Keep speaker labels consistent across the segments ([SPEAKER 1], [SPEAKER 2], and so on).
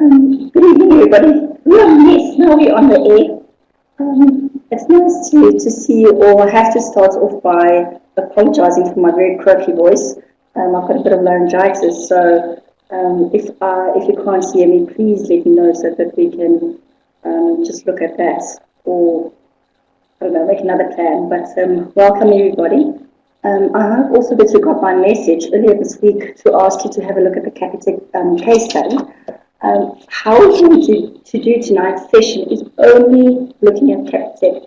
[SPEAKER 1] Good evening, everybody. Yes, now we're on the air. It's nice to see you all. I have to start off by apologizing for my very croaky voice. I've got a bit of laryngitis, so if you can't hear me, please let me know so that we can just look at that, or I don't know, make another plan. But welcome, everybody. I hope also that you got my message earlier this week to ask you to have a look at the Capitec case study. How we're going to do tonight's session is only looking at Capitec.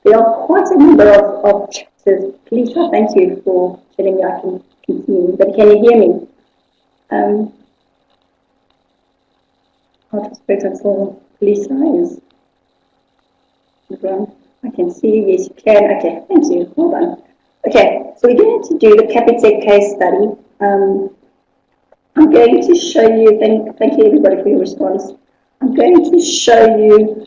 [SPEAKER 1] There are quite a number of chapters. Lisa, thank you for telling me I can continue, but can you hear me? I'll just wait until Lisa is around. I can see, yes you can. Okay, thank you, hold on. Okay, so we're going to do the Capitec case study. I'm going to show you, thank you everybody for your response. I'm going to show you,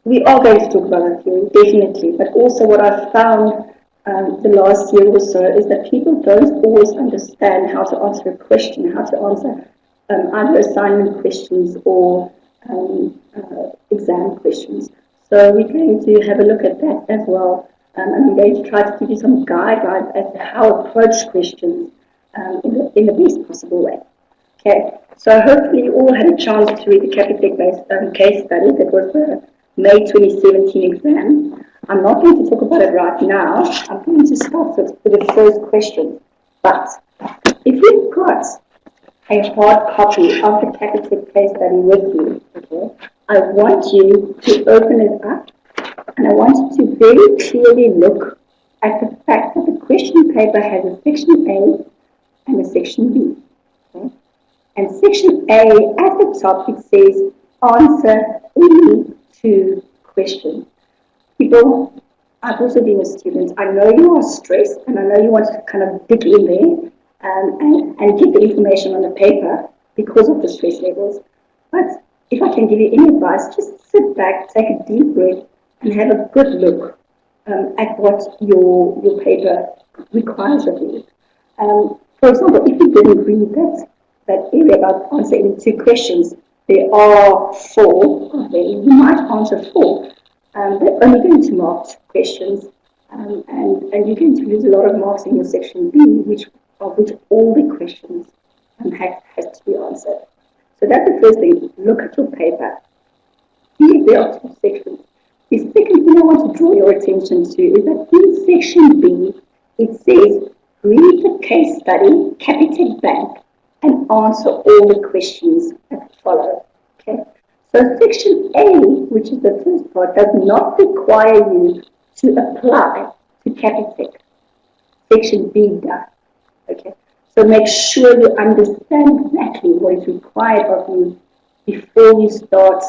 [SPEAKER 1] we are going to talk about that theory, definitely, but also what I've found the last year or so is that people don't always understand how to answer a question, how to answer either assignment questions or exam questions. So we're going to have a look at that as well. And I'm going to try to give you some guidelines as to how to approach questions in the best possible way. Okay, so hopefully you all had a chance to read the Capitec-based case study that was the May 2017 exam. I'm not going to talk about it right now. I'm going to start with the first question. But if you've got a hard copy of the Capitec case study with you, okay, I want you to open it up. And I want you to very clearly look at the fact that the question paper has a section A and a section B. Okay? And section A, at the top, it says, answer any two questions. People, I've also been a student. I know you are stressed, and I know you want to kind of dig in there and get the information on the paper because of the stress levels. But if I can give you any advice, just sit back, take a deep breath, and have a good look at what your paper requires of you. For example, if you didn't read that area about answering two questions, there are four of them. You might answer four. They're only going to mark questions, and you're going to lose a lot of marks in your section B, of which all the questions has to be answered. So that's the first thing. Look at your paper. See if there are two sections. The second thing I want to draw your attention to is that in section B, it says, read the case study, Capitec Bank, and answer all the questions that follow. Okay? So section A, which is the first part, does not require you to apply to Capitec. Section B does. Okay? So make sure you understand exactly what is required of you before you start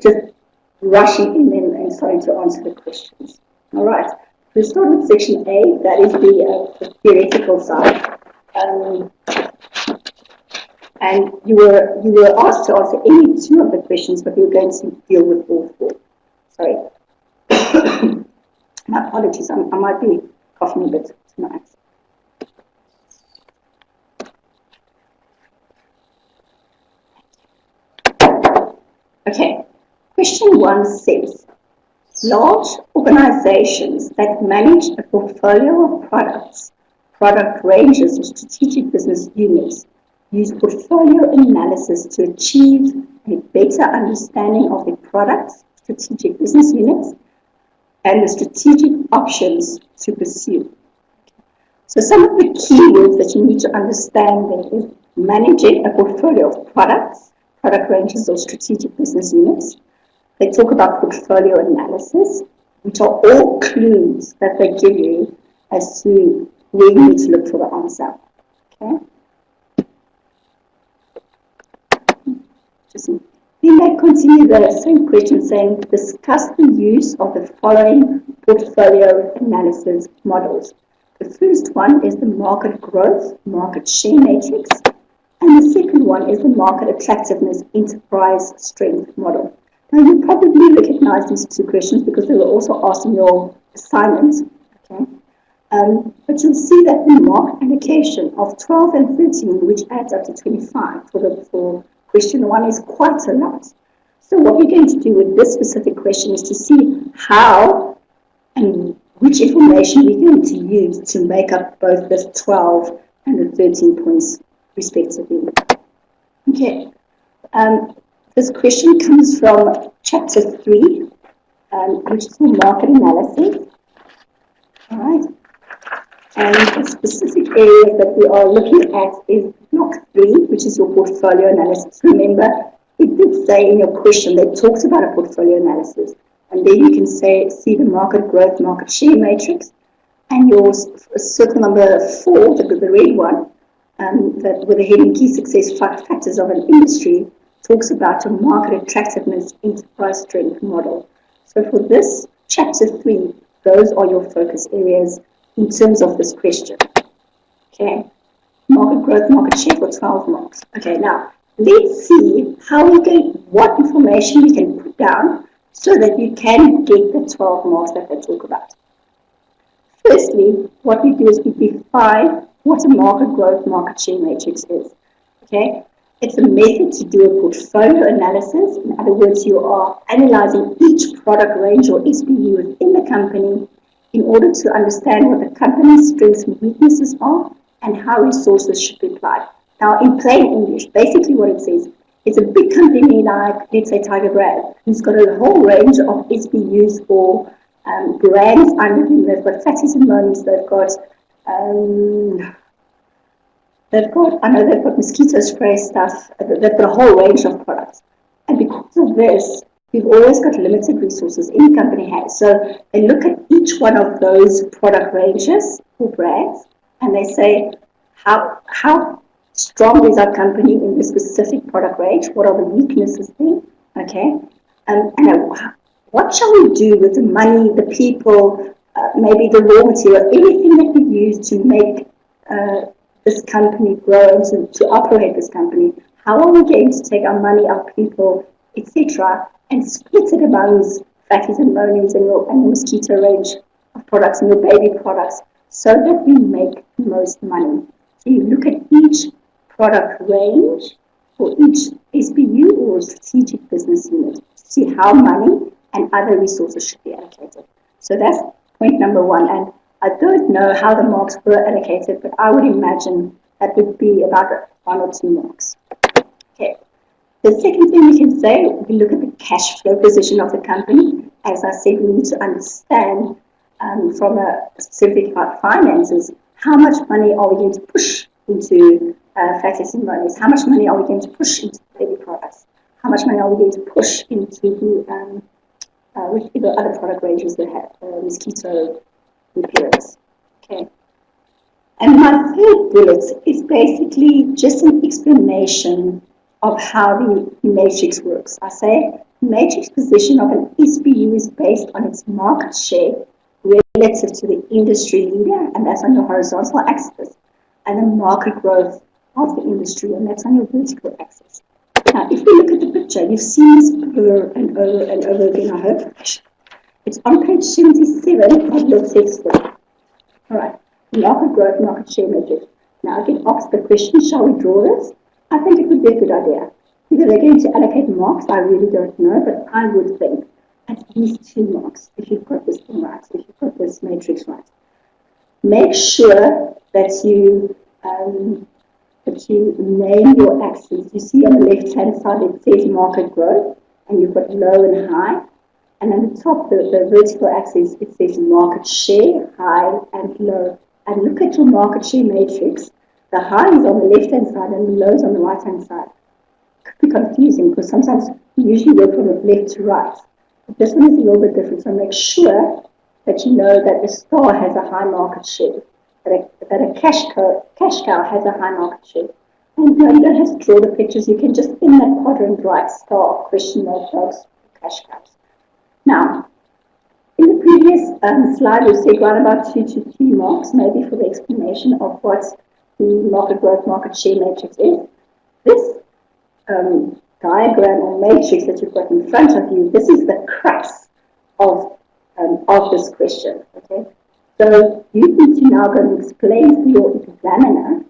[SPEAKER 1] just rushing in and starting to answer the questions. All right, we'll start with section A, that is the theoretical side. And you were asked to answer any two of the questions, but we were going to deal with all four. Sorry. My apologies, I might be coughing a bit tonight. Okay. Question 1 says, large organizations that manage a portfolio of products, product ranges, or strategic business units use portfolio analysis to achieve a better understanding of their products, strategic business units, and the strategic options to pursue. So some of the keywords that you need to understand there is managing a portfolio of products, product ranges, or strategic business units. They talk about portfolio analysis, which are all clues that they give you as to where you need to look for the answer. Okay? Then they continue the same question saying, discuss the use of the following portfolio analysis models. The first one is the market growth, market share matrix, and the second one is the market attractiveness enterprise strength model. Now, you probably recognize these two questions because they were also asked in your assignments. Okay? But you'll see that the mark allocation of 12 and 13, which adds up to 25 for question 1 is quite a lot. So what we're going to do with this specific question is to see how and which information we're going to use to make up both the 12 and the 13 points respectively. Okay, this question comes from chapter 3, which is the market analysis. All right, and the specific areas that we are looking at is block 3, which is your portfolio analysis. Remember, it did say in your question that it talks about a portfolio analysis. And then you can see the market growth, market share matrix, and your circle number 4, the red one, that with the heading key success factors of an industry, talks about a market attractiveness enterprise strength model. So for this chapter 3, those are your focus areas in terms of this question. Okay, market growth, market share for 12 marks. Okay, now let's see how we can, what information we can put down so that you can get the 12 marks that they talk about. Firstly, what we do is we define what a market growth, market share matrix is. Okay, it's a method to do a portfolio analysis. In other words, you are analyzing each product range or SBU within the company in order to understand what the company's strengths and weaknesses are and how resources should be applied. Now, in plain English, basically what it says, it's a big company like, let's say, Tiger Brand, who's got a whole range of SBUs or brands under them. They've got fatties and monies, they've got mosquito spray stuff, they've got a whole range of products. And because of this, we've always got limited resources any company has. So they look at each one of those product ranges or brands and they say, how strong is our company in this specific product range? What are the weaknesses there? Okay, and what shall we do with the money, the people, maybe the raw material, everything that we use to make this company grow and to operate this company? How are we going to take our money, our people, etc., and split it amongst fatties and monies and your mosquito range of products and your baby products so that we make the most money? So you look at each product range for each SBU or strategic business unit to see how money and other resources should be allocated. So that's point number 1. And I don't know how the marks were allocated, but I would imagine that would be about 1 or 2 marks. Okay. The second thing we can say, we look at the cash flow position of the company. As I said, we need to understand from a specific about finances, how much money are we going to push into fatties and monies? How much money are we going to push into baby products? How much money are we going to push into the other product ranges that have mosquito repellents? Okay. And my third bullet is basically just an explanation of how the matrix works. I say matrix position of an SBU is based on its market share relative to the industry leader, and that's on your horizontal axis, and the market growth of the industry, and that's on your vertical axis. Now, if we look at the picture, you've seen this over and over and over again, I hope. It's on page 77 of your textbook. All right, market growth, market share matrix. Now, I get asked the question, shall we draw this? I think it would be a good idea. Whether they're going to allocate marks, I really don't know, but I would think at least 2 marks if you've got this thing right, if you've got this matrix right. Make sure that you name your axes. You see on the left-hand side it says market growth, and you've got low and high. And on the top, the vertical axis, it says market share, high and low. And look at your market share matrix. The high is on the left-hand side and the low is on the right-hand side. It could be confusing because sometimes you usually work from left to right. But this one is a little bit different, so make sure that you know that the star has a high market share, that a cash cow has a high market share. And you don't have to draw the pictures, you can just in that quadrant write star, question mark, dogs, cash cows. Now, in the previous slide, we said right about 2 to 3 marks, maybe for the explanation of what the market growth, market share matrix is. This diagram or matrix that you've got in front of you, this is the crux of this question. Okay, so you need to now go and explain to your examiner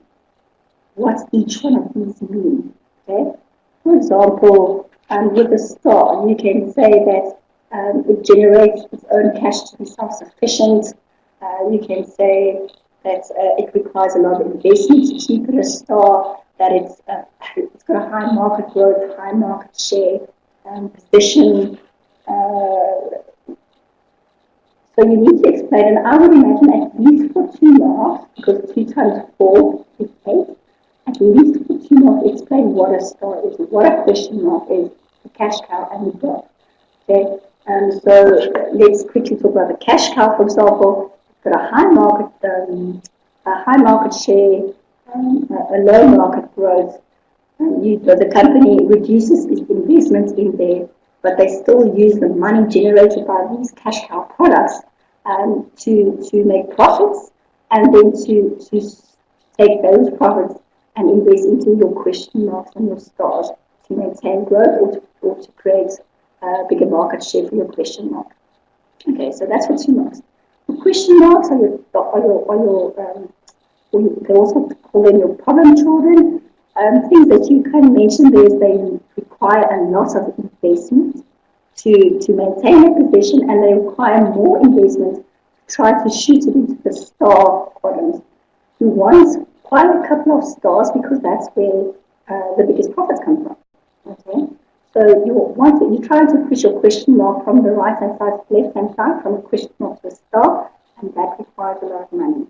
[SPEAKER 1] what each one of these mean. Okay, For example, with a star, you can say that it generates its own cash to be self-sufficient. You can say that it requires a lot of investment to keep it a star, that it's got a high market growth, high market share, position. So you need to explain, and I would imagine at least for 2 marks, because 2 times 4 is 8, at least for 2 marks, explain what a star is, what a question mark is, the cash cow and the dog. Okay, so let's quickly talk about the cash cow, for example. It's got a high market share, a low market growth. The company reduces its investment in there, but they still use the money generated by these cash cow products to make profits, and then to take those profits and invest into your question marks and your stars to maintain growth or to create a bigger market share for your question mark. Okay, so that's for 2 marks. The question marks are you can also call them your problem children. Things that you can mention there is they require a lot of investment to maintain a position, and they require more investment to try to shoot it into the star quadrant. You want quite a couple of stars because that's where the biggest profits come from. Okay, so you're trying to push your question mark from the right hand side to the left hand side, from a question mark to a star, and that requires a lot of money.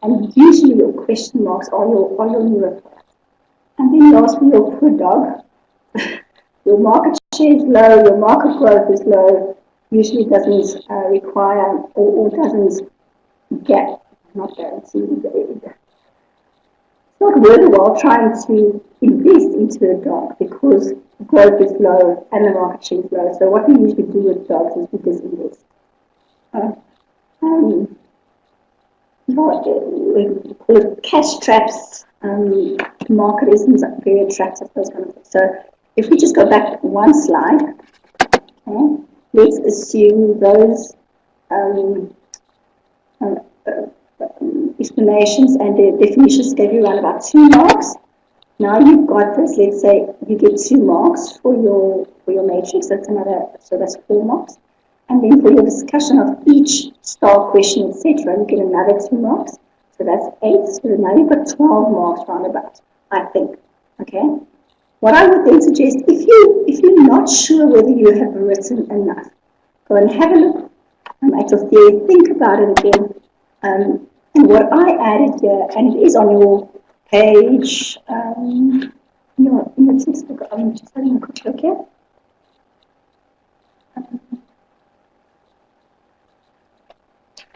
[SPEAKER 1] And usually your question marks are your newer products. And then lastly, your poor dog. Your market share is low, your market growth is low, usually doesn't require or doesn't get, not guaranteed, it's not worthwhile trying to invest into a dog because the growth is low and the market share is low. So what we usually do with dogs is we disinvest. We call it cash traps. The market isn't very attractive, those kind of things. So if we just go back 1 slide, okay, let's assume those explanations and the definitions gave you around about 2 marks. Now you've got this. Let's say you get 2 marks for your matrix. So that's 4 marks. And then for your discussion of each star question, etc., you get another 2 marks. So that's 8. So now you've got 12 marks roundabout, I think. Okay. What I would then suggest, if you're not sure whether you have written enough, go and have a look at your theory, think about it again. And what I added here, and it is on your page, in your textbook, I'm just having a quick look here.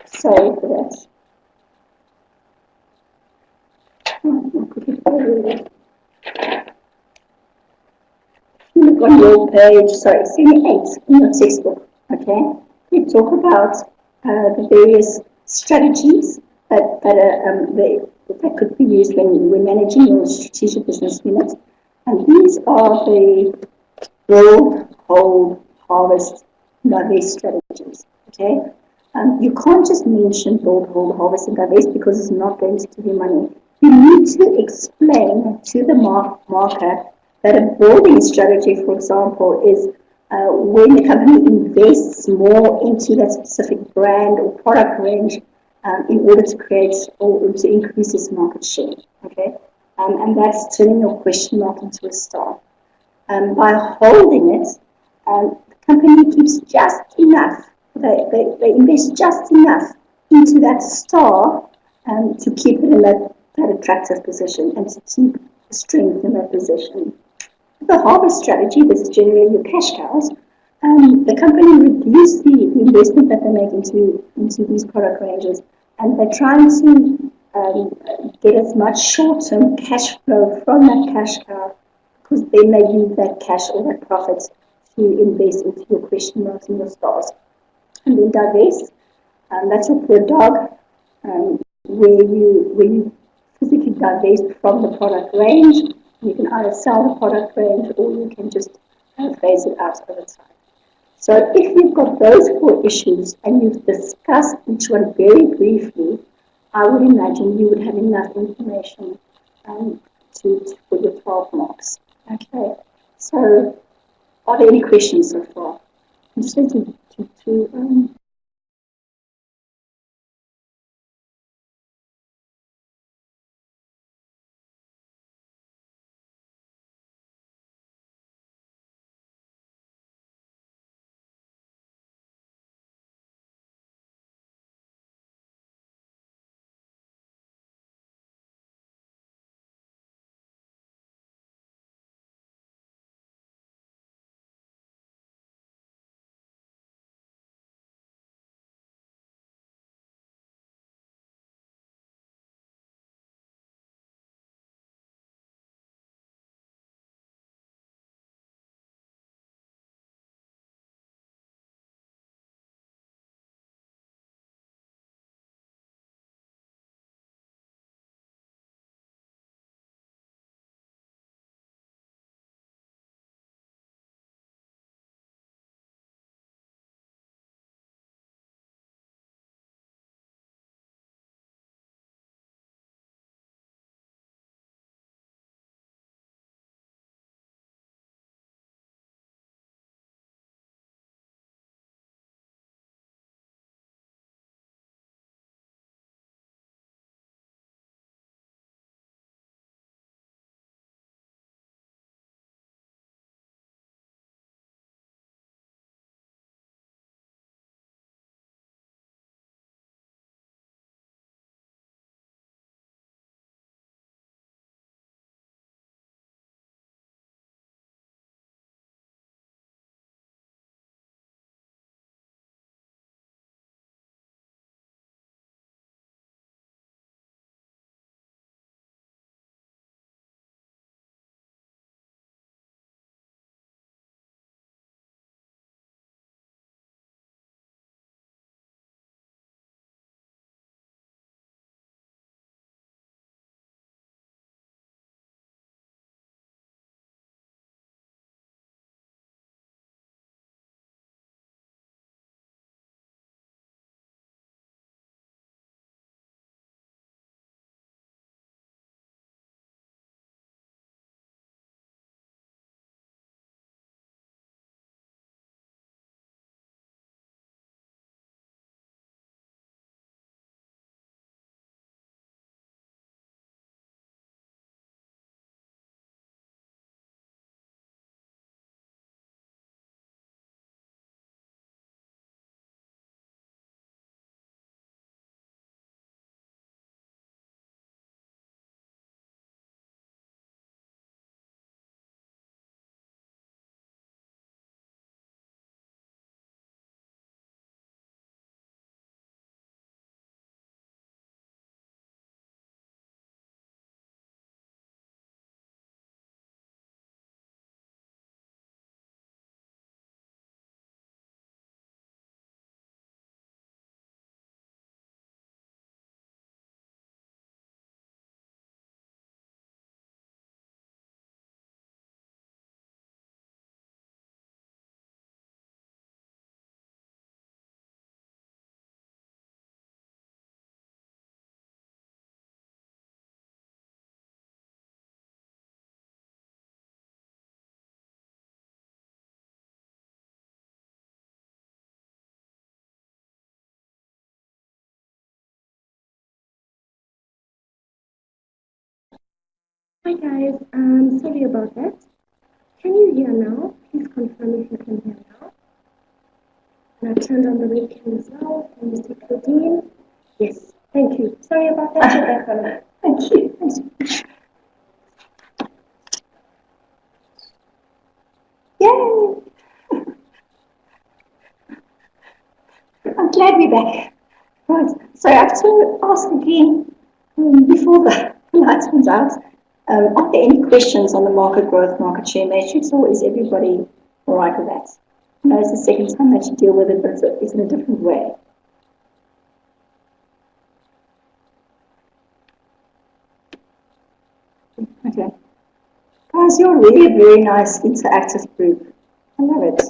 [SPEAKER 1] Sorry for that. Look on your page, sorry, 78 in your textbook, okay? We talk about the various strategies that could be used when managing your strategic business unit. And these are the build, hold, harvest, divest strategies, okay? You can't just mention build, hold, harvest, and divest because it's not going to give you money. You need to explain to the marker that a building strategy, for example, is when the company invests more into that specific brand or product range in order to create or to increase its market share. Okay, and that's turning your question mark into a star. By holding it, the company keeps just enough. They invest just enough into that star to keep it in that attractive position and to keep the strength in that position. The harvest strategy, this is generally your cash cows, the company reduce the investment that they make into these product ranges, and they're trying to get as much short-term cash flow from that cash cow, because then they use that cash or that profits to invest into your question marks and your stars. And then divest, that's your poor dog, where you physically divest from the product range. You can either sell the product range or you can just phase it out over time. So if you've got those 4 issues and you've discussed each one very briefly, I would imagine you would have enough information for your 12 marks. Okay, so are there any questions so far? I'm just going to
[SPEAKER 2] Hi guys, sorry about that. Can you hear now? Please confirm if you can hear now. And I've turned on the webcam as well. Can you see Claudine? Yes, thank you. Sorry about that. You're back on that.
[SPEAKER 1] thank you. Yay! I'm glad we're back. Right, so I have to ask again before the lights went out. Are there any questions on the market growth, market share matrix, or is everybody all right with that? I know it's the second time that you deal with it, but it's in a different way. Okay. Guys, you're really a very nice interactive group. I love it.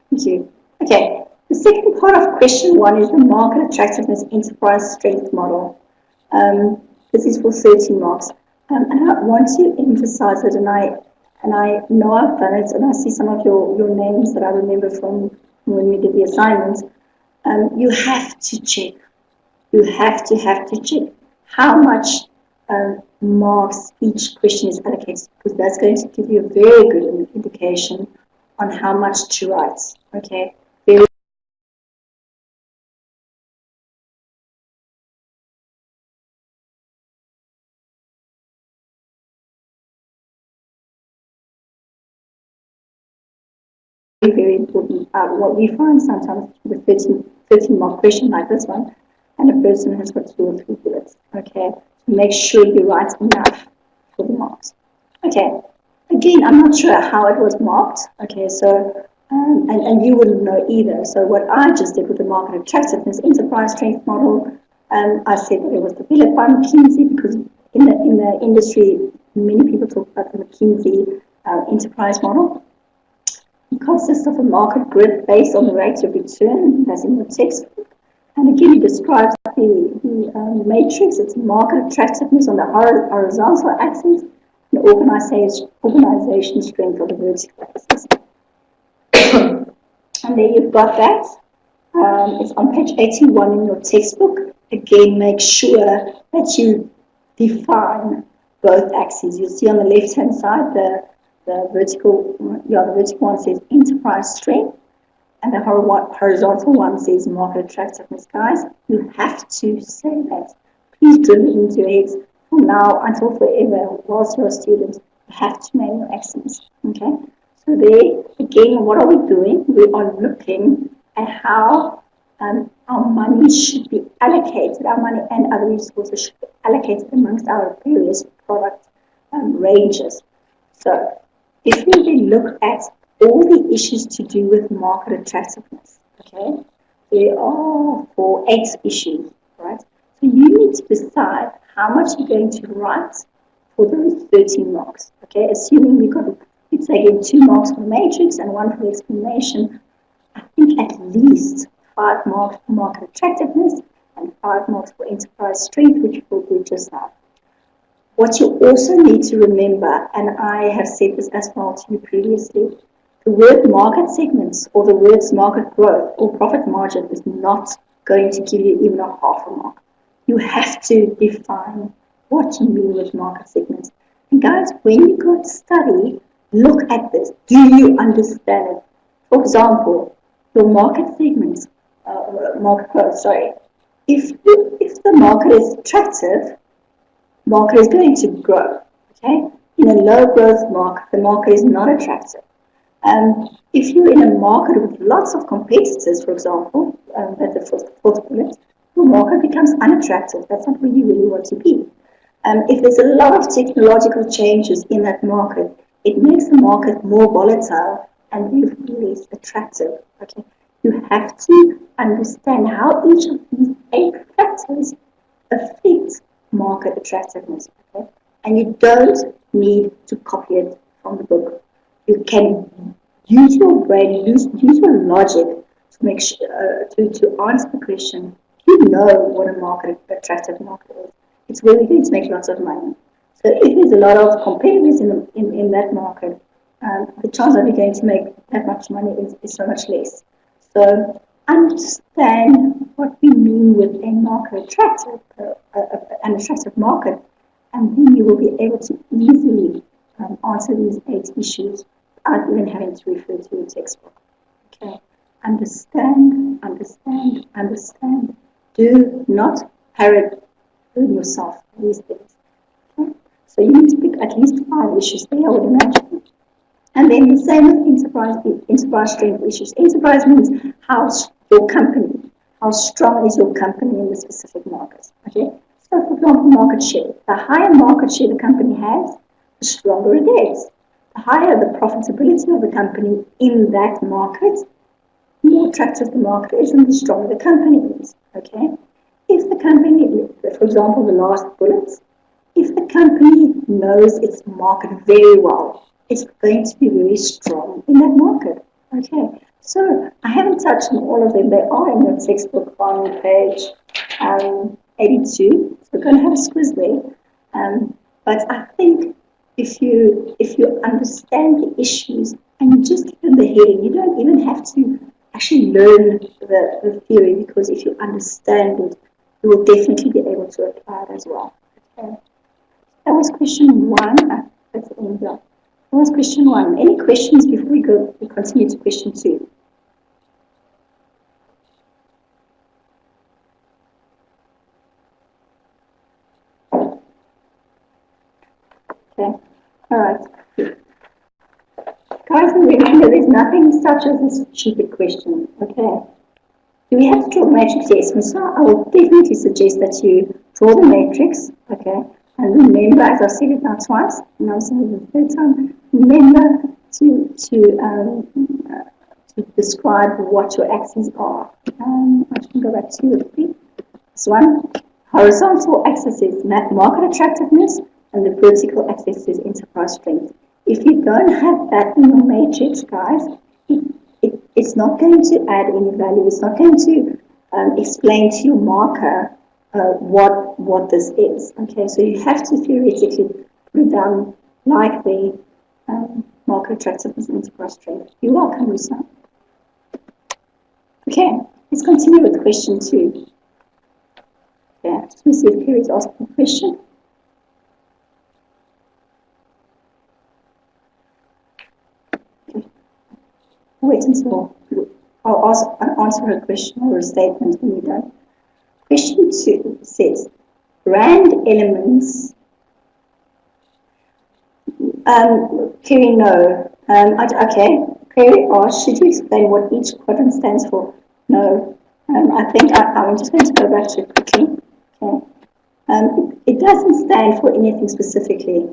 [SPEAKER 1] Thank you. Okay. The second part of question one is the market attractiveness enterprise strength model. This is for 13 marks. And I want to emphasize it, and I know I've done it, and I see some of your names that I remember from when we did the assignments. You have to check. You have to check how much marks each question is allocated, because that's going to give you a very good indication on how much to write. Okay. Very important. What we find sometimes with a 13 mark question like this one, and a person has got 2 or 3 bullets. Okay, make sure you write enough for the marks. Okay, again, I'm not sure how it was marked. Okay, so and you wouldn't know either. So what I just did with the market attractiveness enterprise strength model, I said that it was developed by McKinsey, because in the industry, many people talk about the McKinsey enterprise model. It consists of a market grid based on the rates of return that's in the textbook. And again, it describes the matrix. It's market attractiveness on the horizontal axis, and organization strength on the vertical axis. And there you've got that. It's on page 81 in your textbook. Again, make sure that you define both axes. You'll see on the left-hand side the vertical one says enterprise strength, and the horizontal one says market attractiveness. Guys, you have to say that. Please drill it into your heads from now until forever. Whilst you're a student, you have to name your axes. Okay? So there, again, what are we doing? We are looking at how our money should be allocated, our money and other resources should be allocated amongst our various product ranges. So if we then look at all the issues to do with market attractiveness, okay, there are 8 issues, right? So you need to decide how much you're going to write for those 13 marks, okay? Assuming it's again 2 marks for the matrix and 1 for the explanation. I think at least 5 marks for market attractiveness and 5 marks for enterprise strength, which we'll do just now. What you also need to remember, and I have said this as well to you previously, the word market segments or the words market growth or profit margin is not going to give you even a half a mark. You have to define what you mean with market segments. And guys, when you go to study, look at this. Do you understand it? For example, your market segments, market growth, sorry. If the market is attractive, market is going to grow. Okay? In a low growth market, the market is not attractive. If you're in a market with lots of competitors, for example, that's the fourth bullet, your market becomes unattractive. That's not where you really want to be. If there's a lot of technological changes in that market, it makes the market more volatile and therefore less attractive. Okay? You have to understand how each of these 8 factors affect market attractiveness. Okay? And you don't need to copy it from the book. You can use your brain, use your logic to make sure, to answer the question. You know what a attractive market is. It's where we're going to make lots of money. So if there's a lot of competitors in that market, the chance that we're going to make that much money is so much less. So understand what we mean with a market attractive, an attractive market, and then you will be able to easily answer these 8 issues without even having to refer to your textbook. Okay, understand. Do not parrot yourself these things. Okay? So you need to pick at least 5 issues there, I would imagine. And then the same with enterprise strength issues. Enterprise means how strong is your company in the specific market. Okay? So for example, market share. The higher market share the company has, the stronger it is. The higher the profitability of the company in that market, the more attractive the market is and the stronger the company is. Okay? If the company, for example, the last bullet, if the company knows its market very well, it's going to be very strong in that market. Okay, so I haven't touched on all of them. They are in your textbook on page 82. So we're going to have a squiz there. But I think if you understand the issues and you just give them the heading, you don't even have to actually learn the theory, because if you understand it, you will definitely be able to apply it as well. Okay. That was question 1. That's the end block. That was question 1. Any questions before we continue to question 2? Okay. All right. Guys, remember, there's nothing such as a stupid question. Okay. Do we have to draw the matrix? Yes. So I will definitely suggest that you draw the matrix. Okay. And remember, as I've said it now twice, and I'm saying it the third time, remember to describe what your axes are. I can go back to it. This one, horizontal axis is market attractiveness, and the vertical axis is enterprise strength. If you don't have that in your matrix, guys, it's not going to add any value. It's not going to explain to your marker what this is. Okay, so you have to theoretically put it down like the market attractiveness and enterprise strength. You're welcome, Lisa. Okay, let's continue with question 2. Yeah, just want to see if Kerry is asking a question. Okay. Wait until I'll answer her question or a statement when you're done. Question 2 says, brand elements. Kerry, no. Okay. Kerry asked, should you explain what each quadrant stands for? No. I think I'm just going to go back to it quickly. Okay. It doesn't stand for anything specifically,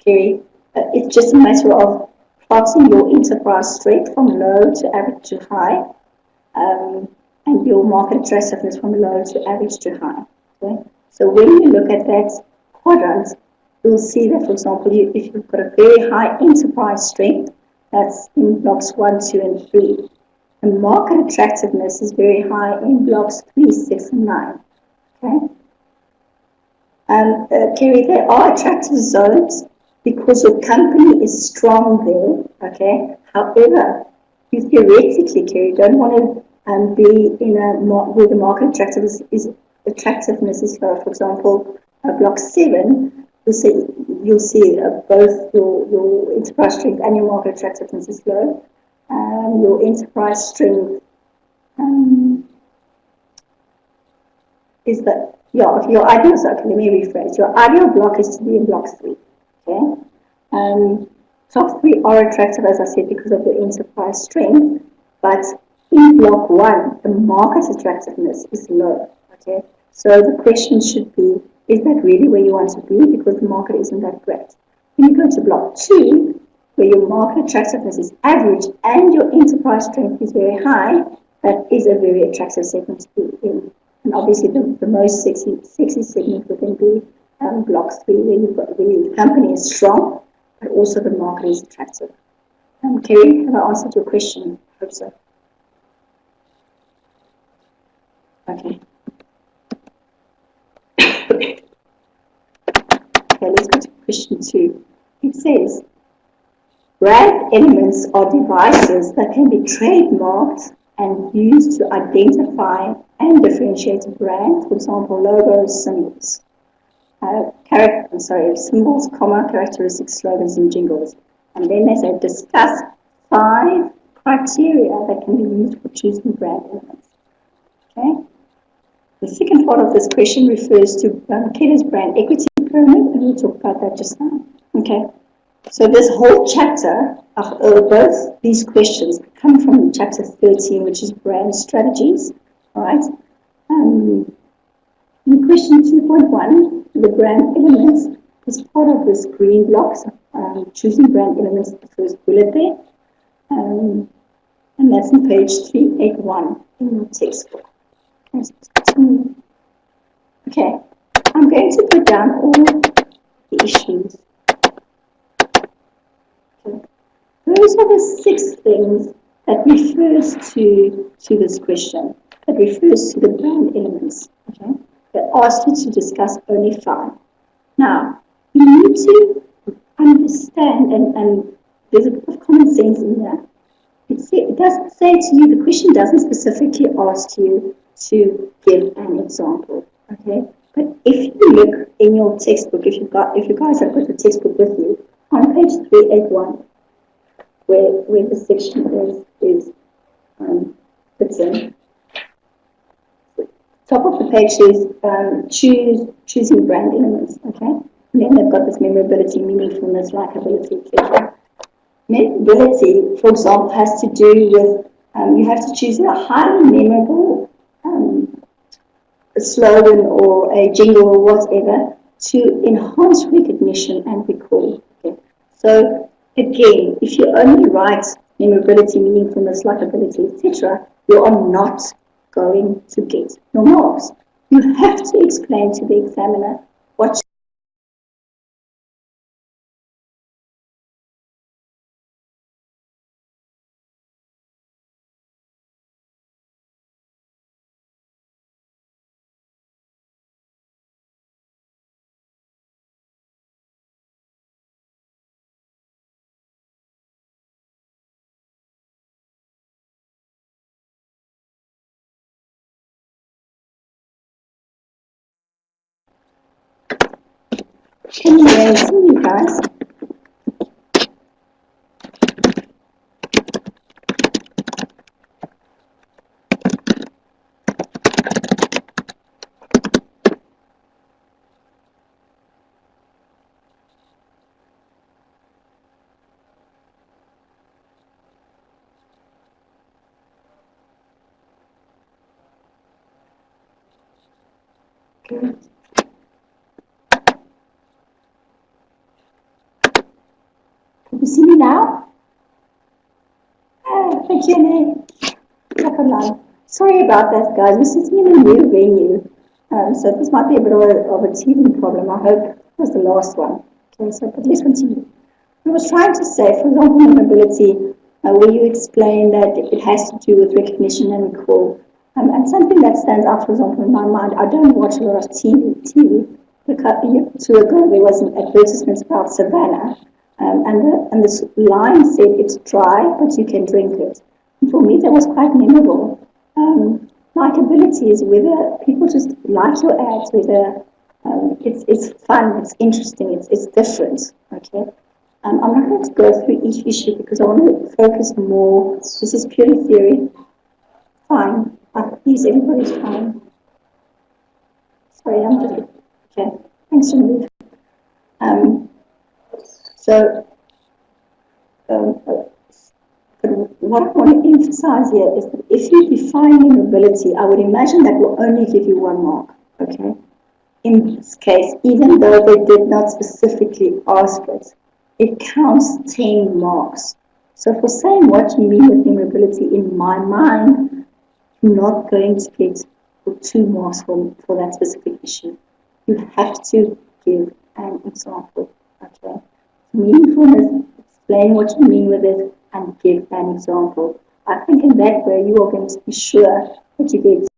[SPEAKER 1] Kerry. It's just a matter of plotting your enterprise strength from low to average to high, and your market attractiveness from low to average to high. Okay? So when you look at that quadrant, you'll see that, for example, if you've got a very high enterprise strength, that's in blocks 1, 2, and 3. The market attractiveness is very high in blocks 3, 6, and 9. Okay? Kerry, there are attractive zones because your company is strong there. Okay. However, you theoretically, Kerry, don't want to be in where the market attractiveness is low. For example, block 7, you'll see both your enterprise strength and your market attractiveness is low. Your enterprise strength is that, yeah, your ideal, so okay, let me rephrase. Your ideal block is to be in block 3. Okay. Top 3 are attractive, as I said, because of the enterprise strength, but in block 1, the market attractiveness is low. Okay. So the question should be, is that really where you want to be? Because the market isn't that great. When you go to block 2, where your market attractiveness is average and your enterprise strength is very high, that is a very attractive segment to be in. And obviously the most sexy segment would then be block 3, where the company is strong, but also the market is attractive. Kerry, have I answered your question? I hope so. Okay. Okay, let's go to question 2. It says, brand elements are devices that can be trademarked and used to identify and differentiate a brand, for example, logos, symbols. Symbols, characteristics, slogans, and jingles. And then they say, discuss 5 criteria that can be used for choosing brand elements. Okay. The second part of this question refers to Kelly's brand equity pyramid, and we'll talk about that just now. Okay. So this whole chapter, both these questions come from chapter 13, which is brand strategies. All right. In question 2.1, the brand elements is part of this green blocks, choosing brand elements, the first bullet there. And that's on page 381 in your textbook. Okay, I'm going to put down all the issues. Okay. Those are the 6 things that refers to this question, that refers to the brand elements. Okay, they asked you to discuss only 5. Now, you need to understand, and there's a bit of common sense in that. It doesn't say to you, the question doesn't specifically ask you to give an example, okay? But if you look in your textbook, if you guys have got the textbook with you, on page 381, where the section is written, top of the page says choosing brand elements, okay? And then they've got this memorability, meaningfulness, likability, etc. Memorability, for example, has to do with you have to choose a highly memorable a slogan or a jingle or whatever to enhance recognition and recall. Okay? So again, if you only write memorability, meaningfulness, likability, etc., you are not going to get your marks. You have to explain to the examiner what can you see you guys? Good. Can you see me now? Ah, thank you, sorry about that, guys. We're sitting in a new venue, so this might be a bit of a teething problem. I hope it was the last one. Okay, so but let's continue. I was trying to say, for example, memorability, where you explain that it has to do with recognition and recall. And something that stands out, for example, in my mind, I don't watch a lot of TV. A year or two ago, there was an advertisement about Savannah, and this line said, "It's dry, but you can drink it." And for me, that was quite memorable. Likability is whether people just like your ads, whether it's fun, it's interesting, it's different. Okay. I'm not going to go through each issue because I want to focus more. This is purely theory. Fine. Please, everybody's fine. Sorry, I'm just okay. Thanks, Genevieve. So, what I want to emphasize here is that if you define memorability, I would imagine that will only give you 1 mark. Okay. In this case, even though they did not specifically ask it, it counts 10 marks. So for saying what you mean with memorability, in my mind, you're not going to get 2 marks for that specific issue. You have to give an example. Okay. Meaningfulness, explain what you mean with it and give an example. I think in that way you are going to be sure that you get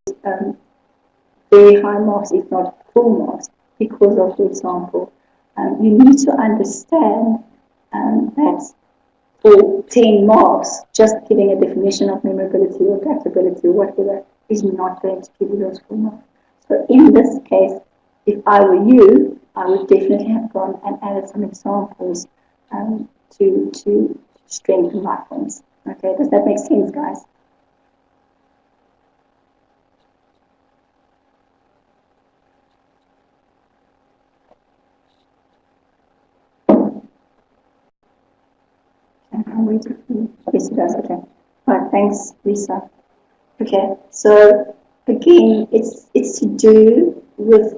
[SPEAKER 1] very high marks, if not full marks, because of the example. You need to understand that for 10 marks, just giving a definition of memorability or adaptability or whatever is not going to give you those full marks. So in this case, if I were you, I would definitely have gone and added some examples to strengthen my points. Okay, does that make sense, guys? I'm waiting for you. Yes, it does. Okay. All right. Thanks, Lisa. Okay. So again, it's to do with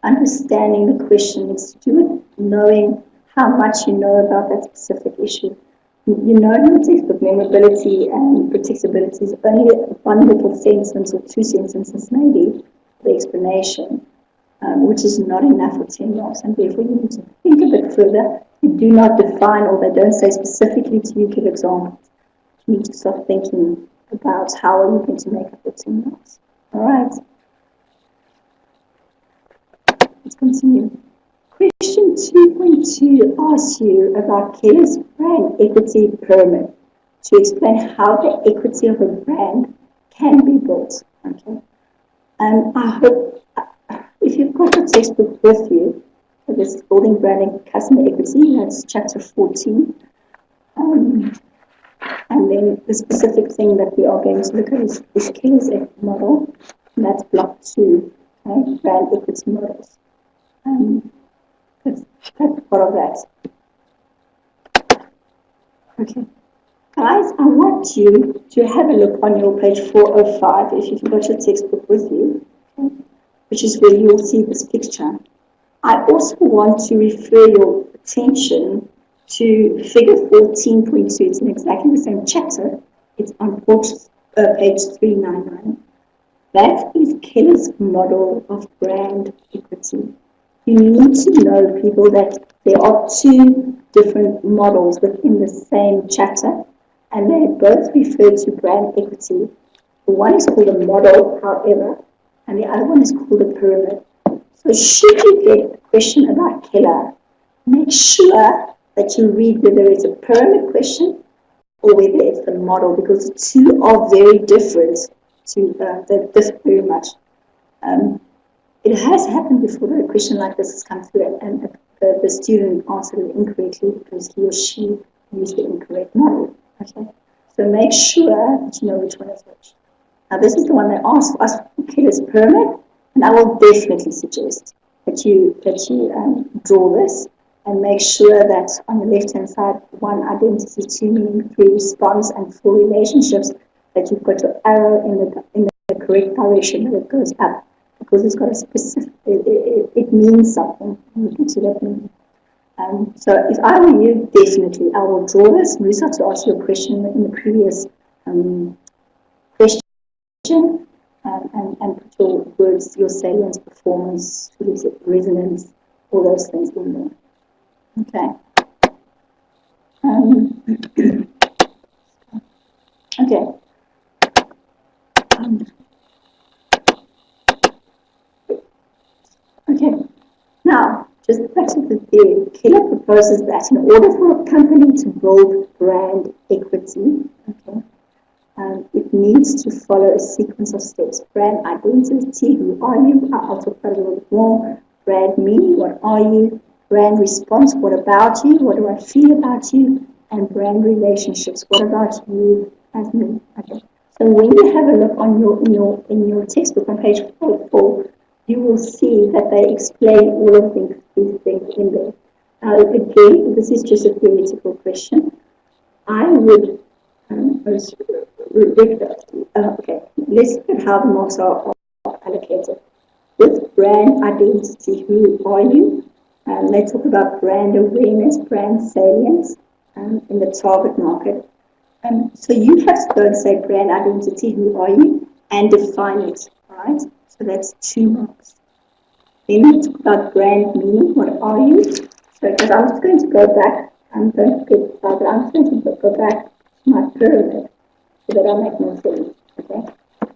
[SPEAKER 1] understanding the question. It's to do with knowing how much you know about that specific issue. You know in the textbook memorability and predictability is only 1 little sentence or 2 sentences maybe, the explanation, which is not enough for 10 marks, and therefore you need to think a bit further. You do not define, or they don't say specifically to you, give examples. You need to start thinking about how are you going to make up the 10 marks. All right. Let's continue. Question 2.2 asks you about Keller's brand equity pyramid to explain how the equity of a brand can be built. Okay, and I hope if you've got the textbook with you, this building brand and customer equity, that's chapter 14. And then the specific thing that we are going to look at is Keller's model, and that's block 2, okay, brand equity models. That's part of that. Okay. Guys, I want you to have a look on your page 405 if you've got your textbook with you, okay, which is where you'll see this picture. I also want to refer your attention to figure 14.2. It's in exactly the same chapter. It's on page 399. That is Keller's model of brand equity. You need to know, people, that there are two different models within the same chapter, and they both refer to brand equity. The one is called a model, however, and the other one is called a pyramid. So should you get a question about Keller, make sure that you read whether it's a pyramid question or whether it's the model, because the two are very different. They differ very much. It has happened before that a question like this has come through and the student answered it incorrectly because he or she used the incorrect model. Okay, so make sure that you know which one is which. Now this is the one that asks us for Keller's pyramid, and I will definitely suggest that you draw this and make sure that on the left-hand side, 1 identity, 2 meaning, 3 response, and 4 relationships, that you've got your arrow in the correct direction that it goes up, because it's got a specific, it means something. You can see that meaning. So if I were you, definitely I will draw this. Musa, to ask you a question in the previous question, and put your words, your salience, performance, resonance, all those things in there. Okay. Okay. Okay. Now, just back to the theory. Keller proposes that in order for a company to build brand equity, okay, it needs to follow a sequence of steps. Brand identity, who are you? I'll talk about it a little bit more. Brand meaning, what are you? Brand response, what about you? What do I feel about you? And brand relationships, what about you as me? Okay. So when you have a look on in your textbook on page 44, you will see that they explain all of these things in there. Again, this is just a theoretical question. I would okay, let's look at how the marks are allocated. With brand identity, who are you? They talk about brand awareness, brand salience in the target market. So you have to go and say brand identity, who are you? And define it, right? So that's 2 marks. Then we talk about brand meaning, what are you? So because I'm just going to go back, I'm going to get started, I'm just going to go back to my pyramid so that I make more sense, okay?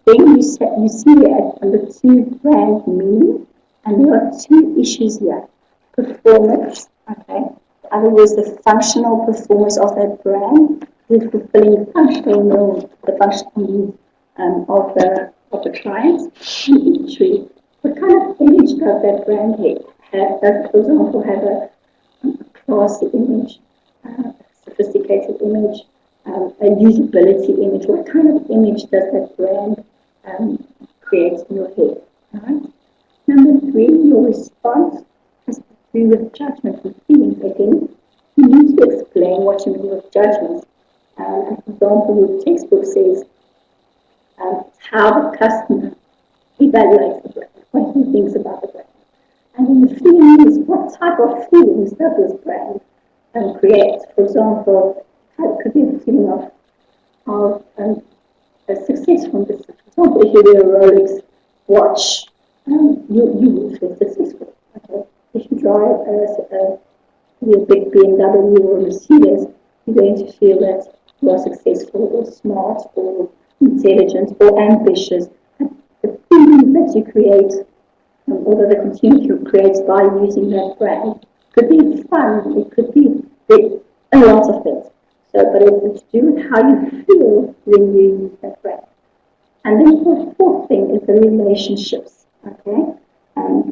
[SPEAKER 1] Then you see here under 2 brand meaning, and there are 2 issues here. Performance, okay? In other words, the functional performance of that brand is fulfilling the functional needs of the clients. And imagery, what kind of image does that brand have? Does it, for example, have a classy image, a sophisticated image, a usability image? What kind of image does that brand create in your head? Right? Number 3, your response has to do with judgment and feelings. Again, you need to explain what you mean with judgment. For example, your textbook says how the customer evaluates the brand, what he thinks about the brand. And then the feeling is, what type of feelings does this brand create? For example, it could be a feeling of a successful business. For example, if you wear a Rolex watch, you will feel successful. Okay? If you drive a big BMW or a Mercedes, you're going to feel that you are successful or smart or intelligent or ambitious. The feeling that you create although the consumer creates by using that brand. It could be fun, it could be a lot of things. So, but it's to do with how you feel when you use that brand. And then the fourth thing is the relationships. Okay,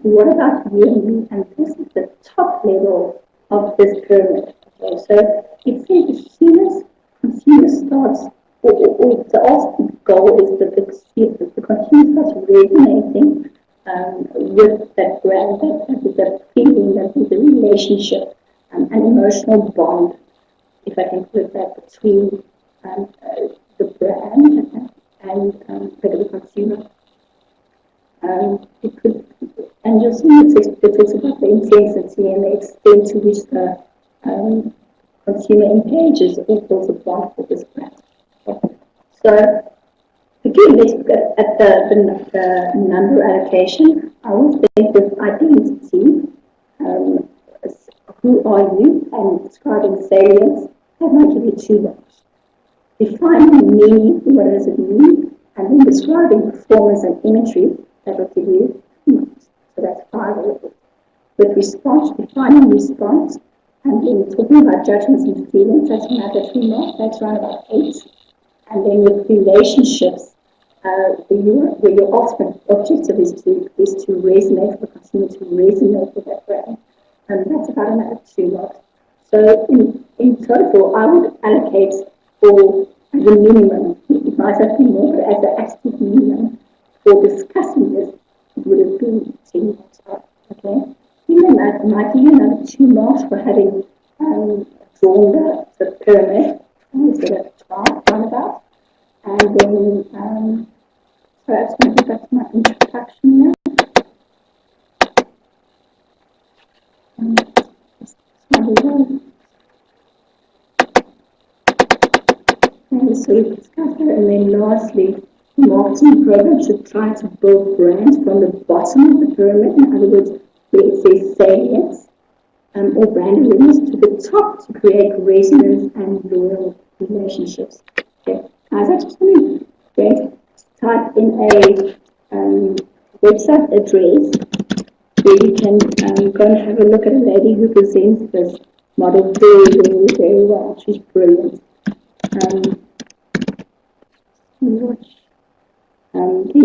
[SPEAKER 1] what about you and me? And this is the top level of this pyramid. Okay, so it says as soon as consumer starts, or the ultimate goal is that the consumer starts resonating with that brand, with that feeling, with the relationship, an emotional bond, if I can put that, between the brand and the consumer. It could, and you'll see it talks about the intensity and the extent to which the consumer engages or builds a bond with this brand. Okay. So again, let's look at the number allocation. I always think with identity, who are you, and describing salience, that might give you 2 marks. Defining meaning, what does it mean? And then describing performance and imagery, that will give you 2 marks. So that's 5 levels. With response, defining response, and then talking about judgments and feelings, that's another 2 marks, that's around about 8. And then with relationships, where your ultimate objective is to resonate with the consumer, to resonate with that brand. And that's about another 2 marks. So in total, I would allocate for the minimum, it might have been more, but as the absolute minimum for discussing this, it would have been 10 marks. Okay? Then I might give you another 2 marks for having drawn the pyramid. So that's 12, roundabout. And then, so that's going to go back to my introduction here. And so we discussed that, and then lastly, the marketing program should try to build brands from the bottom of the pyramid. In other words, where it says salience or brand awareness, to the top to create resonance and loyal relationships. Okay, guys, I just want to type in a website address where you can go and have a look at a lady who presents this model very well. She's brilliant.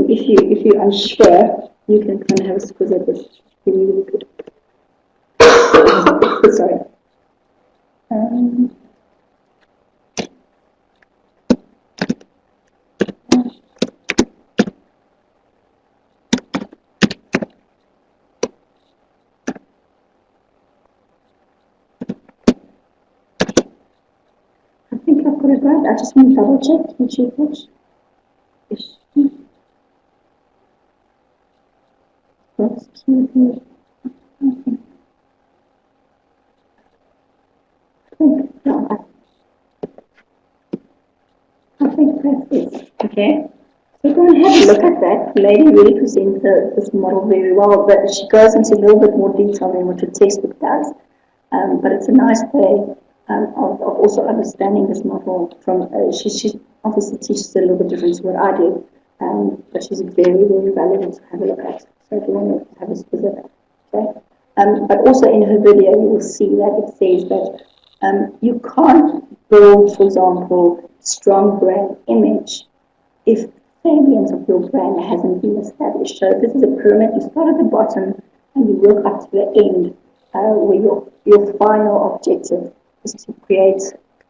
[SPEAKER 1] If you're unsure, you can kind of have a squiz at this. It's really, really good. Sorry. I think I've got it right. I just want to double check and check which. I think that's it. Okay. So go and have a look at that. The lady really presents this model very well, but she goes into a little bit more detail than what your textbook does. But it's a nice way of also understanding this model from, she obviously teaches it a little bit different to what I do, but she's very, very valuable to have a look at. So if you want to have a specific, okay? But also in her video, you will see that it says that you can't build, for example, strong brand image if the salience of your brand hasn't been established. So this is a pyramid. You start at the bottom and you work up to the end, where your final objective is to create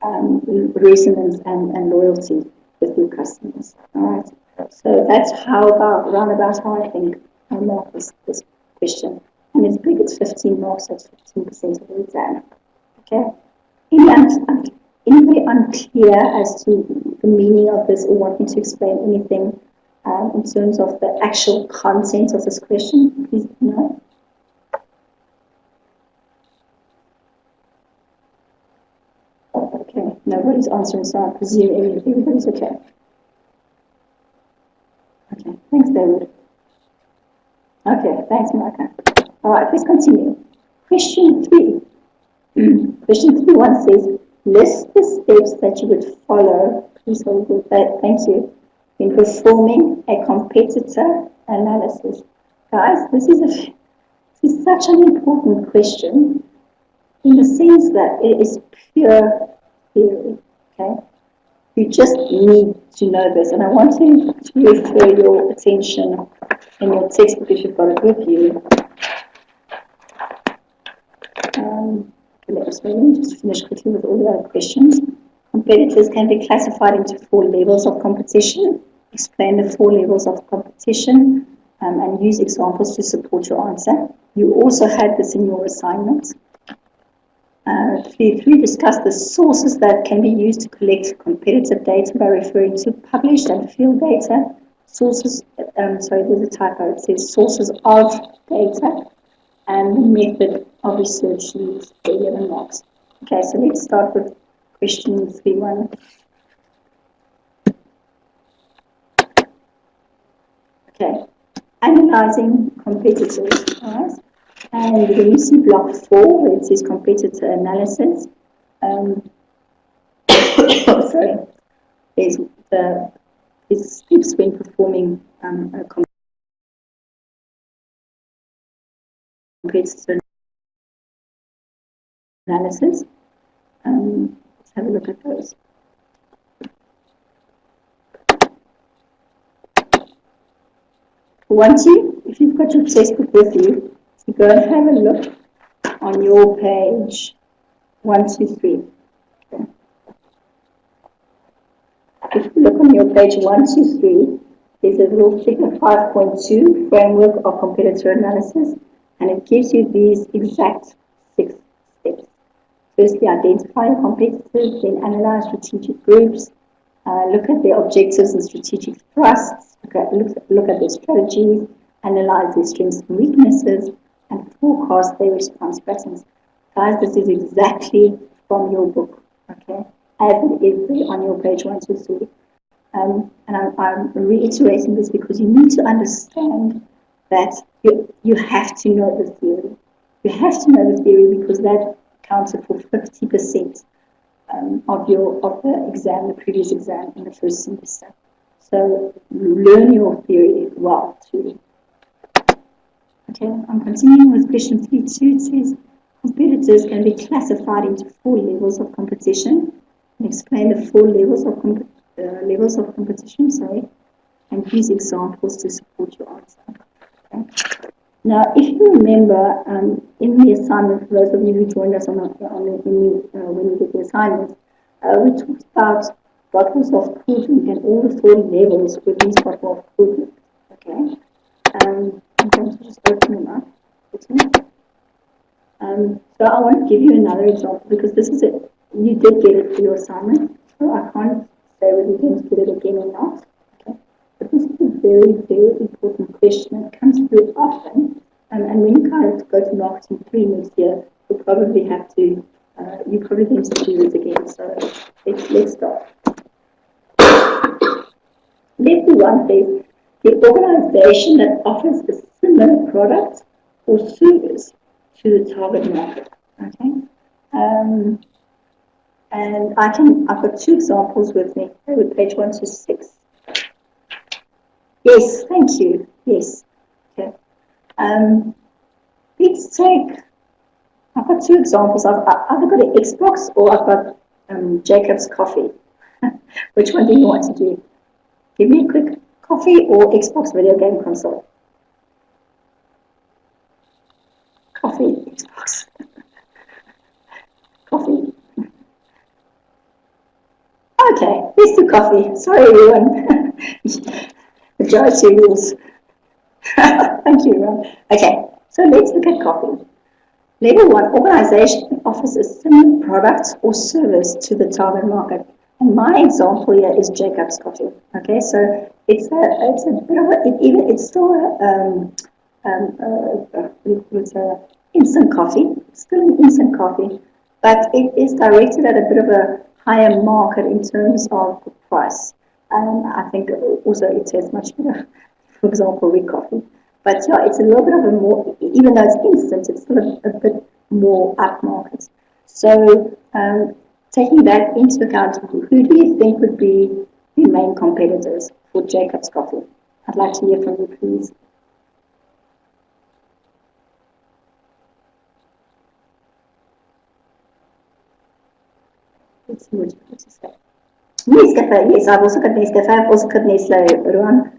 [SPEAKER 1] resonance and loyalty with your customers. All right. So that's roundabout how I think I mark this question. And it's big, it's 15 marks, so it's 15% of the exam. Okay? Anybody unclear as to the meaning of this or want me to explain anything in terms of the actual content of this question? Please know. Okay, nobody's answering, so I presume everybody's okay. Okay, thanks, David. Okay, thanks, Marka. All right, let's continue. Question 3. Question 3.1 says, list the steps that you would follow. Please hold that. Thank you. In performing a competitor analysis. Guys, this is such an important question in the sense that it is pure theory, okay? You just need to know this, and I want to refer your attention in your textbook if you've got it with you. Let me just finish quickly with all the other questions. Competitors can be classified into 4 levels of competition. Explain the 4 levels of competition and use examples to support your answer. You also had this in your assignment. 3, discuss the sources that can be used to collect competitive data by referring to published and field data. Sources, sorry, there's a typo. It says sources of data and the method of research used, the 11 marks. Okay, so let's start with question 3.1. Okay, analyzing competitors, right? And when you see block 4, where it says competitor analysis, sorry, there's it speaks when performing a competitor analysis. Let's have a look at those. Once if you've got your textbook with you, so go and have a look on your page 123. Okay. If you look on your page 123, there's a little figure 5.2 framework of competitor analysis, and it gives you these exact 6 steps. Firstly, identify your competitors, then analyze strategic groups, look at their objectives and strategic thrusts, look at their strategies, analyze their strengths and weaknesses, and forecast their response patterns. Guys, this is exactly from your book, okay, as it is on your page 123. And I'm reiterating this because you need to understand that you have to know the theory. You have to know the theory because that accounted for 50% of the exam, the previous exam in the first semester. So learn your theory well too. Okay, I'm continuing with question 3.2. It says competitors can be classified into 4 levels of competition. And explain the 4 levels of competition. And use examples to support your answer. Okay. Now, if you remember, in the assignment, for those of you who joined us when we did the assignment, we talked about bottles of cool drink and all the 4 levels with these bottles of cool drink. Okay, I'm going to just open them up. So I want to give you another example because this is it. You did get it for your assignment, so I can't say whether you're going to get it again or not. Okay, but this is a very, very important question that comes through often. And when you guys go to marketing 3 next year, you'll probably have to, you probably need to do this again. So let's start. Level 1 says the organization that offers a similar product or service to the target market. Okay, and I've got 2 examples with me. With page 126. Yes, thank you. Yes. Okay. Let's take, I've got 2 examples. I've got an Xbox or I've got Jacob's coffee. Which one do you want to do? Give me a quick coffee or Xbox video game console? Coffee, Xbox. Coffee. Okay, let's do coffee. Sorry, everyone. Majority rules. Thank you, Ron. Okay, so let's look at coffee. Level 1, organization offers a similar product or service to the target market. And my example here is Jacob's coffee. Okay, so it's a bit of it's still a instant coffee. It's still an instant coffee, but it is directed at a bit of a higher market in terms of the price. I think also it tastes much better. For example, with coffee. But yeah, it's a little bit of a more, even though it's instant, it's still a bit more upmarket. So taking that into account, who do you think would be the main competitors for Jacob's coffee? I'd like to hear from you, please. Let's see what you want to say. Nescafe, yes, I've also got Nescafe, I've also got Nestle, Ruan.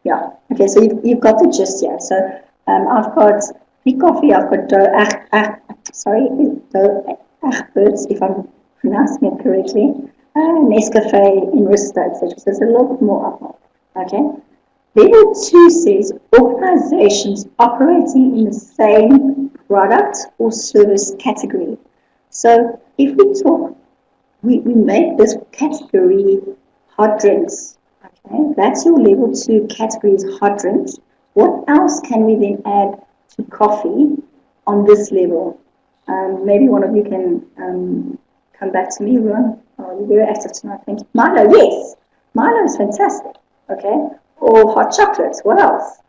[SPEAKER 1] Yeah, okay, so you've got the gist here. So I've got the coffee, I've got Birds, if I'm pronouncing it correctly, Nescafe, Inrista, etc. So it's a little bit more up. Okay. Level 2 says organizations operating in the same product or service category. So if we talk, we make this category hot drinks. Okay, that's your level 2 category is hot drinks. What else can we then add to coffee on this level? Maybe one of you can come back to me, Ron. Oh, you're very active tonight, thank you. Milo, yes. Milo is fantastic. Okay. Or hot chocolates. What else?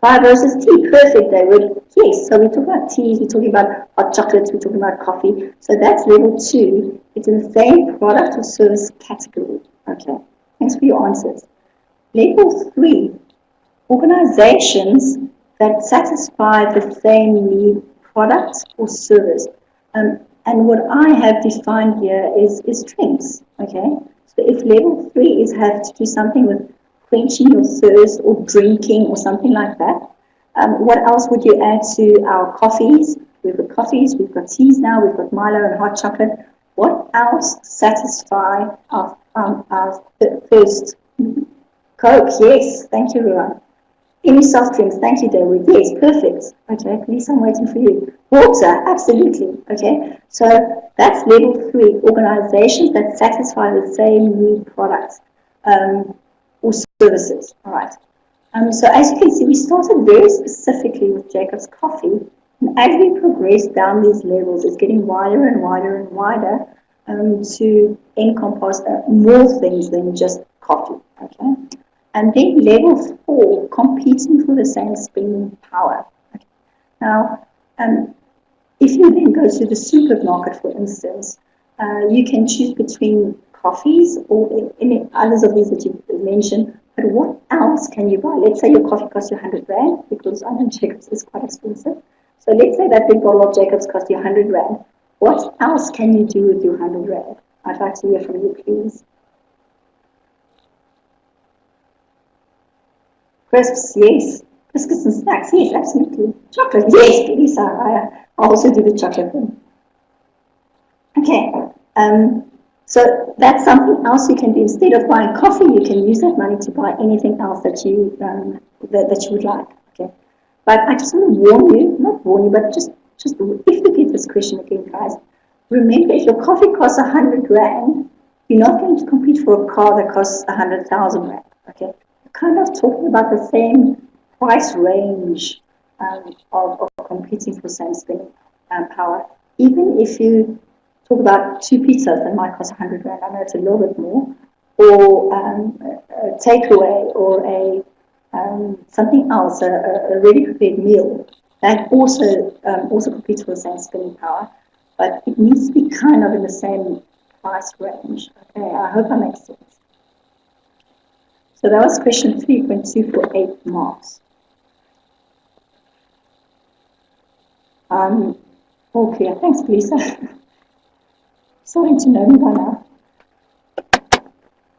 [SPEAKER 1] 5 versus tea. Perfect, David. Yes. So we're talking about teas, we're talking about hot chocolates, we're talking about coffee. So that's level 2. It's in the same product or service category. Okay. Thanks for your answers. Level 3. Organizations that satisfy the same need, product or service. And what I have defined here is drinks. Okay. So if level 3 is have to do something with quenching your thirst or drinking or something like that, what else would you add to our coffees? We've got coffees, we've got teas now, we've got Milo and hot chocolate. What else satisfy our thirst? Coke, yes, thank you, Ruan. Any soft drinks, thank you, David. Yes, perfect. Okay, please, I'm waiting for you. Water, absolutely. Okay, so that's level 3, organizations that satisfy the same need products or services. All right. So as you can see, we started very specifically with Jacob's Coffee, and as we progress down these levels, it's getting wider and wider and wider to encompass more things than just coffee. Okay. And then level 4, competing for the same spending power. Okay. Now, if you then go to the supermarket, for instance, you can choose between coffees or any others of these that you mentioned, but what else can you buy? Let's say your coffee costs you 100 Rand, because I know Jacobs is quite expensive. So let's say that big bottle of Jacobs costs you 100 Rand. What else can you do with your 100 Rand? I'd like to hear from you, please. Crisps, yes. Biscuits and snacks, yes, absolutely. Chocolate, yes, please. I also do the chocolate thing. Okay, so that's something else you can do. Instead of buying coffee, you can use that money to buy anything else that you that you would like. Okay, but I just want to warn you, not warn you, but just if you get this question again, guys, remember if your coffee costs 100 Rand, you're not going to compete for a car that costs 100,000 Rand. Okay. Kind of talking about the same price range of competing for same spending power. Even if you talk about 2 pizzas that might cost 100 Rand, I know it's a little bit more, or a takeaway, or a something else, a ready prepared meal, that also competes for the same spending power, but it needs to be kind of in the same price range. Okay, I hope that makes sense. So that was question 3.2 for 8 marks. All clear. Thanks, Lisa. Starting to know me by now.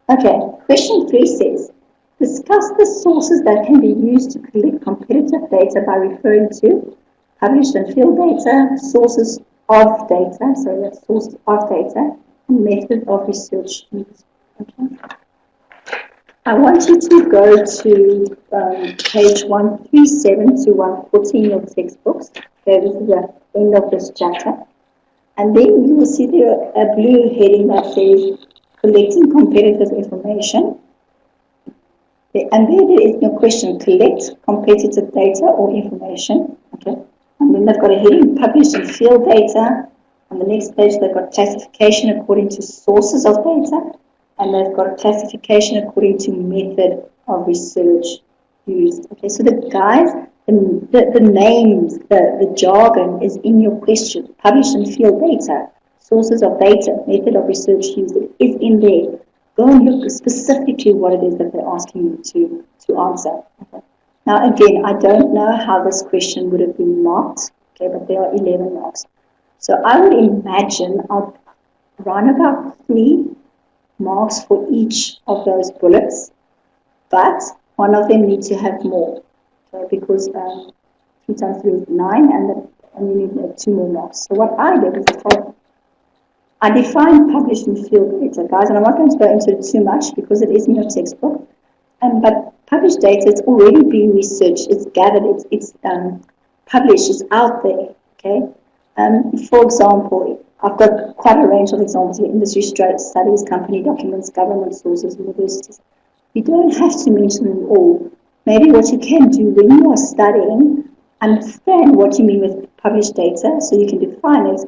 [SPEAKER 1] Okay, question 3 says, discuss the sources that can be used to collect competitive data by referring to published and field data, sources of data, so that's sources of data, and method of research used. Okay. I want you to go to page 137 to 140 in your textbooks. Okay, this is the end of this chapter. And then you will see there a blue heading that says collecting competitive information. Okay, and there is your question, collect competitive data or information. Okay, and then they've got a heading, published and field data. On the next page, they've got classification according to sources of data. And they've got classification according to method of research used. Okay, so the guys, the names, the jargon is in your question. Published and field data, sources of data, method of research used, it is in there. Go and look specifically what it is that they're asking you to answer. Okay. Now again, I don't know how this question would have been marked, okay, but there are 11 marks. So I would imagine I'll run about 3 marks for each of those bullets, but one of them needs to have more, okay, because 3 times 3 is 9, and you need 2 more marks. So what I did is I defined published in field data, guys, and I'm not going to go into it too much because it is in your textbook. But published data, it's already been researched, it's gathered, it's published, it's out there, okay? For example, I've got quite a range of examples here: industry studies, company documents, government sources, universities. You don't have to mention them all. Maybe what you can do when you are studying, understand what you mean with published data so you can define it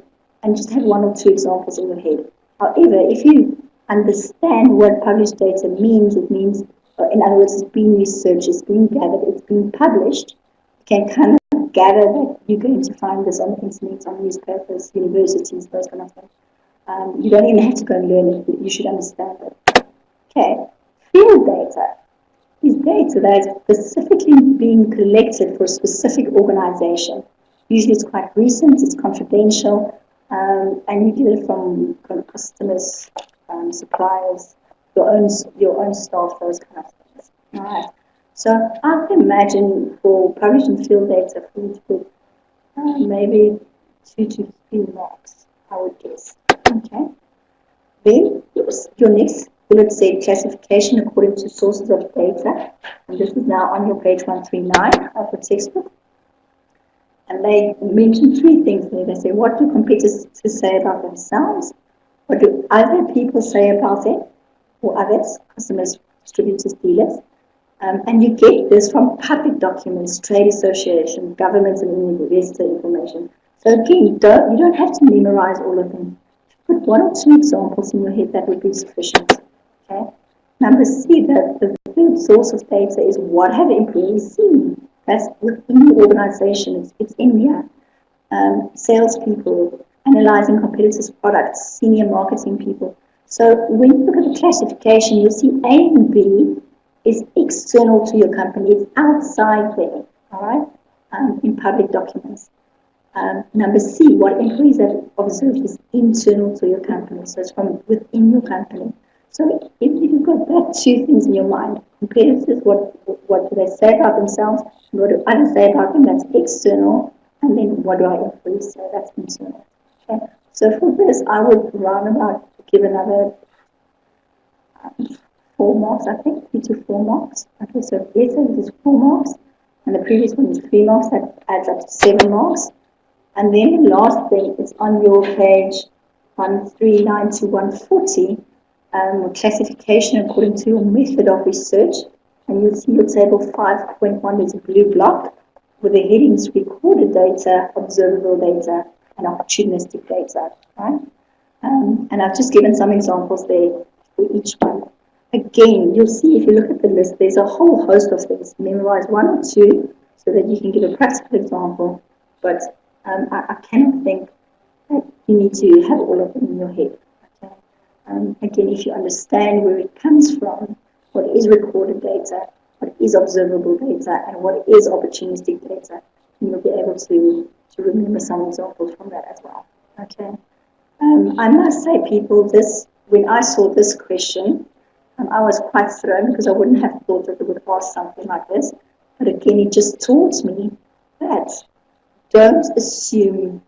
[SPEAKER 1] and just have 1 or 2 examples in your head. However, if you understand what published data means, it means, in other words, it's being researched, it's being gathered, it's being published, you can kind of gather that you're going to find this on the internet, on newspapers, universities, those kind of things. You don't even have to go and learn it, you should understand it. Okay, field data is data that is specifically being collected for a specific organization. Usually it's quite recent, it's confidential, and you get it from customers, suppliers, your own staff, those kind of things. All right. So I can imagine for published and field data, for you to put maybe 2 to 3 marks, I would guess. Okay. Then your next bullet said classification according to sources of data, and this is now on your page 139 of the textbook. And they mention 3 things there. They say, what do competitors say about themselves? What do other people say about it? Or others, customers, distributors, dealers. And you get this from public documents, trade association, governments, and investor information. So again, you don't have to memorize all of them. Put 1 or 2 examples in your head, that would be sufficient. Okay. Number C, the third source of data is what have employees seen. That's within the organization. It's in here. Salespeople, analyzing competitors' products, senior marketing people. So when you look at the classification, you'll see A and B is external to your company. It's outside there, all right, in public documents. Number C, what employees have observed is internal to your company. So it's from within your company. So if you've got that 2 things in your mind, competitors, what do they say about themselves, what do others say about them, that's external, and then what do our employees say, that's internal. Okay. So for this, I would round about give another 4 marks, I think, 3 to 4 marks. Okay, so let's say this is 4 marks, and the previous one is 3 marks, that adds up to 7 marks. And then the last thing is on your page 139 to 140, classification according to your method of research. And you'll see your table 5.1 is a blue block with the headings recorded data, observable data, and opportunistic data. Right? And I've just given some examples there for each one. Again, you'll see if you look at the list, there's a whole host of things. Memorize 1 or 2 so that you can give a practical example. But I cannot think that you need to have all of them in your head. Okay? Again, if you understand where it comes from, what is recorded data, what is observable data, and what is opportunistic data, you'll be able to remember some examples from that as well. Okay. I must say, people, when I saw this question, I was quite thrown because I wouldn't have thought that they would ask something like this. But again, it just taught me that don't assume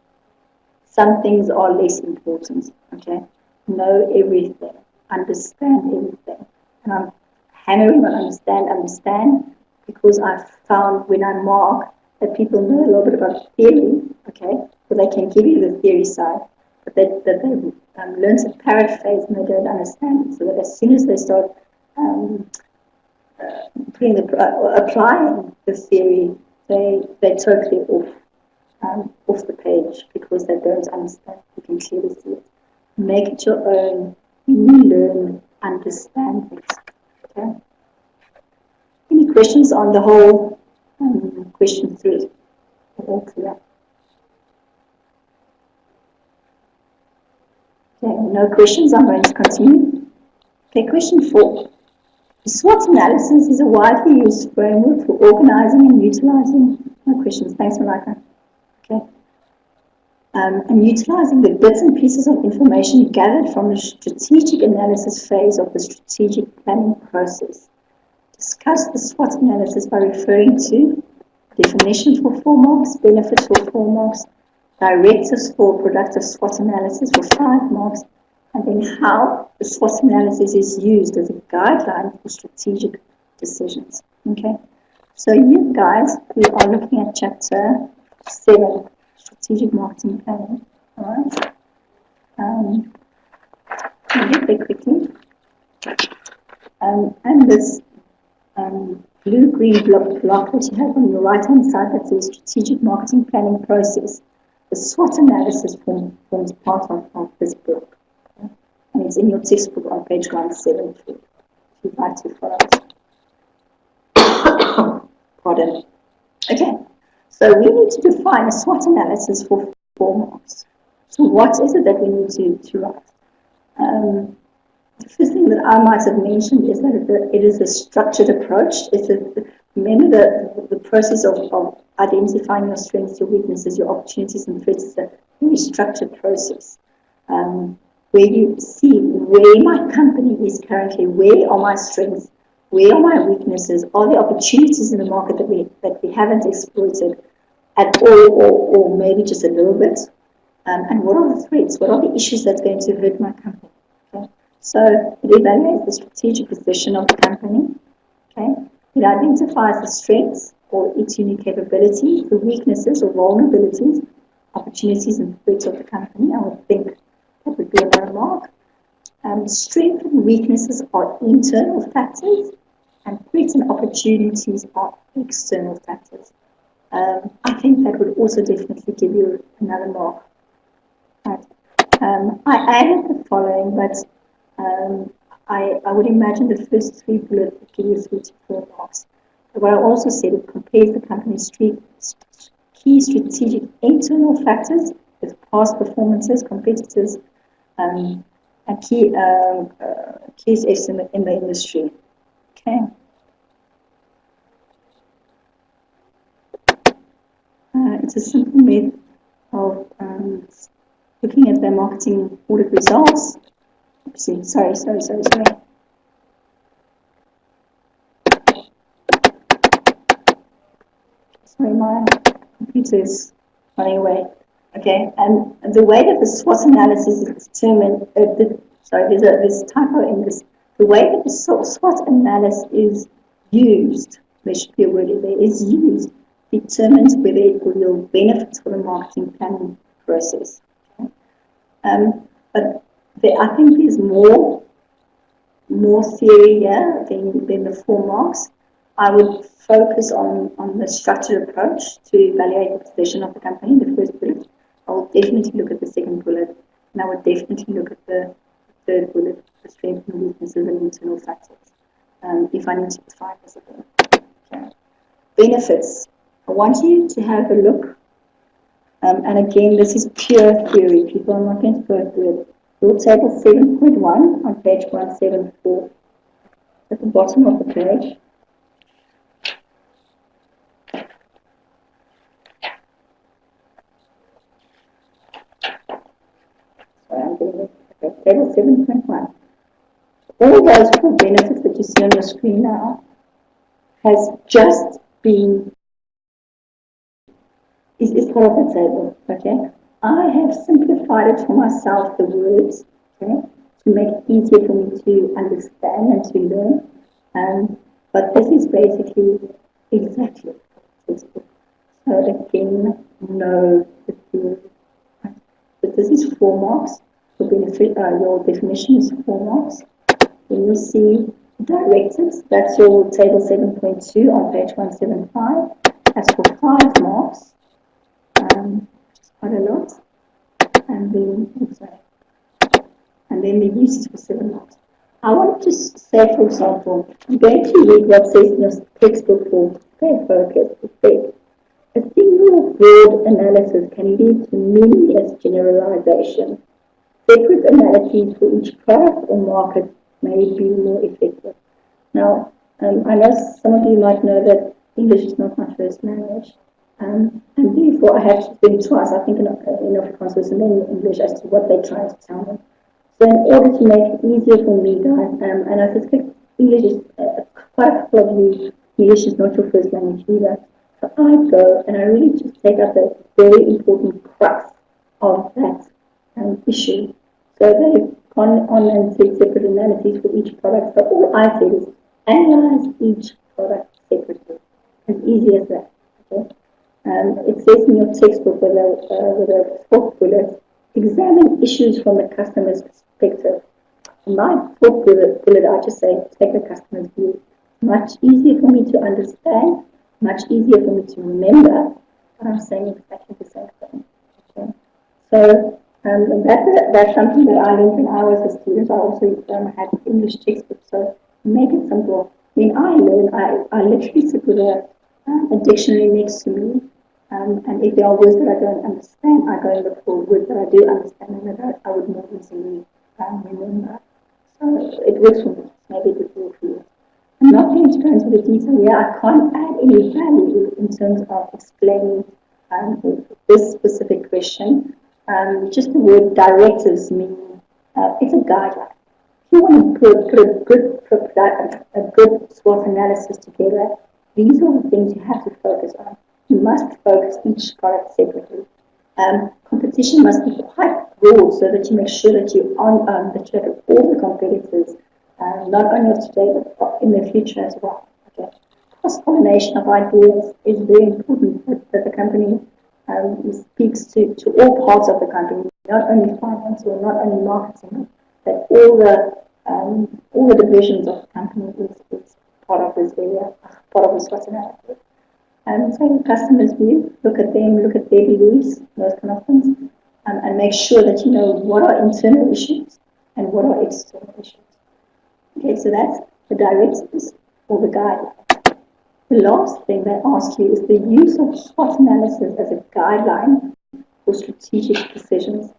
[SPEAKER 1] some things are less important. Okay, know everything, understand everything, and I'm hammering on understand, because I've found when I mark that people know a little bit about theory. Okay, so they can give you the theory side, but that they've learned to paraphrase and they don't understand it. So that as soon as they start applying the theory, they totally off the page because they don't understand. You can clearly see it. Make it your own. You learn, understand it. Okay. Any questions on the whole question 3? All clear. Okay, no questions. I'm going to continue. Okay, question 4. The SWOT analysis is a widely used framework for organizing and utilizing. No questions. Thanks, Malika. Okay. and utilizing the bits and pieces of information gathered from the strategic analysis phase of the strategic planning process. Discuss the SWOT analysis by referring to definition for 4 marks, benefits for 4 marks, directives for productive SWOT analysis for 5 marks, and then how the SWOT analysis is used as a guideline for strategic decisions. Okay, so you guys, we are looking at chapter 7, strategic marketing planning. All right, I'll get there quickly. And this blue-green block that you have on your right-hand side that says strategic marketing planning process. The SWOT analysis forms part of this book. Okay? And it's in your textbook on page 172, if you'd like to follow it. Pardon. Okay, so we need to define a SWOT analysis for 4 marks. So what is it that we need to write? The first thing that I might have mentioned is that it is a structured approach. Remember the process of identifying your strengths, your weaknesses, your opportunities and threats is a very structured process where you see where my company is currently, where are my strengths, where are my weaknesses, are there opportunities in the market that we haven't exploited at all or maybe just a little bit, and what are the threats, what are the issues that's going to hurt my company. Okay? So it evaluates the strategic position of the company. Okay? It identifies the strengths or its unique capabilities, the weaknesses or vulnerabilities, opportunities and threats of the company. I would think that would be another mark. Strengths and weaknesses are internal factors, and threats and opportunities are external factors. I think that would also definitely give you another mark. Right. I added the following, but I would imagine the first 3 bullets would give you 3 to 4 marks. But what I also said, it compares the company's key strategic internal factors with past performances, competitors, and key assets in the industry. Okay. It's a simple method of looking at their marketing audit results. Oopsie, sorry. Sorry, my computer is running away. Okay, and the way that the SWOT analysis is determined, there's a typo in this. The way that the SWOT analysis is used, there should be a word in there, is used, determines whether it will yield benefits for the marketing planning process. Okay? But I think there's more theory here than the 4 marks. I would focus on the structured approach to evaluate the position of the company, the first bullet. I will definitely look at the second bullet, and I would definitely look at the third bullet, the strengths and weaknesses and internal factors, if I need to define this again. Okay. Benefits. I want you to have a look, and again, this is pure theory, people. I'm not going to go through it. Rule table 7.1 on page 174, at the bottom of the page. Okay, table 7.1. All those 4 benefits that you see on your screen now has just been is part of the table. Okay, I have simplified it for myself, the words, okay, to make it easier for me to understand and to learn. But this is basically exactly textbook. So again, no the theory. But this is 4 marks. For benefit, your definition is 4 marks. Then you'll see directives. That's your table 7.2 on page 175. That's for 5 marks. Quite a lot. And then the uses for 7 marks. I want to say, for example, I'm going to read what says in your textbook for fair focus. It says, a single broad analysis can lead to meaningless generalization. Separate analyses for each product or market may be more effective. Now, I know some of you might know that English is not my first language, And therefore, I have to think twice. I think in Afrikaans and then in English as to what they're trying to tell me. So in order to make it easier for me, guys, and I suspect English is quite a couple of you, English is not your first language either. So I go and I really just take up the very important crux of that issue. So they've gone on and said separate analyses for each product. So all I said is analyze each product separately. As easy as that. Okay? It says in your textbook with a fourth bullet, examine issues from the customer's perspective. In my fourth bullet, I just say, take the customer's view. Much easier for me to understand, much easier for me to remember, but I'm saying exactly the same thing. Okay? So that's something that I learned when I was a student. I also had English textbook, so make it simple. When I learn, I literally sit with a dictionary next to me, and if there are words that I don't understand, I go and look for words that I do understand and that I would more easily remember. So it works for me. Maybe it will work for you. I'm not going to go into the detail here. I can't add any value in terms of explaining this specific question. Just the word directives mean it's a guideline. If you want to put a good SWOT analysis together, these are the things you have to focus on. You must focus each product separately. Competition must be quite broad so that you make sure that you have all the competitors, not only of today but in the future as well. Okay. Cross-pollination of ideas is very important. That the company speaks to all parts of the company, not only finance or not only marketing, but all the divisions of the company is part of this area, part of this SWOT analysis. Take the customer's view, look at them, look at their beliefs, those kind of things, and make sure that you know what are internal issues and what are external issues. Okay, so that's the directives or the guideline. The last thing they ask you is the use of SWOT analysis as a guideline for strategic decisions.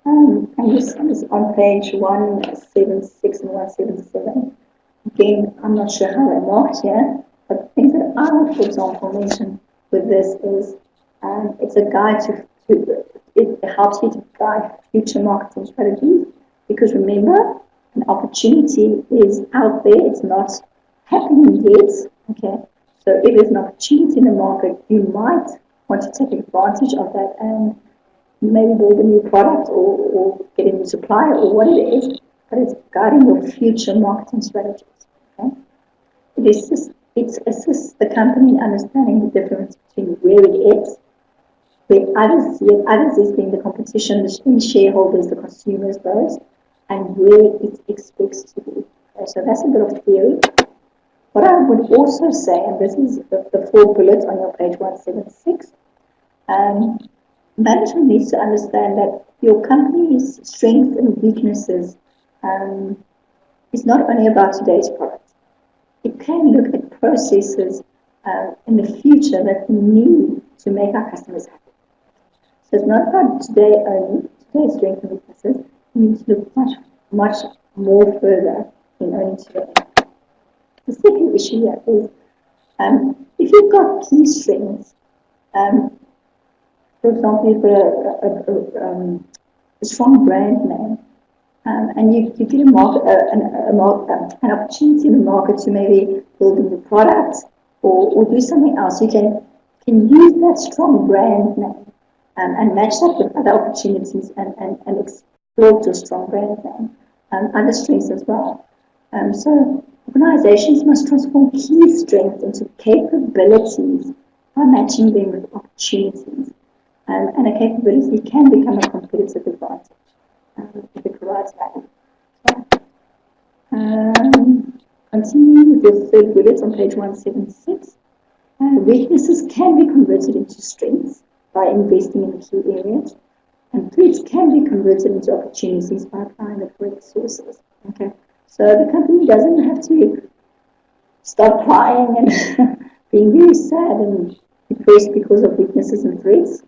[SPEAKER 1] And this is on page 176 and 177. Again, I'm not sure how they're marked here, but the things that I would, for example, mention with this is it's a guide it helps you to guide future marketing strategies, because remember, an opportunity is out there, it's not happening yet. Okay, so if there's an opportunity in the market, you might want to take advantage of that and maybe build a new product or get a new supplier or what it is, but it's guiding your future marketing strategies. Okay? It assists the company in understanding the difference between where it is, where others see it, others is being the competition, the shareholders, the consumers, those, and where it expects to be. Okay, so that's a bit of theory. What I would also say, and this is the 4 bullets on your page 176, management needs to understand that your company's strengths and weaknesses is not only about today's product. It can look at processes in the future that we need to make our customers happy. So it's not about today only, today's strengths and weaknesses. We need to look much more further than only today. The second issue here is if you've got key strengths, for example, you've got a strong brand name, and you get an opportunity in the market to maybe build a new product or do something else. You can use that strong brand name and match that with other opportunities and explore your strong brand name and other strengths as well. So organizations must transform key strengths into capabilities by matching them with opportunities. And a capability can become a competitive advantage if it provides value. Continue with your third bullet on page 176. Weaknesses can be converted into strengths by investing in key areas, and threats can be converted into opportunities by applying the correct sources. Okay, so the company doesn't have to start crying and being very sad and depressed because of weaknesses and threats.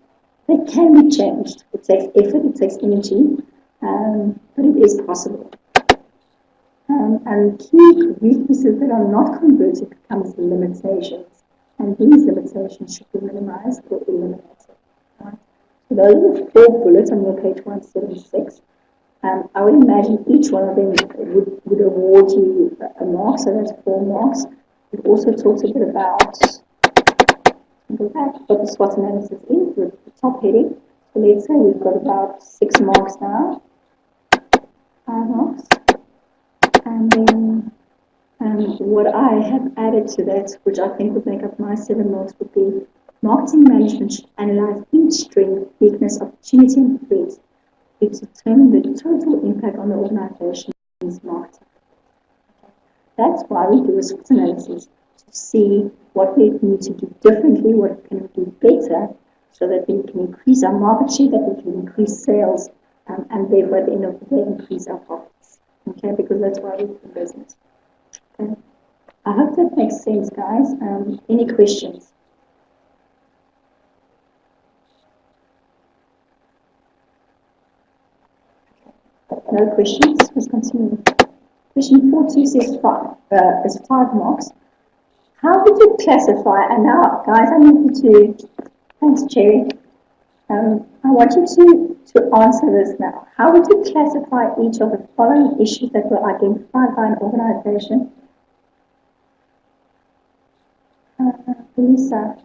[SPEAKER 1] They can be changed. It takes effort, it takes energy, but it is possible. And key weaknesses that are not converted becomes limitations. and these limitations should be minimized or eliminated. Right? So those are the 4 bullets on your page 176. I would imagine each one of them would award you a mark, so that's 4 marks. It also talks a bit about what the SWOT analysis is with the top heading. So let's say we've got about 6 marks now, 5 marks, and then what I have added to that, which I think would make up my 7 marks, would be marketing management should analyze each strength, weakness, opportunity, and threat to determine the total impact on the organization's marketing. That's why we do a SWOT analysis, to see what we need to do differently, what can we do better, so that we can increase our market share, that we can increase sales, and therefore at the end of the day increase our profits. Okay, because that's why we're in business. Okay. I hope that makes sense, guys. Any questions? No questions? Let's continue. Question 42 says 5, is 5 marks. How would you classify, and now, guys, I need you to, thanks, Cherry. I want you to answer this now. How would you classify each of the following issues that were identified by an organization? Lisa.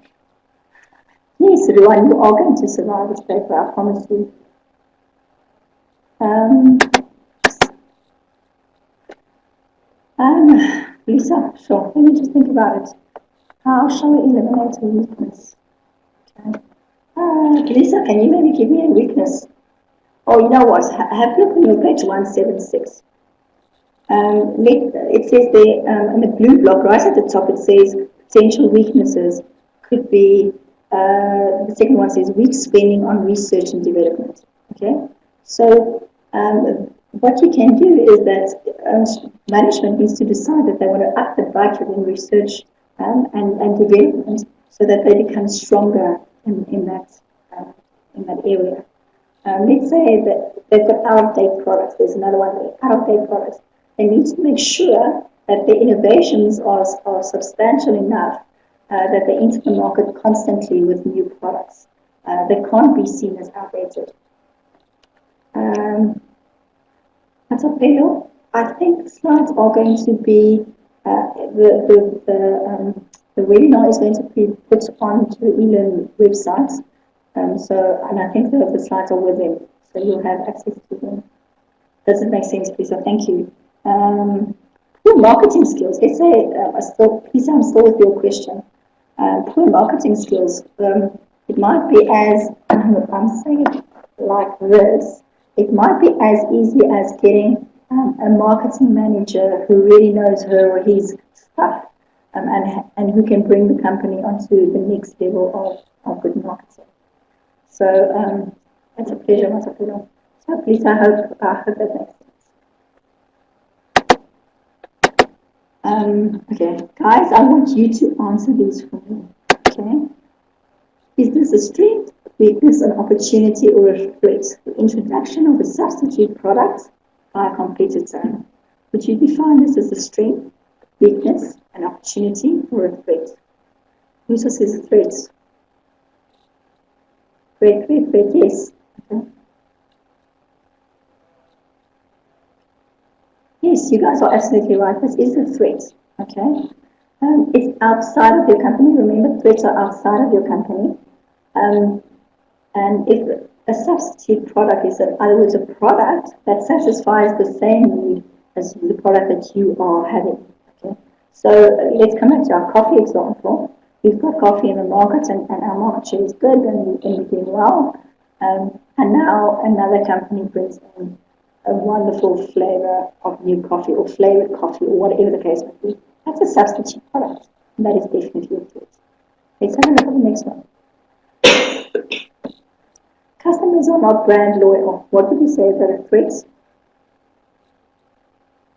[SPEAKER 1] Yes, everyone, you are going to survive this paper, I promise you. Lisa, sure, let me just think about it. How shall we eliminate a weakness? Okay. Lisa, can you maybe give me a weakness? Oh, you know what? Have a look on your page 176. It says there in the blue block right at the top, it says potential weaknesses could be, the second one says weak spending on research and development. Okay, so what you can do is that management needs to decide that they want to up the budget in research and development so that they become stronger in that area. Let's say that they've got out-of-date products. There's another one there, out-of-date products. They need to make sure that the innovations are substantial enough that they enter the market constantly with new products. They can't be seen as outdated. Matapelo, I think the slides are going to be, the webinar is going to be put onto the eLearn website. And I think the slides are with them, so you'll have access to them. Does it make sense, Lisa? Thank you. Poor marketing skills. Let's say, Lisa, I'm still with your question. Poor marketing skills. It might be as, I'm saying it like this, it might be as easy as getting a marketing manager who really knows her or his stuff, and who can bring the company onto the next level of good marketing. So it's a pleasure, Matapelo. So please, I hope that makes sense. Okay, guys, I want you to answer these for me. Okay, is this a strength, weakness, an opportunity, or a threat? The introduction of a substitute product by a competitor. Would you define this as a strength, weakness, an opportunity, or a threat? Who says threat? Threat, yes. Okay. Yes, you guys are absolutely right. This is a threat. Okay. It's outside of your company. Remember, threats are outside of your company. And if a substitute product is, in other words, a product that satisfies the same need as the product that you are having. Okay. So let's come back to our coffee example. We've got coffee in the market, and our market share is good, and we're doing well. And now another company brings in a wonderful flavor of new coffee or flavored coffee or whatever the case may be. That's a substitute product, and that is definitely a threat. Let's have a look at the next one. Customers are not brand loyal. What would you say is that a threat?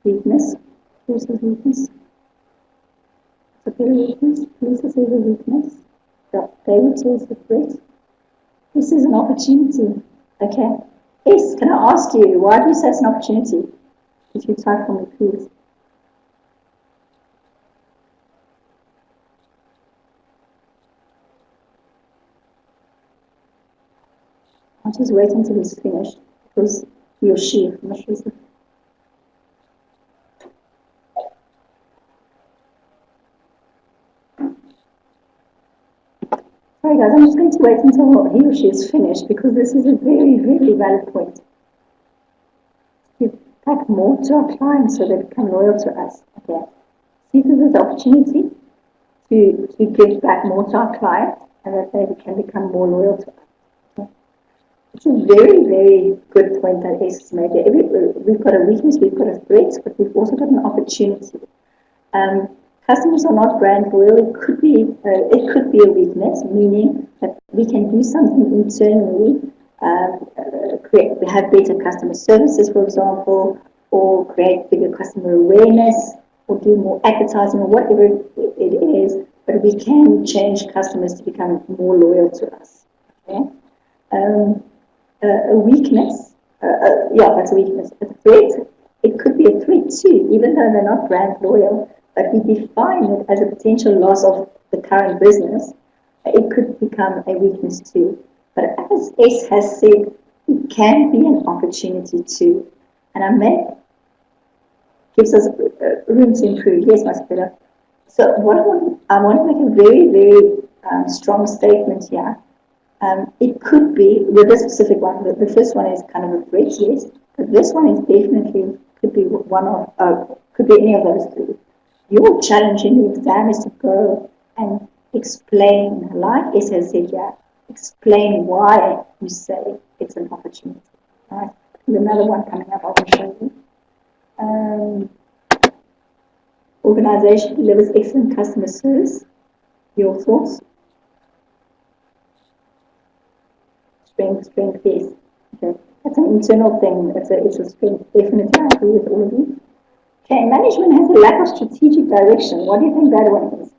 [SPEAKER 1] Weakness. Who says weakness? It's a very weakness. Lisa says a weakness. David says a threat. This is an opportunity. Okay. Yes, can I ask you, why do you say it's an opportunity? If you type for me, please. I'll just wait until he's finished because he or she, I'm not sure. Sorry guys, I'm just going to wait until he or she is finished because this is a very, very valid point. Give back more to our clients so they become loyal to us. Okay. See this as an opportunity to give back more to our clients and that they can become more loyal to us. Okay. It's a very, very good point that Ace has made. We've got a weakness, we've got a threat, but we've also got an opportunity. Customers are not brand loyal. It could be a weakness, meaning that we can do something internally, have better customer services, for example, or create bigger customer awareness, or do more advertising, or whatever it is. But we can change customers to become more loyal to us. Okay? A weakness, that's a weakness. A threat, it could be a threat too, even though they're not brand loyal. But we define it as a potential loss of the current business. It could become a weakness too. But as S has said, it can be an opportunity too. And gives us room to improve. Yes, Masipela. So I want to make a very, very strong statement here. It could be, with this specific one, the first one is kind of a threat, yes. But this one is definitely, could be could be any of those three. Your challenge in the exam is to go and explain, like S has said, explain why you say it's an opportunity. Right? There's another one coming up, I will show you. Organization delivers excellent customer service. Your thoughts? Strength, yes. Okay. That's an internal thing. It's a strength. Definitely, I agree with all of you. Okay, management has a lack of strategic direction. What do you think that one is?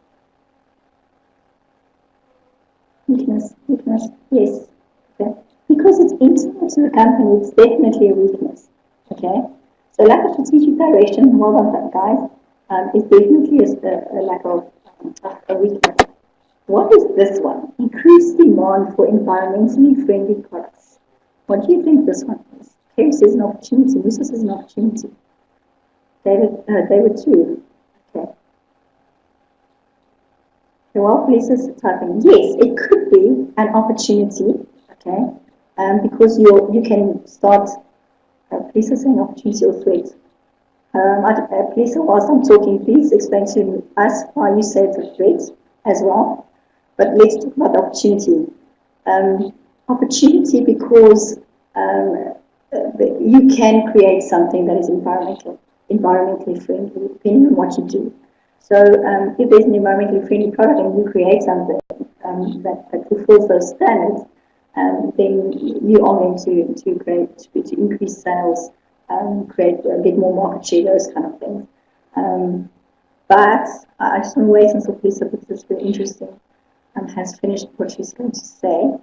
[SPEAKER 1] Weakness, yes. Okay. Because it's internal to the company, it's definitely a weakness. Okay? So lack of strategic direction, well done guys, is definitely a lack of a weakness. What is this one? Increased demand for environmentally friendly products. What do you think this one is? Kerry says an opportunity. Musa says an opportunity. David too. Okay. The while police is typing, yes, it could be an opportunity. Okay, because you can start. Police is saying opportunity or threat. Police, whilst I'm talking, please explain to us why you say it's a threat as well. But let's talk about the opportunity. Opportunity because you can create something that is environmentally friendly, depending on what you do. So if there's an environmentally friendly product and you create something that fulfills those standards, then you are going to increase sales, get more market share, those kind of things. But I just want to wait until Lisa, because it's very interesting, has finished what she's going to say.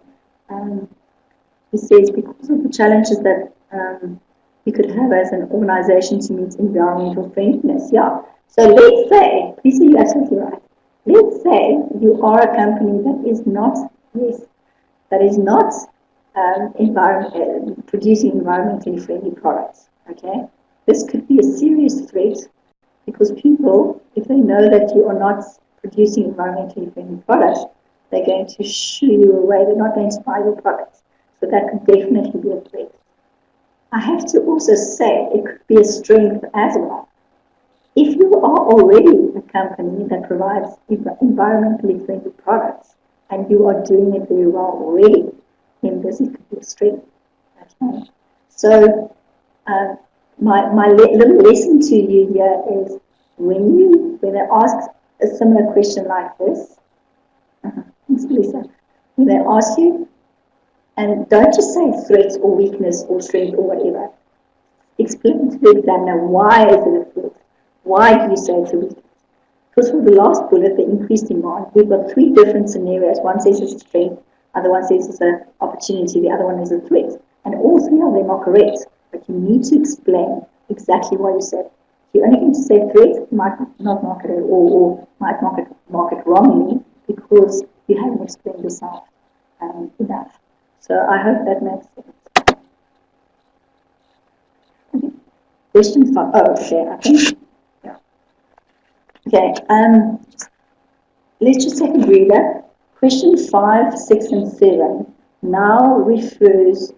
[SPEAKER 1] He says, because of the challenges that we could have as an organization to meet environmental friendliness. Yeah. So let's say, Lisa, you're absolutely right. Let's say you are a company that is not, producing environmentally friendly products. Okay. This could be a serious threat because people, if they know that you are not producing environmentally friendly products, they're going to shoo you away. They're not going to buy your products. So that could definitely be a threat. I have to also say it could be a strength as well. If you are already a company that provides environmentally friendly products and you are doing it very well already, then this could be a strength. Okay. So my little lesson to you here is when they ask a similar question like this, Lisa, when they ask you, and don't just say threat or weakness or strength or whatever. Explain to the examiner why is it a threat? Why do you say it's a weakness? Because for the last bullet, the increased demand, we've got three different scenarios. One says it's a strength, other one says it's an opportunity, the other one is a threat. And all three of them are correct, but you need to explain exactly why you said. If you're only going to say threat, you might not market it or might market wrongly because you haven't explained yourself enough. So I hope that makes sense. Question 5. Oh, okay, I think. Yeah. Okay, let's just take a breather. Question 5, 6, and 7 now refers,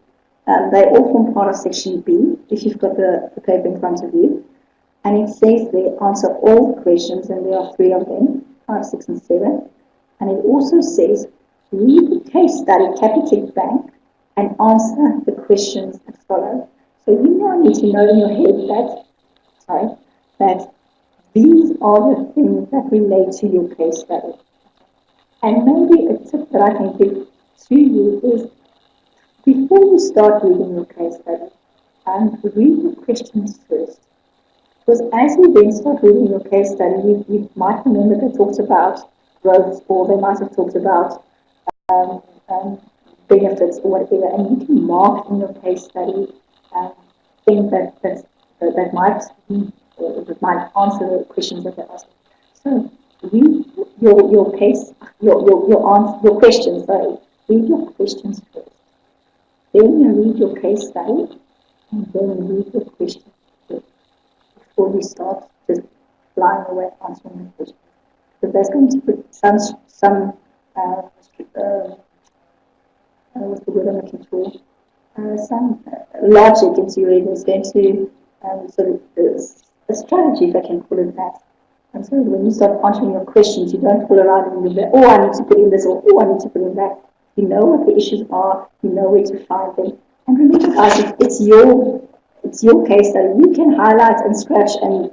[SPEAKER 1] they all form part of section B, if you've got the paper in front of you. And it says they answer all questions, and there are 3 of them, 5, 6, and 7. And it also says, read the case study, Capitec Bank, and answer the questions that follow. So you now need to know in your head that these are the things that relate to your case study. And maybe a tip that I can give to you is, before you start reading your case study, read the questions first. Because as you then start reading your case study, you might remember they talked about growth, or they might have talked about benefits or whatever, and you can mark in your case study things that might be, that might answer the questions that they're asking. So read your case, your questions. Sorry, read your questions first. Then you read your case study, and then read your questions first before you start just flying away answering the questions. So that's going to put some what's the word I'm looking for? Some logic into your head. It's going to sort of a strategy, if I can call it that. And so when you start answering your questions, you don't fool around and you go, oh, I need to put in this, or oh, I need to put in that. You know what the issues are. You know where to find them. And remember, guys, it's your case study. You can highlight and scratch and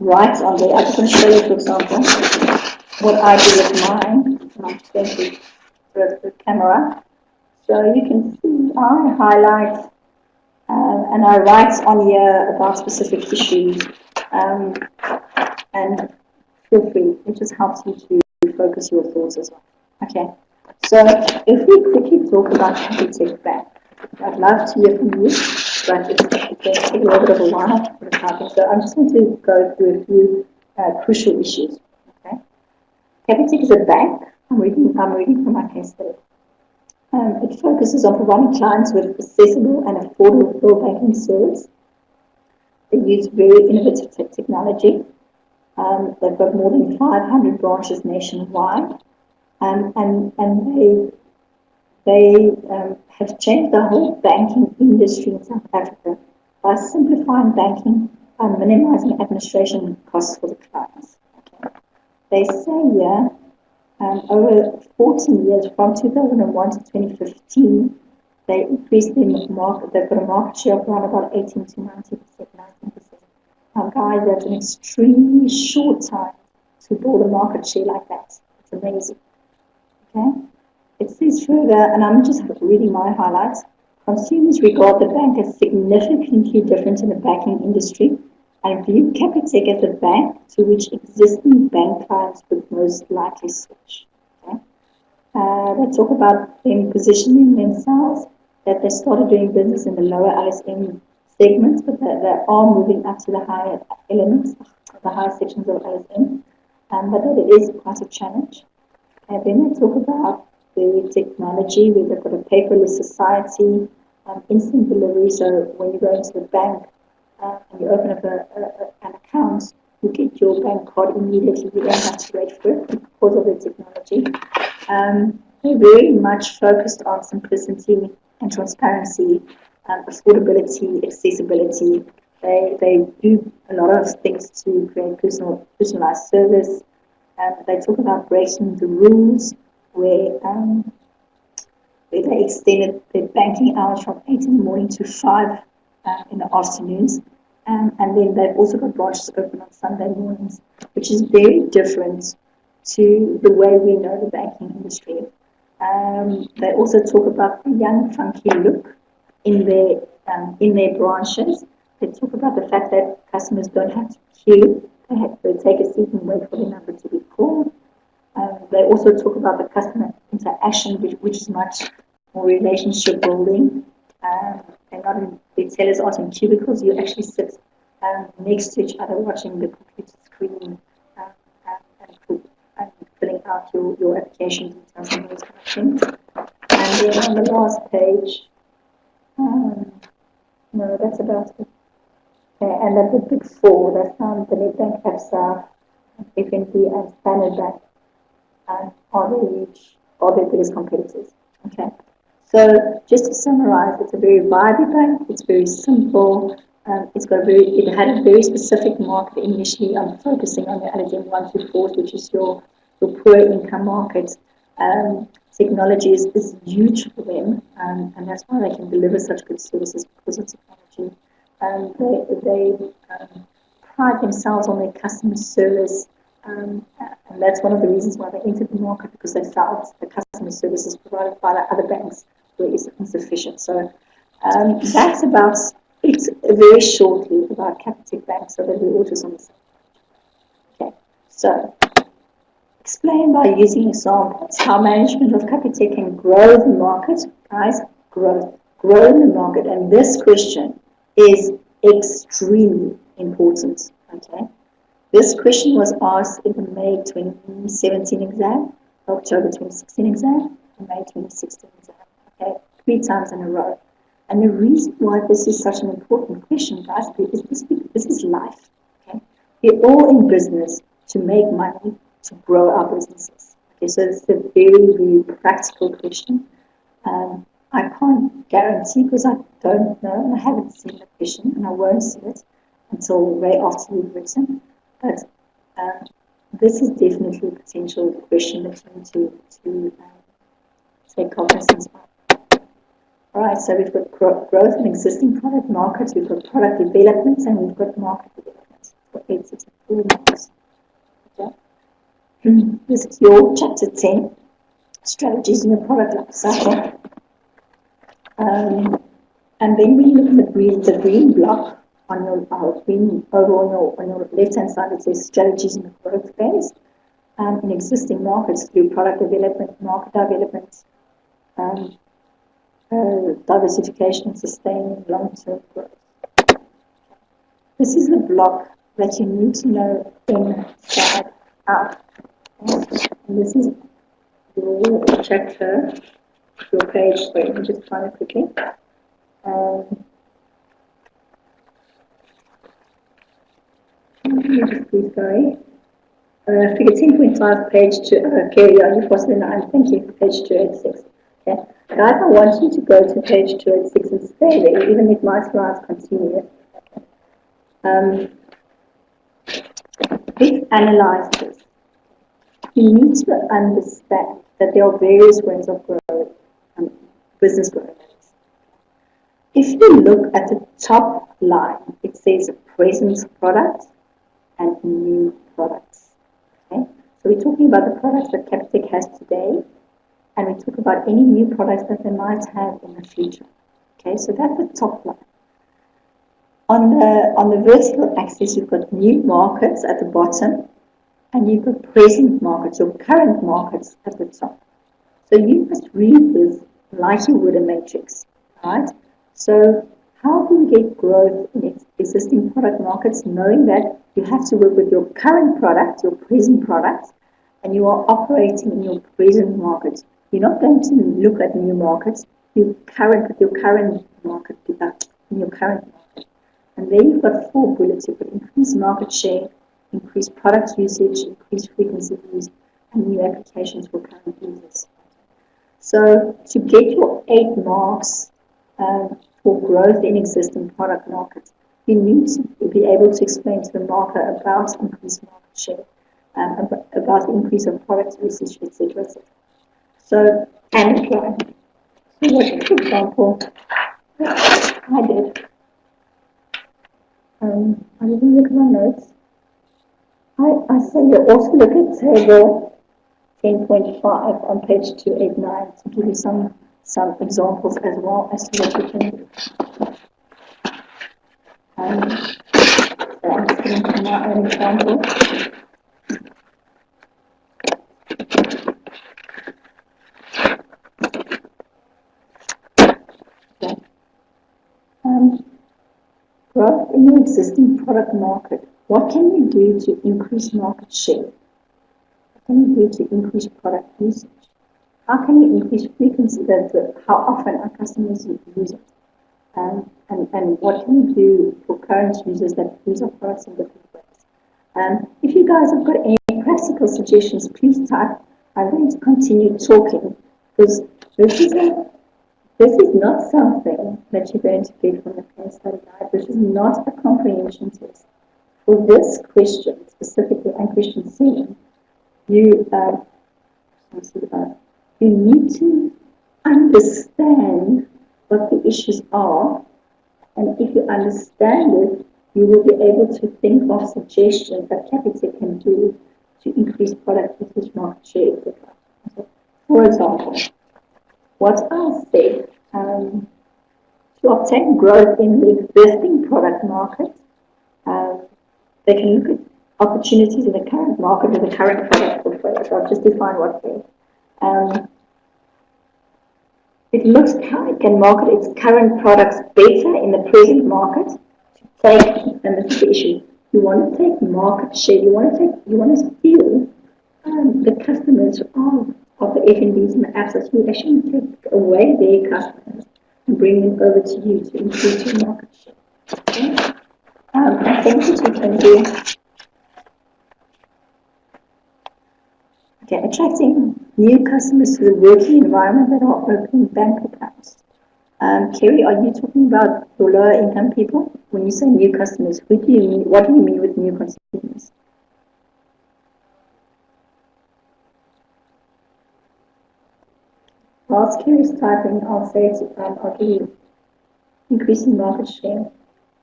[SPEAKER 1] write on there. I just want to show you, for example, what I do with mine. I'm just going to the camera. So you can see I highlight and I write on here about specific issues, and feel free. It just helps you to focus your thoughts as well. Okay, so if we quickly talk about Capitec Bank, I'd love to hear from you, but it's going to take a little bit of a while for the typing. So I'm just going to go through a few crucial issues. Okay, Capitec is a bank. I'm reading from my case study. It focuses on providing clients with accessible and affordable banking service. They use very innovative technology. They've got more than 500 branches nationwide, and they have changed the whole banking industry in South Africa by simplifying banking and minimizing administration costs for the clients. Okay. They say here, over 14 years, from 2001 to 2015, they increased their market. They've got a market share of around about 18 to 90%, 19%. Guys, that's an extremely short time to build a market share like that. It's amazing. Okay. It says further, and I'm just reading my highlights. Consumers regard the bank as significantly different in the banking industry and view Capitec as a bank to which existing bank clients would most likely switch. Okay? They talk about them positioning themselves, that they started doing business in the lower LSM segments, but they are moving up to the higher elements, the higher sections of LSM, but that it is quite a challenge. Then they talk about the technology, where they've got a paperless society, instant delivery. So when you go into the bank and you open up an account, you get your bank card immediately. You don't have to wait for it because of the technology. They're very much focused on simplicity and transparency, affordability, accessibility. They do a lot of things to create personalized service. They talk about breaking the rules, where they extended their banking hours from 8 in the morning to 5 in the afternoons. And then they've also got branches open on Sunday mornings, which is very different to the way we know the banking industry. They also talk about the young, funky look in their branches. They talk about the fact that customers don't have to queue. They take a seat and wait for the number to be called. They also talk about the customer interaction, which is much more relationship building. The tellers aren't in cubicles. You actually sit the next to each other watching the computer screen and filling out your application details and those kind of things. And then on the last page, no, that's about it. Okay, and at the big four, that's the Nedbank, ABSA, FNB, and Standard Bank, are the biggest competitors. Okay, so just to summarize, it's a very vibrant bank. It's very simple. It had a very specific market initially. I'm focusing on the LSM 124, which is your poor income market. Technology is huge for them, and that's why they can deliver such good services because of technology. They pride themselves on their customer service, and that's one of the reasons why they entered the market, because they felt the customer services provided by the other banks were insufficient. So that's about it very shortly about Capitec Bank, so that we're all just on the same. Okay, so explain by using examples how management of Capitec can grow the market. Guys, grow the market, and this question is extremely important. Okay, this question was asked in the May 2017 exam, October 2016 exam, and May 2016 exam. Okay, 3 times in a row. And the reason why this is such an important question, guys, is this is life. Okay, we're all in business to make money, to grow our businesses. Okay, so it's a very, very practical question. I can't guarantee because I don't know and I haven't seen the question, and I won't see it until way after we've written. But this is definitely a potential question that you need to take cognizance of. Alright, so we've got growth in existing product markets, we've got product development, and we've got market development for 8, 6, and 4 markets. Okay. This is your chapter 10, strategies in your product life cycle. And then we look at the green block on your green over on your left-hand side. It says strategies in the growth phase in existing markets through product development, market development, diversification and sustaining long-term growth. This is the block that you need to know inside out. And this is your chapter, your page. Wait, let me just find it quickly. Let me just please go. Figure 10.5, page 2. Okay, yeah, you've got the 9. Thank you. Page 286. Okay. Guys, I want you to go to page 286 and stay there, even if my slides continue. Okay. Let's analyze this. You need to understand that there are various ways of growth, business growth. If you look at the top line, it says present products and new products. Okay? So we're talking about the products that Capitec has today, and we talk about any new products that they might have in the future. Okay, so that's the top line. On the vertical axis, you've got new markets at the bottom, and you've got present markets, your current markets at the top. So you must read this like you would a matrix, right? So how do you get growth in existing product markets, knowing that you have to work with your current product, your present product, and you are operating in your present market? You're not going to look at new markets. You're current with your current market, in your current market. And then you've got 4 bullets. You've got increased market share, increased product usage, increased frequency of use, and new applications for current users. So to get your 8 marks for growth in existing product markets, you need to be able to explain to the marker about increased market share, about the increase of product usage, etc., etc. So, and apply. So what, for example, I did. I didn't look at my notes. I say you also look at table 10.5 on page 289 to give you some examples as well as to what you can do. So I'm just going to my own example. Okay. Growth in your existing product market. What can you do to increase market share? can you do to increase product usage? How can you increase frequency, how often our customers use it? And what can you do for current users that use our products in different ways? If you guys have got any practical suggestions, please type. I'm going to continue talking because this is not something that you're going to get from the case study guide. This is not a comprehension test. For this question specifically, and question 7, you need to understand what the issues are, and if you understand it, you will be able to think of suggestions that Capitec can do to increase product usage, market share, etc. So, for example, what I said, to obtain growth in the existing product market, they can look at opportunities in the current market with the current product portfolio. So I'll just define what they. It looks how it can market its current products better in the present market to take, and this is the issue, you want to take market share, you want to steal the customers of the FNBs and the apps, so you actually take away their customers and bring them over to you to increase your market share. Okay? I think what you can do, attracting new customers to the working environment that are opening bank accounts. Kerry, are you talking about your lower income people? When you say new customers, what do you mean with new consumers? Whilst Kerry's typing, I'll say I'll give you increasing market share.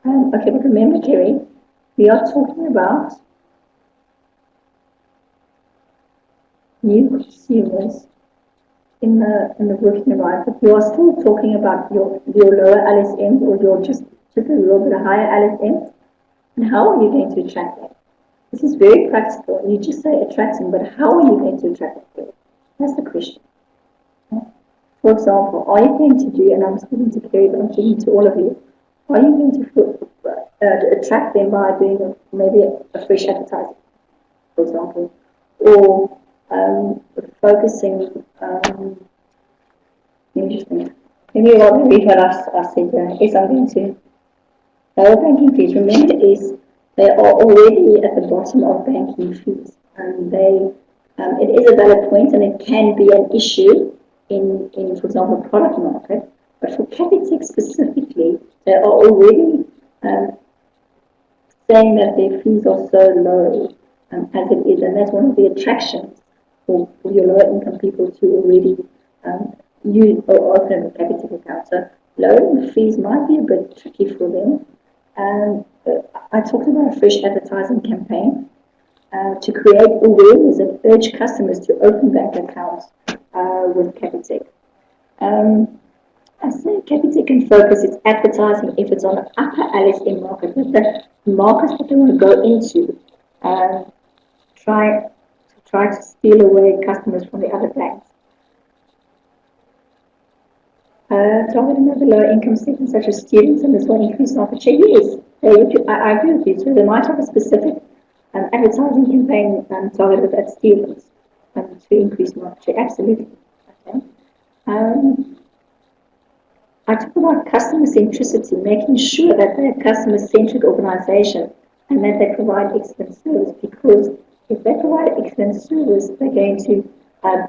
[SPEAKER 1] Okay, but remember, Kerry, we are talking about new consumers in the working environment. You are still talking about your lower LSM or your just a little bit higher LSM. And how are you going to attract them? This is very practical. You just say attracting, but how are you going to attract them? That's the question. Okay? For example, are you going to do, and I'm speaking to Kerry, but I'm speaking to all of you, are you going to attract them by doing maybe a fresh advertising, for example, or focusing, interesting. Maybe I'll read what I said here. Yes, I'm going to. Lower banking fees, remember, they are already at the bottom of banking fees. And it is a valid point, and it can be an issue in for example, product market. But for Capitec specifically, they are already saying that their fees are so low as it is, and that's one of the attractions for your lower income people to already use or open a Capitec account. So lowering fees might be a bit tricky for them. I talked about a fresh advertising campaign to create awareness and urge customers to open bank accounts with Capitec. I say Capitec can focus its advertising efforts on the upper LSM market, the markets that they want to go into, try to steal away customers from the other banks. Targeting the lower income segments such as students, and this will increase market share. Yes, I agree with you. So they might have a specific advertising campaign targeted at students to increase market share. Absolutely. Okay. I talk about customer centricity, making sure that they're a customer-centric organization and that they provide excellent service, because if they provide excellent service, they're going to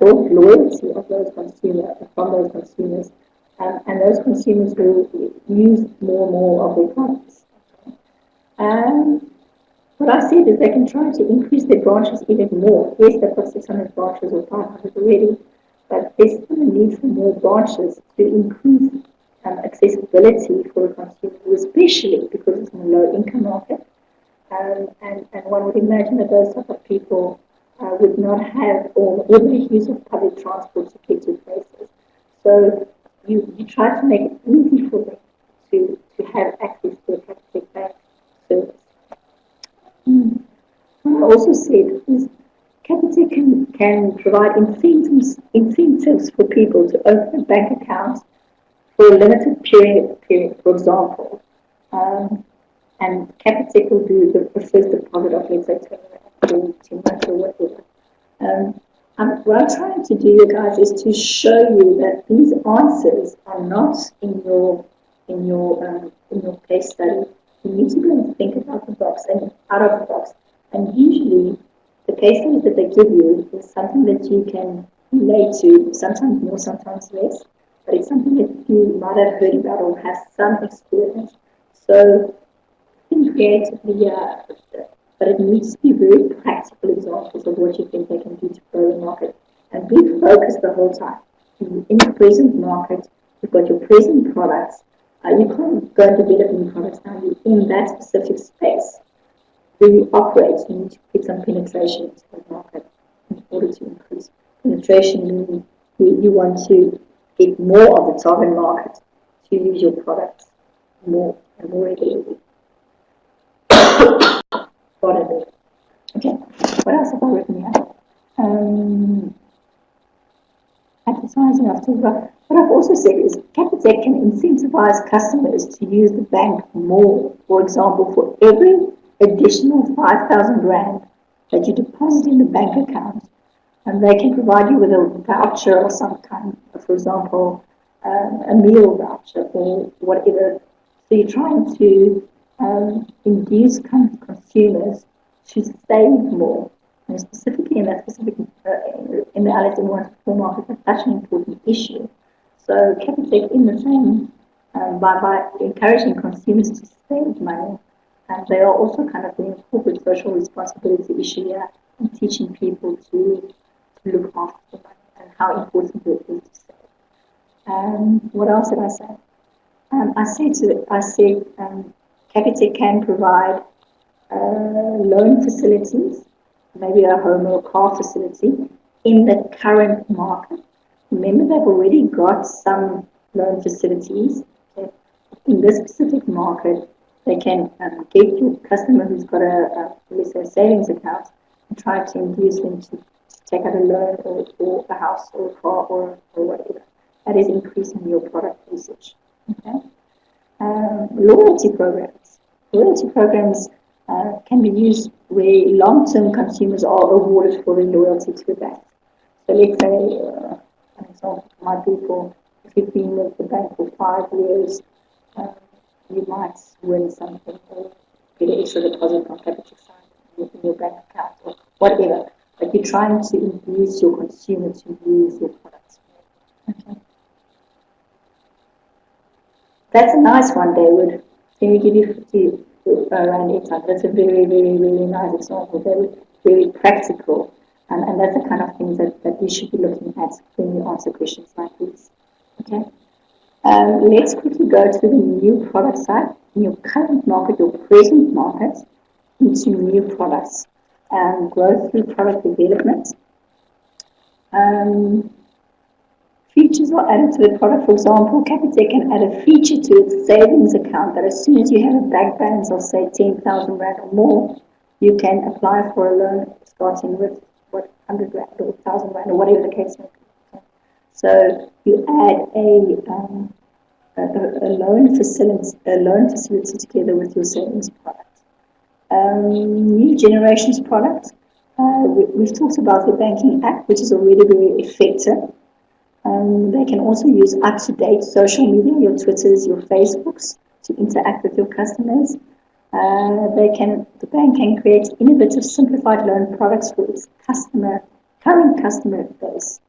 [SPEAKER 1] build loyalty of those consumers, from those consumers, and those consumers will use more and more of their products. What I said is they can try to increase their branches even more. Yes, they've got 600 branches or 500 already, but there's still a need for more branches to increase accessibility for the consumer, especially because it's in a low-income market. And one would imagine that those type of people would not have or would make use of public transport to get to places. So you try to make it easy for them to have access to a Capitec Bank service. What I also said is Capitec can provide incentives for people to open a bank account for a limited period, for example. And Capitec will do the first deposit of, let's say, 10 months or whatever. What I'm trying to do, you guys, is to show you that these answers are not in your case study. You need to go and think about the box and out of the box. And usually, the case studies that they give you is something that you can relate to, sometimes more, sometimes less, but it's something that you might have heard about or have some experience. So think creatively, but it needs to be very practical examples of what you think they can do to grow the market. And be focused the whole time. In the present market, you've got your present products. You can't go and develop new products now. You're in that specific space where you operate. You need to get some penetration into the market in order to increase penetration. Meaning you want to get more of the target market to use your products more and more regularly. Okay, what else have I written here? Advertising after what I've also said is Capitec can incentivize customers to use the bank more. For example, for every additional 5,000 Rand that you deposit in the bank account, and they can provide you with a voucher of some kind, for example, a meal voucher or whatever. So you're trying to induce consumers to save more, and specifically in that specific in the Alice in Wonderful market, that's such an important issue. So Capitec, in the same, by encouraging consumers to save money, and they are also kind of doing a corporate social responsibility issue here and teaching people to look after money and how important it is to save. What else did I say? I said Capitec can provide loan facilities, maybe a home or a car facility in the current market. Remember, they've already got some loan facilities. Okay? In this specific market, they can get your customer who's got let's say a savings account and try to induce them to take out a loan or a house or a car or whatever. That is increasing your product usage. Okay? Loyalty programs. Loyalty programs can be used where long-term consumers are awarded for their loyalty to the bank. So let's say, an example might be for if you've been with the bank for 5 years, you might win something or get an extra deposit from Capitec in your bank account or whatever. But you're trying to induce your consumer to use your products. Okay. That's a nice one, David. Can we give you 50 Rand airtime? That's a very, very, really nice example. Very, very practical. And that's the kind of things that you should be looking at when you answer questions like these. Okay. Let's quickly go to the new product side. In your current market, your present market, into new products and growth through product development. Features are added to the product. For example, Capitec can add a feature to its savings account that as soon as you have a bank balance of say 10,000 Rand or more, you can apply for a loan starting with 100 Rand or 1,000 Rand or whatever the case may be. Okay. So you add a loan facility together with your savings product. New generations product. We've talked about the banking app, which is already very effective. They can also use up-to-date social media, your Twitters, your Facebooks, to interact with your customers. The bank can create innovative, simplified loan products for its current customer base.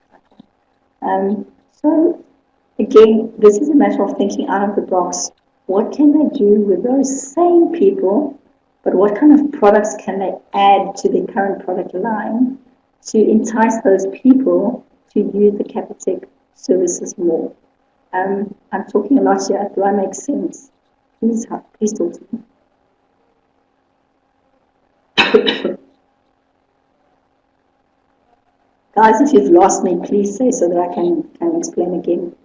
[SPEAKER 1] So, again, this is a matter of thinking out of the box. What can they do with those same people, but what kind of products can they add to their current product line to entice those people to use the Capitec services more? I'm talking a lot here. Do I make sense? Please talk to me. Guys, if you've lost me, please say so that I can explain again.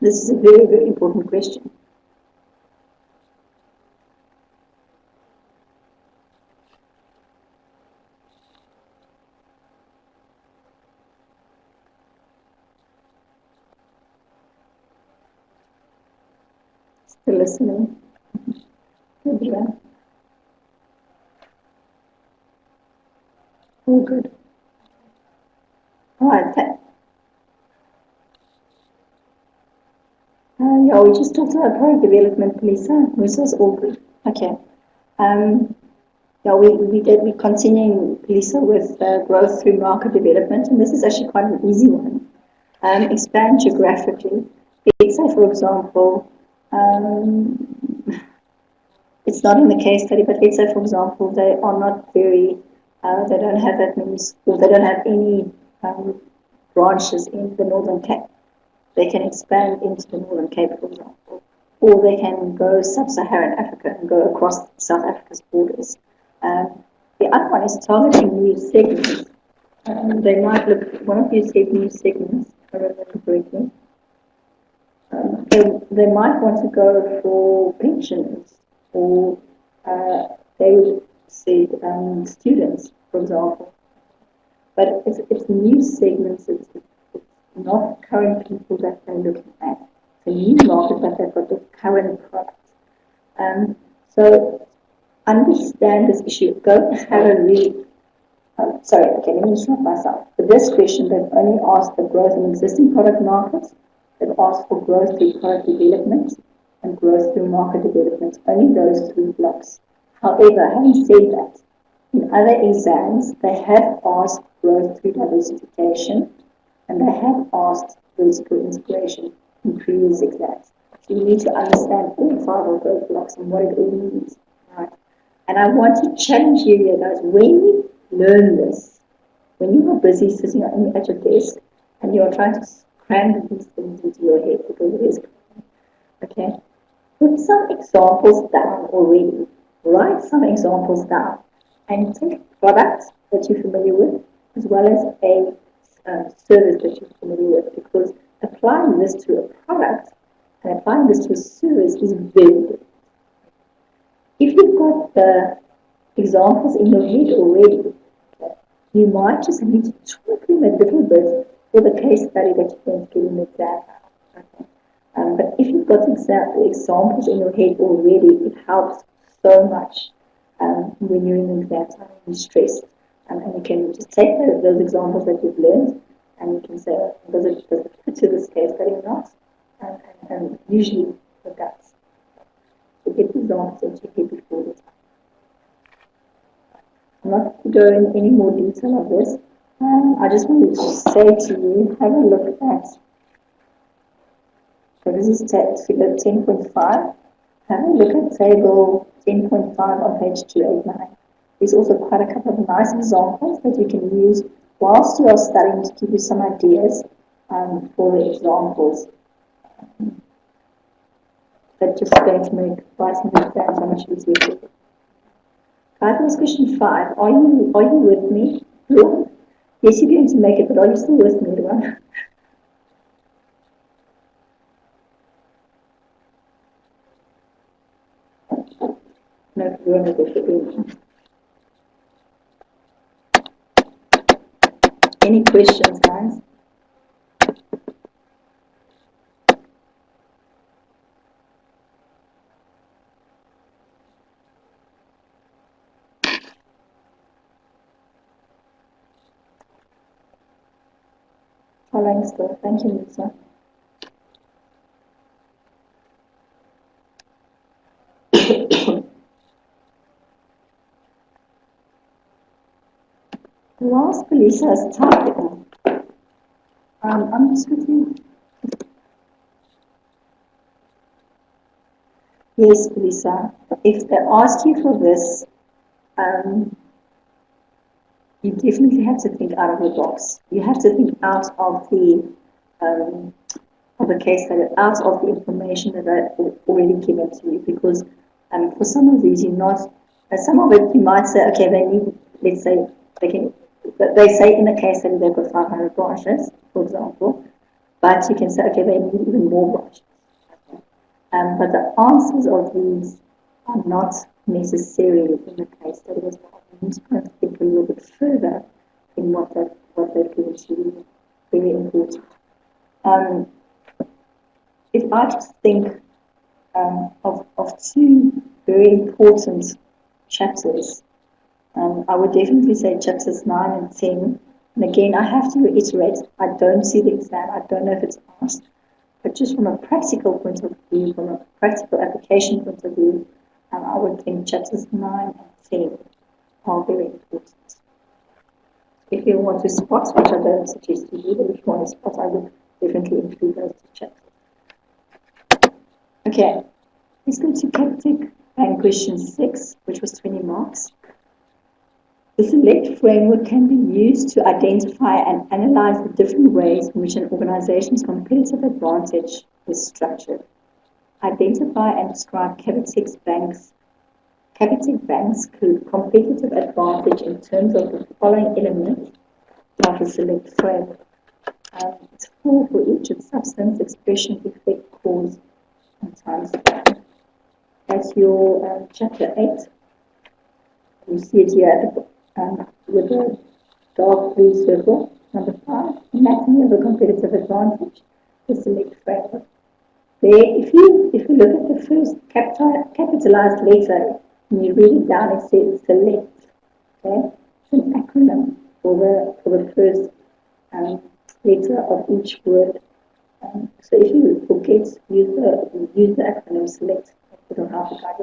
[SPEAKER 1] This is a very, very important question. Still listening? Good, yeah. All good. Right. Yeah, we just talked about product development, Lisa. This was all good. Okay. Yeah, we're continuing, Lisa, with growth through market development, and this is actually quite an easy one. Expand geographically. Let's say, for example, it's not in the case study, but let's say, for example, they are not very, they don't have that many, or they don't have any branches in the Northern Cape. They can expand into the Northern Cape, for example, or they can go sub-Saharan Africa and go across South Africa's borders. The other one is targeting new segments. They might look, one of you said new segments, if I remember correctly. They might want to go for pensioners, or they would say students, for example. But it's new segments, it's not current people that they're looking at. It's a new market, but they've got the current product. So understand this issue. Go and have a read. Sorry, okay, let me stop myself. For this question, they've only asked the growth in existing product markets. They've asked for growth through product development and growth through market development. Only those three blocks. However, having said that, in other exams, they have asked growth through diversification, and they have asked vertical integration in previous exams. So you need to understand all five of those blocks and what it all means. Right? And I want to challenge you here, guys, when you learn this, when you are busy sitting at your desk and you are trying to cram these things into your head because it is, okay, put some examples down already. Write some examples down and take a product that you're familiar with as well as a service that you're familiar with, because applying this to a product and applying this to a service is very good. If you've got the examples in your head already, you might just need to tweak them a little bit for the case study that you're going to get in the exam. Okay. But if you've got examples in your head already, it helps so much when you're in the exam time and you're stressed. And you can just take those examples that you've learned and you can say, does it fit to this case study or not? And usually it does. So get the examples that you get before the time. I'm not going to go in any more detail of this. I just wanted to say to you, have a look at, so this is figure 10.5. Have a look at table 10.5 on page 289. There's also quite a couple of nice examples that you can use whilst you are studying to give you some ideas for the examples. That just going to make writing the exam so much easier for you. Guys, this question 5. Are you with me? Yes, you're going to make it, but are you still with me, everyone? No, you're on the Any questions, guys? Following still. Thank you, Lisa. Whilst Lisa is typing, I'm just with you. Yes, Lisa. If they ask you for this, you definitely have to think out of the box. You have to think out of the case study, out of the information that I've already given to you, because for some of these, you're not, some of it you might say, okay, they need, let's say, they say in the case study they've got 500 branches, for example, but you can say, okay, they need even more branches. Okay. But the answers of these are not necessarily in the case study as well. You need to kind of think a little bit further in what they've given to you. Very important. If I just think of two very important chapters, I would definitely say chapters 9 and 10 And again, I have to reiterate, I don't see the exam, I don't know if it's asked, but just from a practical point of view, from a practical application point of view, I would think chapters 9 and 10 are very important. If you want to spot, which I don't suggest you do, but if you want to spot, I would definitely include those two chapters. Okay, let's go to Capitec and question 6, which was 20 marks. The select framework can be used to identify and analyze the different ways in which an organization's competitive advantage is structured. Identify and describe Capitec Bank's competitive advantage in terms of the following elements of the select framework. It's 4 for each: it's substance, expression, effect, cause, and time span. That's your chapter 8. You see it here at the with a dark blue circle, number 5, anatomy of a competitive advantage, the select framework. There, if you look at the first capitalized letter and you read it down, it says select. Okay, it's an acronym for the first letter of each word. So if you forget, use the acronym select. It'll help you guide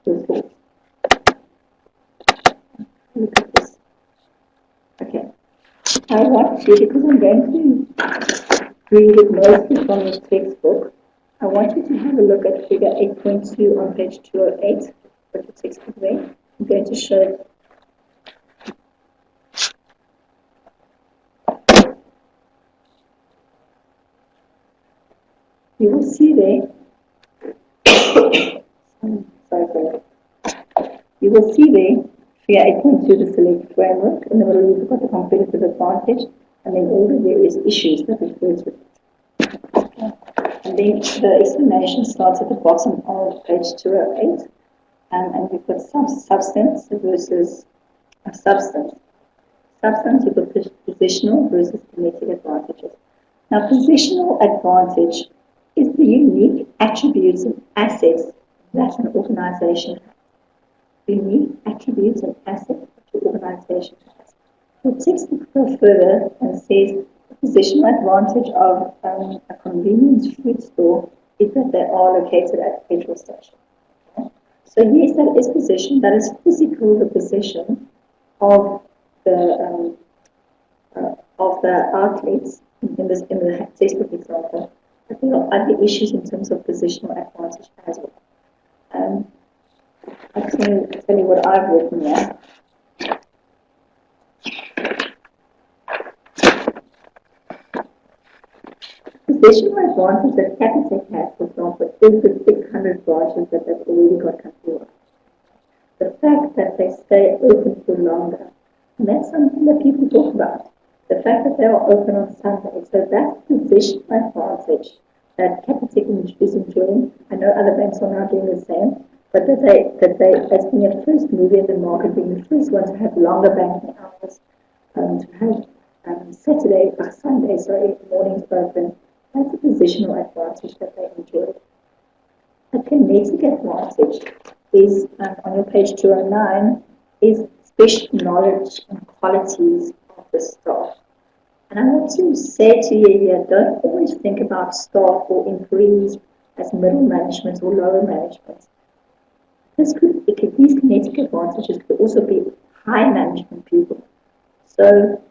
[SPEAKER 1] your thoughts. Look at this. Okay. I want you, because I'm going to read it mostly from the textbook, I want you to have a look at figure 8.2 on page 208. Put your textbook there. I'm going to show it. You will see there. You will see there. Figure 8.2, the select framework. In the middle, you've got the competitive advantage, and then all the various issues that refer to it. Okay. And then the explanation starts at the bottom of page 208, and we've got substance versus substance. Substance, you've got positional versus kinetic advantages. Now, positional advantage is the unique attributes and assets that an organization has. Unique attributes and assets that your organization has. The textbook goes further and says the positional advantage of a convenience food store is that they are located at a petrol station. Okay? So yes, that is position, that is physical, the position of the outlets in the textbook example. But there are other issues in terms of positional advantage as well. I'll tell you what I've written here. Positional advantage that Capitec has, for example, is the 600 branches that they've already got countrywide. The fact that they stay open for longer, and that's something that people talk about. The fact that they are open on Sunday, so that's positional advantage that Capitec is enjoying. I know other banks are now doing the same. But that they, as being a first mover in the market, being the first one to have longer banking hours, to have Sunday, mornings open, that's a positional advantage that they enjoy. A kinetic advantage is, on your page 209, is special knowledge and qualities of the staff. And I want to say to you here, don't always think about staff or employees as middle management or lower management. These kinetic advantages could also be high management people. So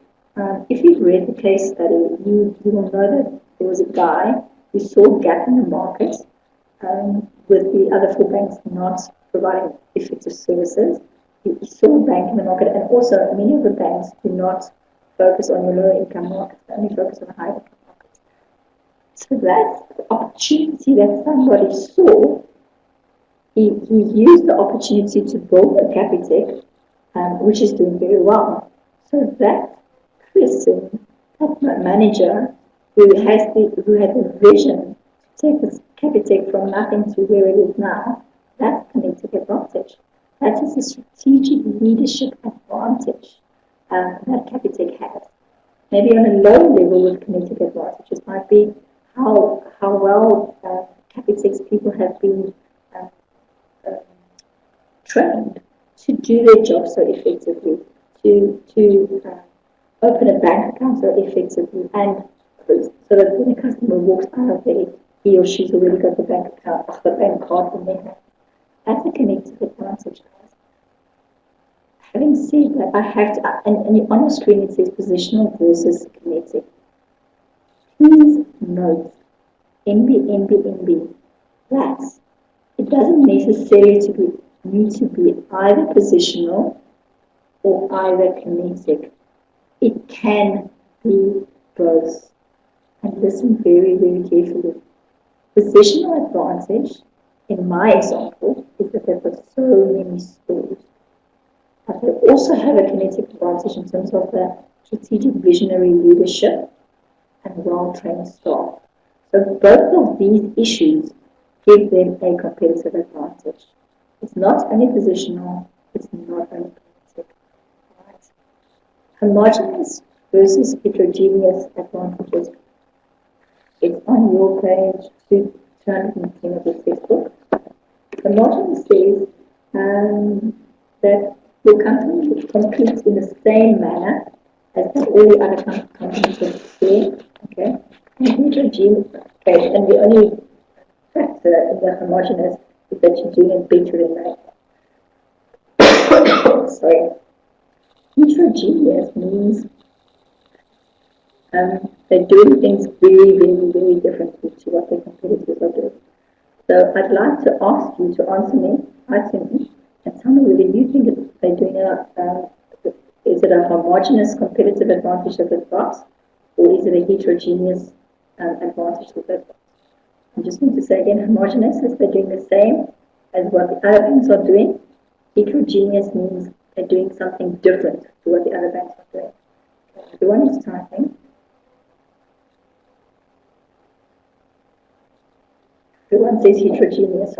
[SPEAKER 1] if you've read the case study, you will know that there was a guy who saw a gap in the market with the other 4 banks not providing effective services. He saw a bank in the market, and also many of the banks do not focus on your lower income markets, they only focus on the high income markets. So that's the opportunity that somebody saw. He used the opportunity to build a Capitec, which is doing very well. So that person, that manager, who had the vision to take this Capitec from nothing to where it is now, that's kinetic advantage. That is a strategic leadership advantage that Capitec has. Maybe on a lower level with kinetic advantages might be how well Capitec's people have been trained to do their job so effectively, to to open a bank account so effectively, and so that when a customer walks out of there, he or she's already got the bank account, the bank card in their hand. That's a connected advantage, guys. Having said that, I have to, and on the screen it says positional versus kinetic. Please note, MB, that it doesn't necessarily need to be either positional or either kinetic. It can be both. And listen very, very carefully. Positional advantage, in my example, is that they've got so many stores. But they also have a kinetic advantage in terms of the strategic visionary leadership and well-trained staff. So both of these issues give them a competitive advantage. It's not only positional, it's not only kinetic. Right? Homogeneous versus heterogeneous advantages. It's on your page 210 of the textbook. Homogeneous says that your company competes in the same manner as all the other companies that are okay? And heterogeneous, okay, and the only factor in the homogeneous is that you're doing it better than that. Sorry. Heterogeneous means they're doing things very, very, very differently to what their competitors are doing. So I'd like to ask you to answer me, and tell me whether you think they're doing is it a homogeneous competitive advantage that they've got, or is it a heterogeneous advantage that they've got? I just need to say again, homogeneous is they're doing the same as what the other banks are doing. Heterogeneous means they're doing something different to what the other banks are doing. Everyone is typing. Everyone says heterogeneous.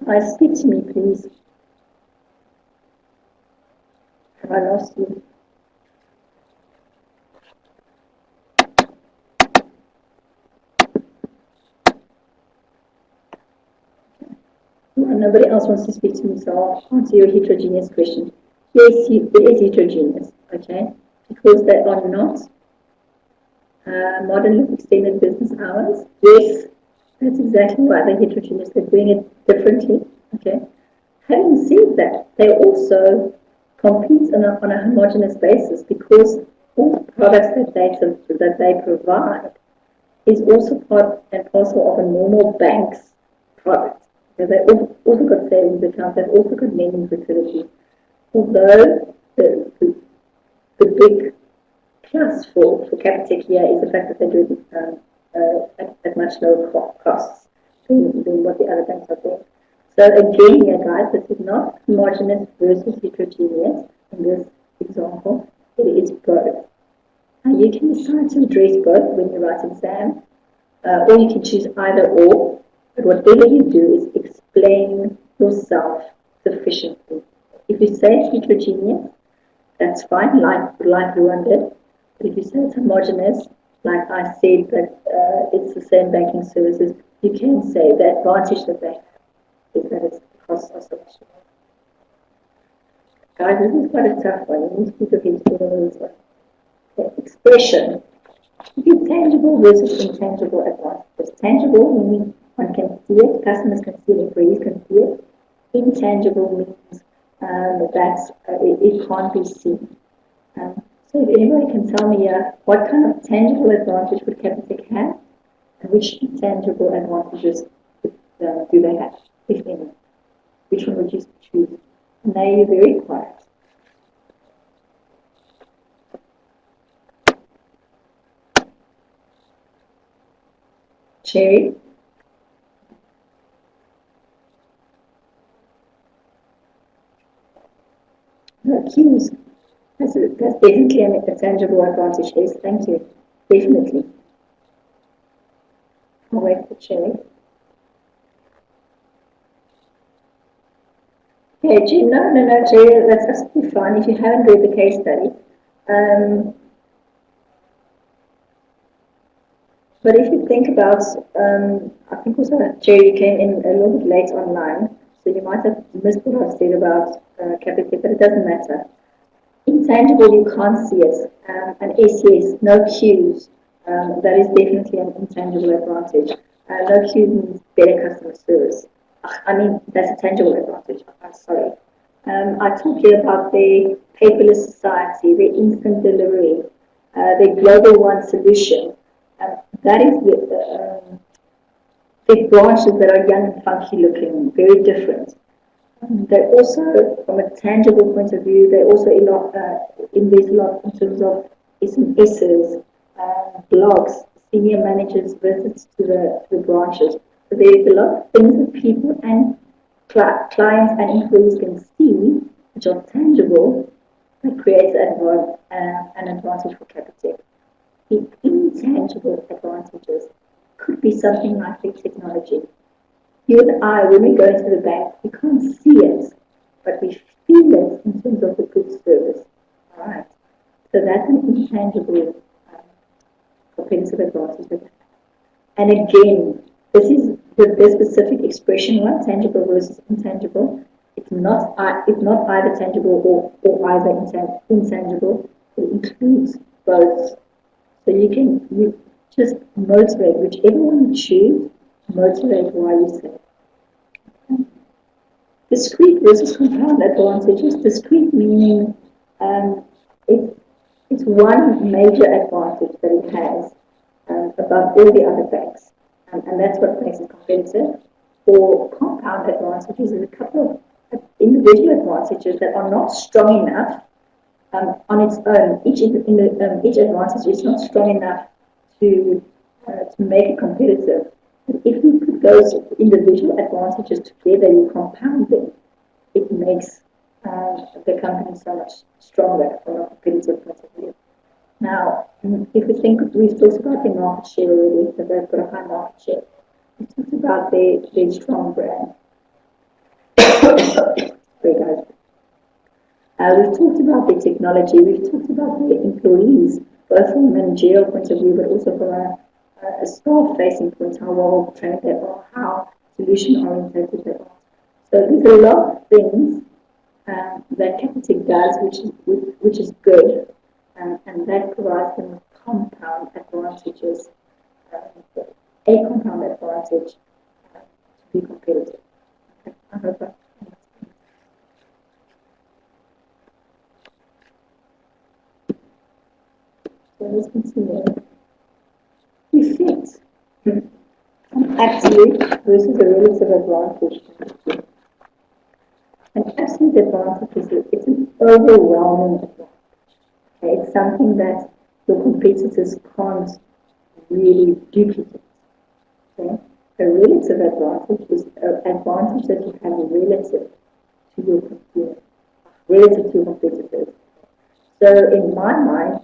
[SPEAKER 1] Guys, speak to me, please. Have I lost you? Nobody else wants to speak to me, so I'll answer your heterogeneous question. Yes, it is heterogeneous, okay? Because they are not modern with extended business hours. Yes, that's exactly why they're heterogeneous. They're doing it differently, okay? Having said that, they also compete on a homogeneous basis because all the products that they provide is also part and parcel of a normal bank's product. They've also got savings accounts, they've also got lending facilities. Although the big plus for Capitec here is the fact that they do it at much lower costs than what the other banks are doing. So again here guys, this is not homogeneous versus heterogeneous in this example, it is both. And you can decide to address both when you write exam, or you can choose either or. But whatever you do is explain yourself sufficiently. If you say it's heterogeneous, that's fine, like Ruan did. But if you say it's homogeneous, like I said that it's the same banking services, you can say the advantage that they have is that it's the costs are so much lower. Guys, this is quite a tough one. You need to keep your head together this one. Okay, expression. Tangible versus intangible advantages. Tangible meaning one can see it, customers can see it, employees can see it. Intangible means that it can't be seen. So if anybody can tell me what kind of tangible advantage would Capitec have, and which intangible advantages do they have, if any? Which one would you choose? And now you're very quiet. Cherry? Cues. That's definitely a tangible advantage. Yes, thank you. Definitely. I'll wait for Cherry. Okay, no, Cherry, that's absolutely fine if you haven't read the case study. But if you think about, I think also Jerry came in a little bit late online, so you might have missed what I've said about Capitec, but it doesn't matter. Intangible, you can't see it. And SES, no queues. That is definitely an intangible advantage. No queues means better customer service. I mean, that's a tangible advantage. I'm sorry. I talked here about the paperless society, the instant delivery, the global one solution. That is the branches that are young and funky looking, very different. They also, from a tangible point of view, they also invest a lot in terms of SMSs, blogs, senior managers' visits to the branches. So there's a lot of things that people and clients and employees can see, which are tangible, that creates an advantage for Capitec. The intangible advantages could be something like the technology. You and I, when we go into the bank, we can't see it, but we feel it in terms of the good service. All right. So that's an intangible competitive advantage. And again, this is the specific expression one, tangible versus intangible. It's not either tangible or either intangible. It includes both. So you just motivate whichever one you choose. Motivate why you say. Discrete versus compound advantages. Discrete meaning it's one major advantage that it has above all the other banks, and that's what makes it competitive. For compound advantages, there's a couple of individual advantages that are not strong enough on its own. Each advantage is not strong enough to make it competitive. But if you put those individual advantages together, you compound them, it makes the company so much stronger from a competitive point of view. Now, if we think, we've talked about their market share already, so they've got a high market share. We talked about their strong brand. Sorry, guys. We've talked about the technology, we've talked about the employees, both from a managerial point of view, but also from a staff-facing point, how well trained they are, how solution-oriented they are. So there's a lot of things that Capitec does, which is good, and that provides them with compound advantages, a compound advantage to be competitive. Okay, I hope that. So let's continue. Effect. An absolute versus a relative advantage. An absolute advantage is it's an overwhelming advantage. Okay? It's something that your competitors can't really duplicate. Okay? A relative advantage is an advantage that you have relative to your competitors. So in my mind,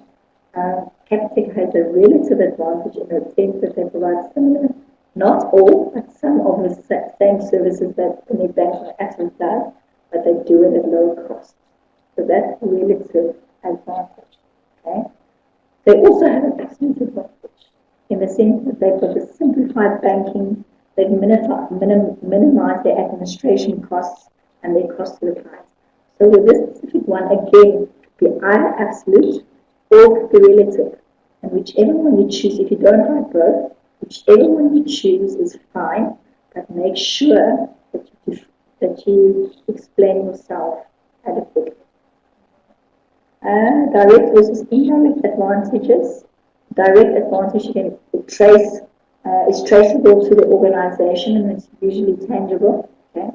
[SPEAKER 1] Capitec has a relative advantage in the sense that they provide similar, not all, but some of the same services that the net banking actually does, but they do it at lower cost. So that's a relative advantage. Okay? They also have an absolute advantage in the sense that they've got a simplified banking, they've minimized their administration costs and their costs to the clients. So with this specific one, again, be either absolute or the relative. And whichever one you choose, if you don't write both, whichever one you choose is fine, but make sure that you explain yourself adequately. Direct versus indirect advantages. Direct advantage you can trace is traceable to the organization and it's usually tangible. Okay?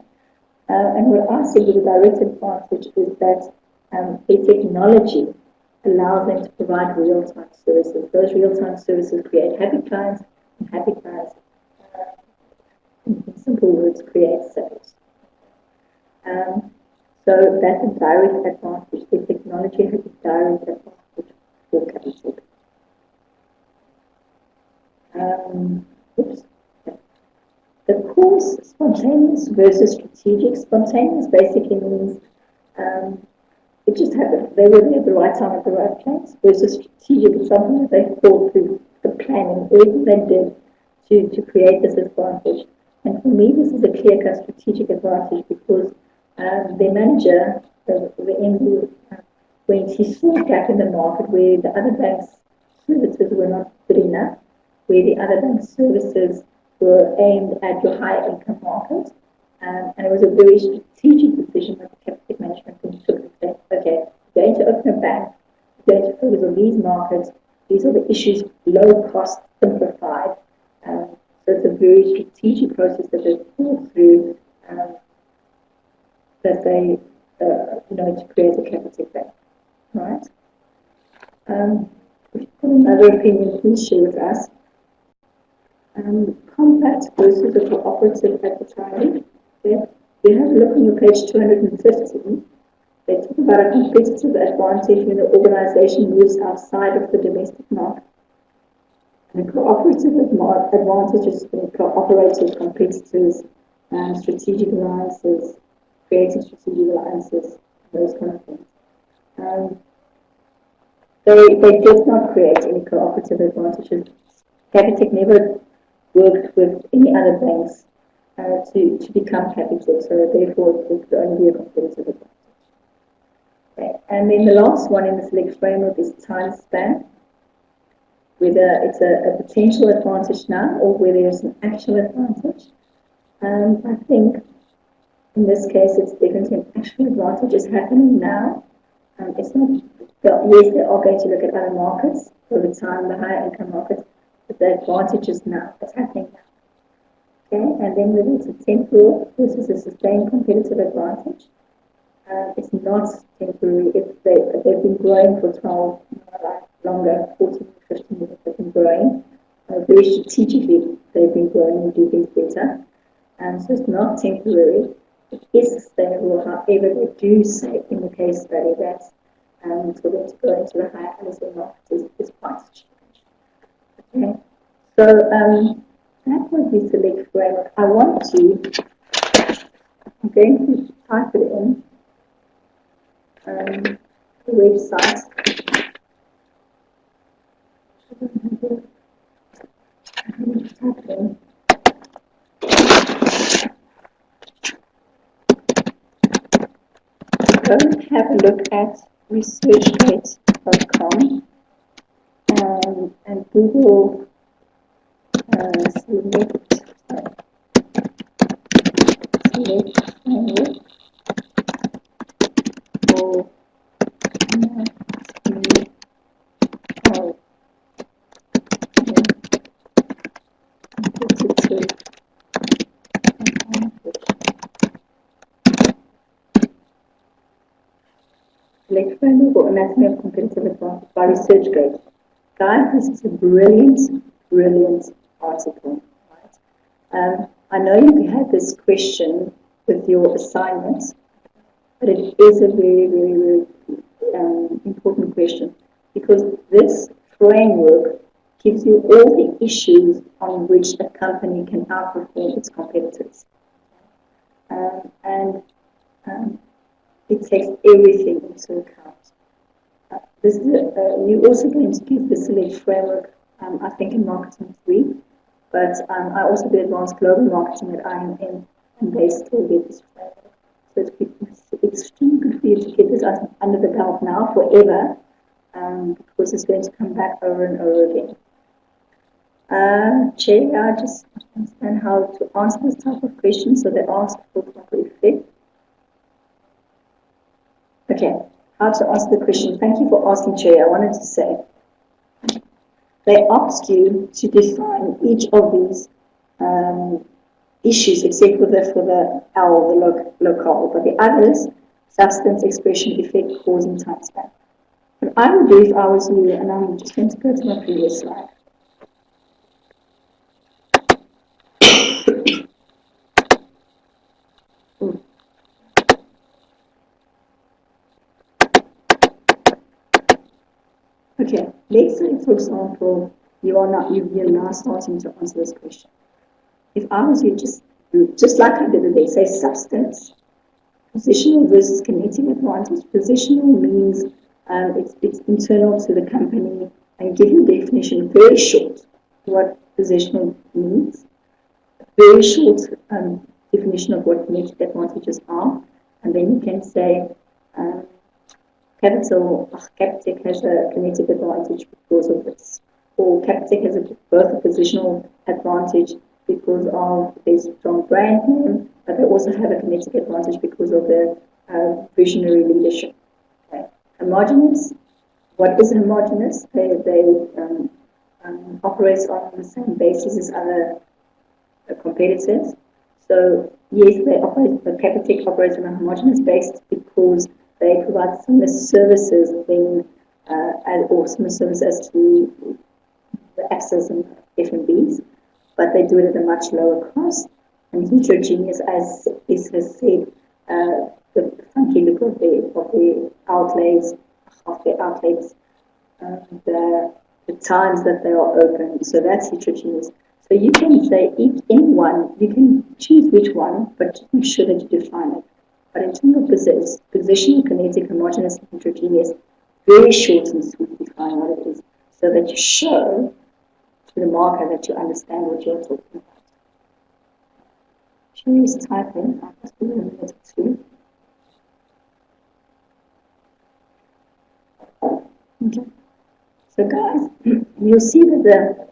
[SPEAKER 1] And what I see with a direct advantage is that the technology allows them to provide real-time services. Those real-time services create happy clients, and happy clients, in simple words, create sales. So that's a direct advantage. The technology has a direct advantage for Capitec. Oops. The course, spontaneous versus strategic. Spontaneous basically means it just happened. They were there at the right time at the right place. Versus strategic is something that they thought through the planning, everything they did to create this advantage. And for me, this is a clear-cut strategic advantage because the manager, the MD, when he saw a gap in the market where the other banks' services were not good enough, where the other banks' services were aimed at your higher income market. And it was a very strategic decision that the capital management team took to say, okay, we're going to open a bank, we're going to focus on these markets, these are the issues, low cost, simplified. So it's a very strategic process that they thought through, that they, to create a capital bank, right? If you've got another opinion, please share with us. Compact versus a cooperative advertising. Okay. You have a look on your page 250. They talk about a competitive advantage when the organization moves outside of the domestic market. And a cooperative advantage is when it cooperates with competitors, strategic alliances, creating strategic alliances, those kind of things. They did not create any cooperative advantages. Capitec never worked with any other banks to become Capitec, so therefore it could only be a competitive advantage. Okay. And then the last one in the select framework is time span, whether it's a potential advantage now or whether it's an actual advantage. I think in this case it's definitely an actual advantage is happening now. It's not, yes, they are going to look at other markets over time, the higher income markets, but the advantage is now, it's happening now. Okay, and then whether it's a temporal versus a sustained competitive advantage, it's not temporary. If they've been growing for 12, longer, 14, 15 years, they've been growing. Very strategically, they've been growing and do things better. So it's not temporary. It is sustainable. However, they do say in the case study that for them to go into the higher LSM market is quite a challenge. Okay, so that was the select framework. I'm going to type it in the website. Go and have a look at researchgate.com and Google select framework or select framework or anatomy of competitive advantage by ResearchGate. Guys, this is a brilliant, brilliant article. Right? I know you had this question with your assignments, but it is a very, very, very important question because this framework gives you all the issues on which a company can outperform its competitors. It takes everything into account. This is you're also going to give the select framework, I think, in Marketing 3, but I also did advanced global marketing at IMM, and they still get this framework. So it's extremely good for you to get this under the belt now forever, because it's going to come back over and over again. Chair, I just understand how to answer this type of question so they ask for proper effect. Okay, how to answer the question. Thank you for asking, Chair. I wanted to say, they ask you to define each of these issues, except for the L, the local, but the others, substance, expression, effect, cause, and time span. What I would do if I was you, and I'm just going to go to my previous slide. Okay, let's say, for example, you're now starting to answer this question. If I was you, just like I did today, say substance, positional versus kinetic advantage. Positional means it's internal to the company, and give you a definition very short what positional means. Very short definition of what kinetic advantages are, and then you can say Capitec has a kinetic advantage because of this, or Capitec has both a positional advantage because of their strong brand name, but they also have a kinetic advantage because of their visionary leadership. Okay. Homogeneous. What is homogeneous? They operate on the same basis as other competitors. So yes, the Capitec operates on a homogeneous basis because they provide similar services or similar services to the access and F&Bs, but they do it at a much lower cost. And heterogeneous, as is has said, the funky look of the outlets, the times that they are open. So that's heterogeneous. So you can say anyone, you can choose which one, but make sure that you define it. But in terms of positional, kinetic, homogeneous, and heterogeneous, very short and sweet, define what it is, so that you show to the marker that you understand what you're talking about. Choose typing, I must be a minute or two. Okay. So guys, you'll see that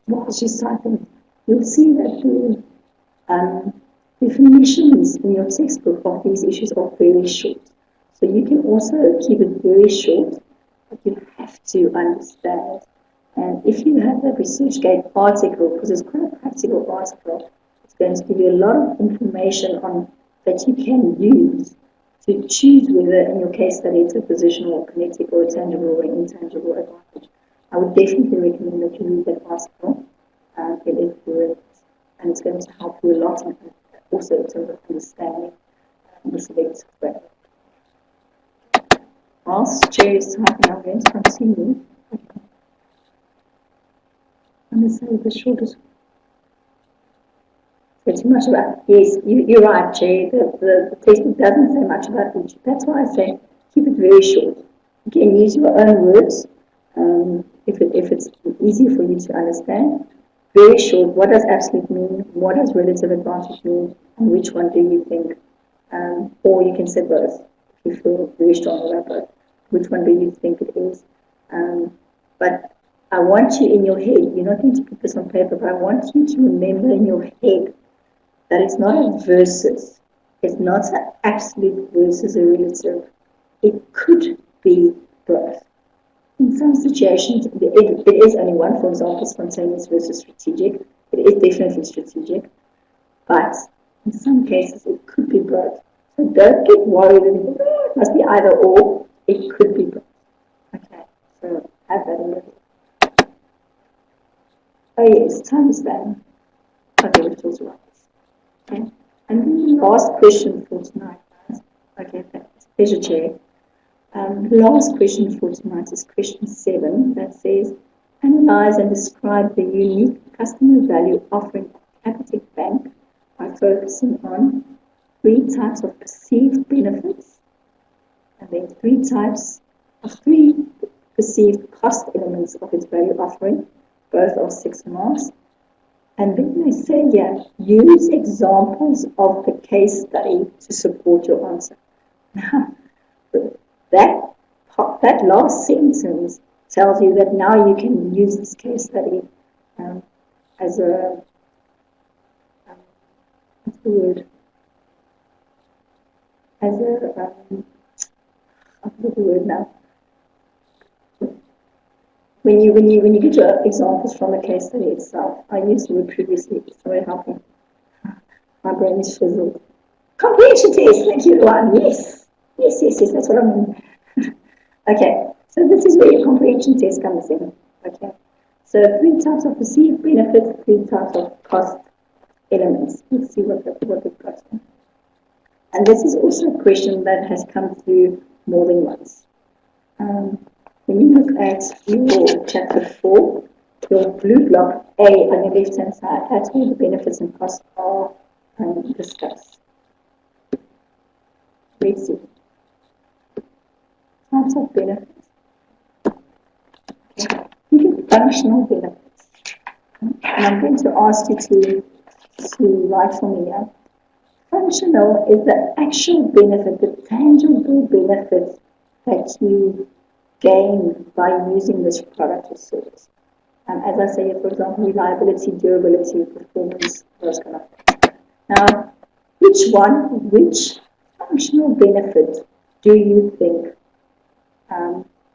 [SPEAKER 1] whilst you're typing, you'll see that the definitions in your textbook of these issues are very short. So you can also keep it very short, but you have to understand. And if you have that ResearchGate article, because it's quite a practical article, it's going to give you a lot of information on that you can use to choose whether in your case study it's a positional or kinetic or a tangible or an intangible advantage. I would definitely recommend that you read that article, get it through it, and it's going to help you a lot, and also in terms of understanding the selective framework. Whilst Jerry is typing, I'm going to continue. I'm going to say the shortest. So too much about, yes, you're right, Jerry. The textbook doesn't say much about each. That's why I say keep it very short. You can use your own words if it's easy for you to understand. Very short. What does absolute mean? What does relative advantage mean? And which one do you think? Or you can say both if you feel very strong about both. Which one do you think it is? But I want you in your head, you're not going to put this on paper, but I want you to remember in your head that it's not a versus. It's not an absolute versus a relative. It could be both. In some situations, it is only one. For example, spontaneous versus strategic. It is definitely strategic. But in some cases, it could be both. So don't get worried and think, it must be either or. It could be both. Okay, so have that in your head. Oh yes, time span. Okay, we've talked about this. Okay, and then the last question for tonight, guys. Okay, thanks. Pleasure, Chair. Last question for tonight is question 7 that says, analyze and describe the unique customer value offering of Capitec Bank by focusing on 3 types of perceived benefits and then 3 perceived cost elements of its value offering, both of 6 marks. And then they say here, use examples of the case study to support your answer. Now, that last sentence tells you that now you can use this case study as a, what's the word? As a, I forget the word now. When you get your examples from the case study itself, I used the word previously, it's very helpful. My brain is fizzled. Comprehension test, thank you, Luan. Yes, that's what I mean. Okay, so this is where your comprehension test comes in. Okay, so 3 types of perceived benefits, 3 types of cost elements. Let's see what we've got here. And this is also a question that has come through more than once. When you look at your chapter 4, your blue block A on your left-hand side, that's where the benefits and costs are discussed. Let's see. Types of benefits. Okay. You get functional benefits. And I'm going to ask you to write for me here. Functional is the actual benefit, the tangible benefits that you gain by using this product or service. As I say, for example, reliability, durability, performance, those kind of things. Now, which functional benefit do you think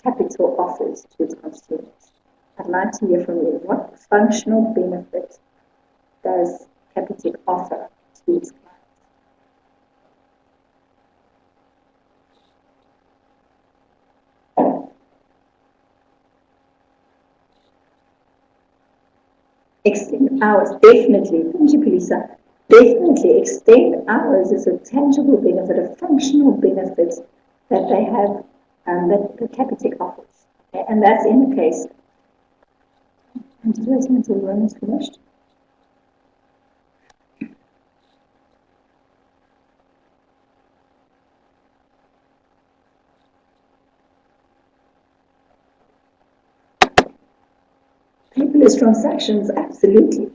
[SPEAKER 1] Capital offers to its consumers? I'd like to hear from you. What functional benefit does Capitec offer to its clients? Extend hours, definitely. Thank you, Pelisa. Definitely, extend hours is a tangible benefit, a functional benefit that they have, that the Capitec offers. Okay? And that's in the case. I'm just waiting until the room is finished. Paperless transactions, absolutely.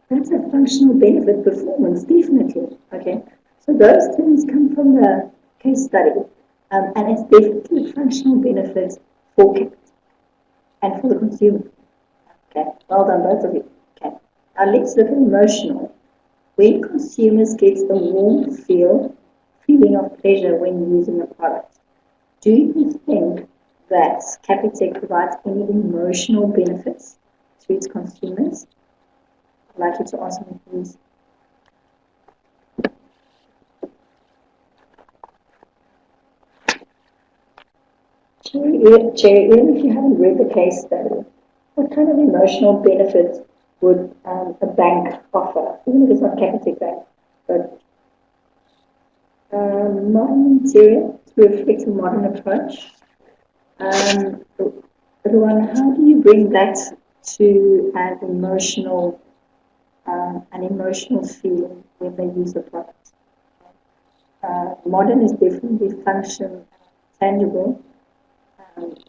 [SPEAKER 1] That's a functional benefit. Performance, definitely. Okay, so those things come from the case study, and it's definitely a functional benefit for Capitec and for the consumer. Okay, well done, both of you. Okay, now let's look at emotional. When consumers get a warm feeling of pleasure when using a product, do you think that Capitec provides any emotional benefits to its consumers? I'd like you to answer me, please. Cherry, even if you haven't read the case study, what kind of emotional benefits would a bank offer? Even if it's not Capitec Bank, but modern interior to reflect a modern approach. Ruan, how do you bring that to an emotional feeling when they use the product? Modern is definitely function tangible,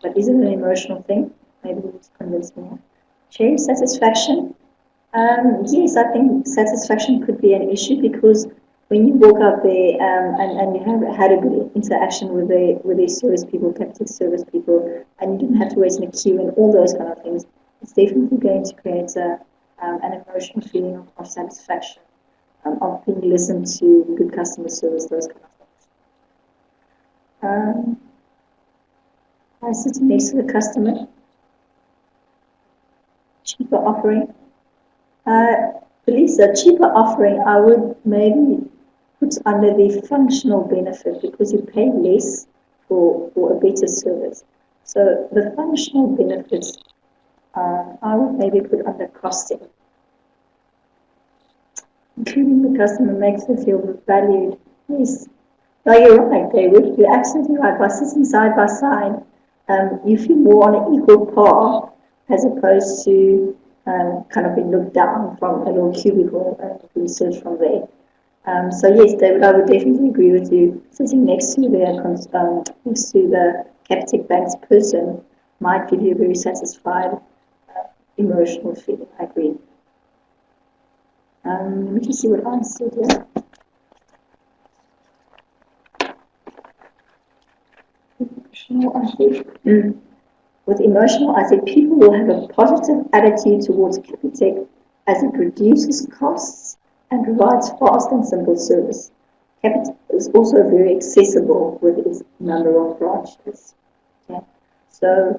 [SPEAKER 1] but is it an emotional thing? Maybe you need to convince me. Cherry, satisfaction. Yes, I think satisfaction could be an issue because when you walk out there and you have had a good interaction with the service people, Capitec service people, and you didn't have to wait in a queue and all those kind of things, it's definitely going to create an emotional feeling of satisfaction, of being listened to, good customer service, those kind of things. I sit next to the customer, cheaper offering. Lisa, cheaper offering, I would maybe put under the functional benefit because you pay less for a better service. So the functional benefits, I would maybe put under costing. Including the customer makes them feel valued. Yes. No, you're right, David. You're absolutely right. By sitting side by side, you feel more on an equal par as opposed to kind of being looked down from a little cubicle and research from there. So yes, David, I would definitely agree with you. Sitting next to the Capitec Bank's person might give you a very satisfied emotional feeling. I agree. Let me just see what I said here. With emotional, I said people will have a positive attitude towards Capitec as it reduces costs and provides fast and simple service. Capitec is also very accessible with its number of branches. Okay? So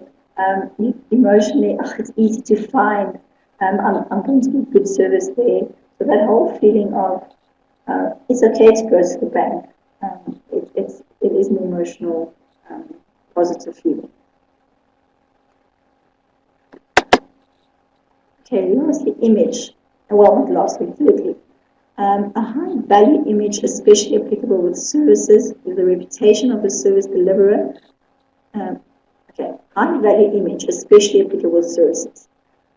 [SPEAKER 1] emotionally, it's easy to find. I'm going to give good service there. So that whole feeling of it's okay to go to the bank. It is an emotional, positive feeling. Okay, lastly, image. Well, not lastly, thirdly. A high value image, especially applicable with services, with the reputation of the service deliverer. High value image, especially applicable with services.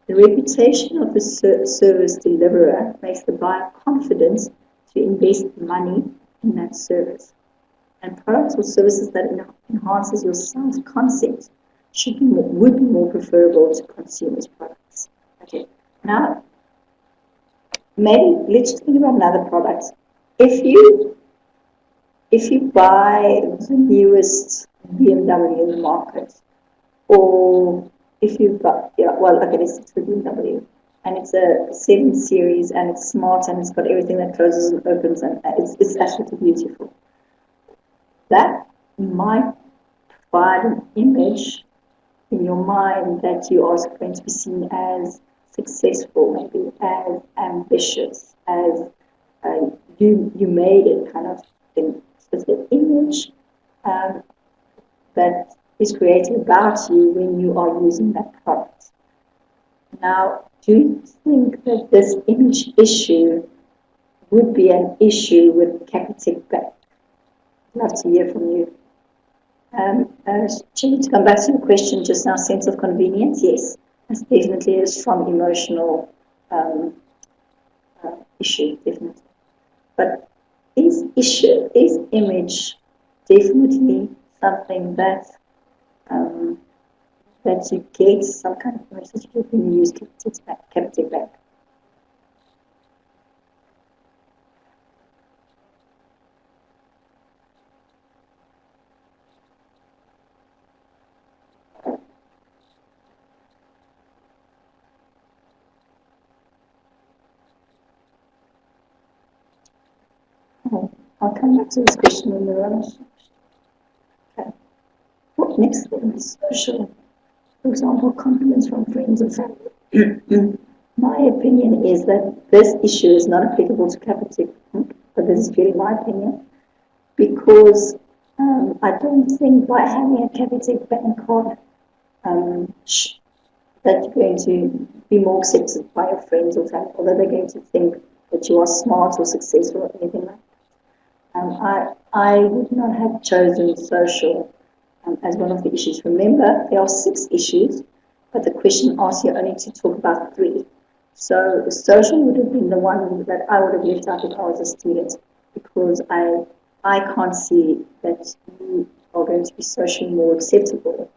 [SPEAKER 1] The reputation of the service deliverer makes the buyer confident to invest money in that service. And products or services that enhances your self-concept would be more preferable to consumers' products. Okay, now maybe let's think about another product. If you buy the newest BMW in the market, or if you've got, yeah, well, okay, this is the BMW, and it's a 7 Series, and it's smart, and it's got everything that closes and opens, and it's absolutely beautiful. That might provide an image in your mind that you are going to be seen as successful, maybe as ambitious, as you made it kind of thing. So it's the image that is created about you when you are using that product. Now, do you think that this image issue would be an issue with Capitec Bank? I'd love to hear from you. Jenny, to come back to your question just now, sense of convenience, yes, it's definitely a strong emotional issue, definitely. But is image definitely something that that you get some kind of message when you use Capitec Bank? I'll come back to this question in the rush. Okay. What next thing? Social. For example, compliments from friends and family. My opinion is that this issue is not applicable to Capitec, but this is purely my opinion, because I don't think by having a Capitec Bank card that you're going to be more accepted by your friends or family, or that they're going to think that you are smart or successful or anything like that. I would not have chosen social as one of the issues. Remember, there are 6 issues, but the question asks you only to talk about 3. So social would have been the one that I would have left out if I was a student, because I can't see that you are going to be socially more acceptable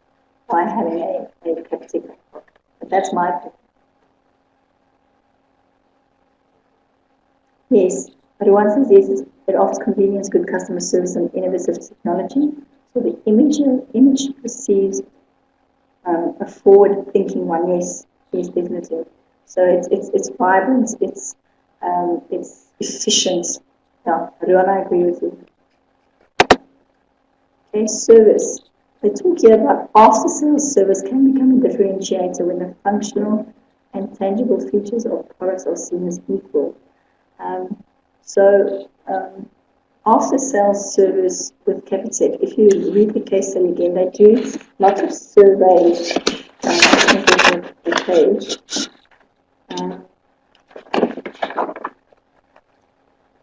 [SPEAKER 1] by having a Capitec Bank card. But that's my opinion. Yes, but one says yes, it offers convenience, good customer service, and innovative technology. So the image perceives a forward-thinking one. Yes, yes, definitely. So it's vibrant, it's efficient. Yeah, Rihanna, I agree with you. Okay, service. They talk here about after-sales service can become a differentiator when the functional and tangible features of products are seen as equal. So after sales service with Capitec, if you read the case study again, they do lots of surveys. I think there's a page.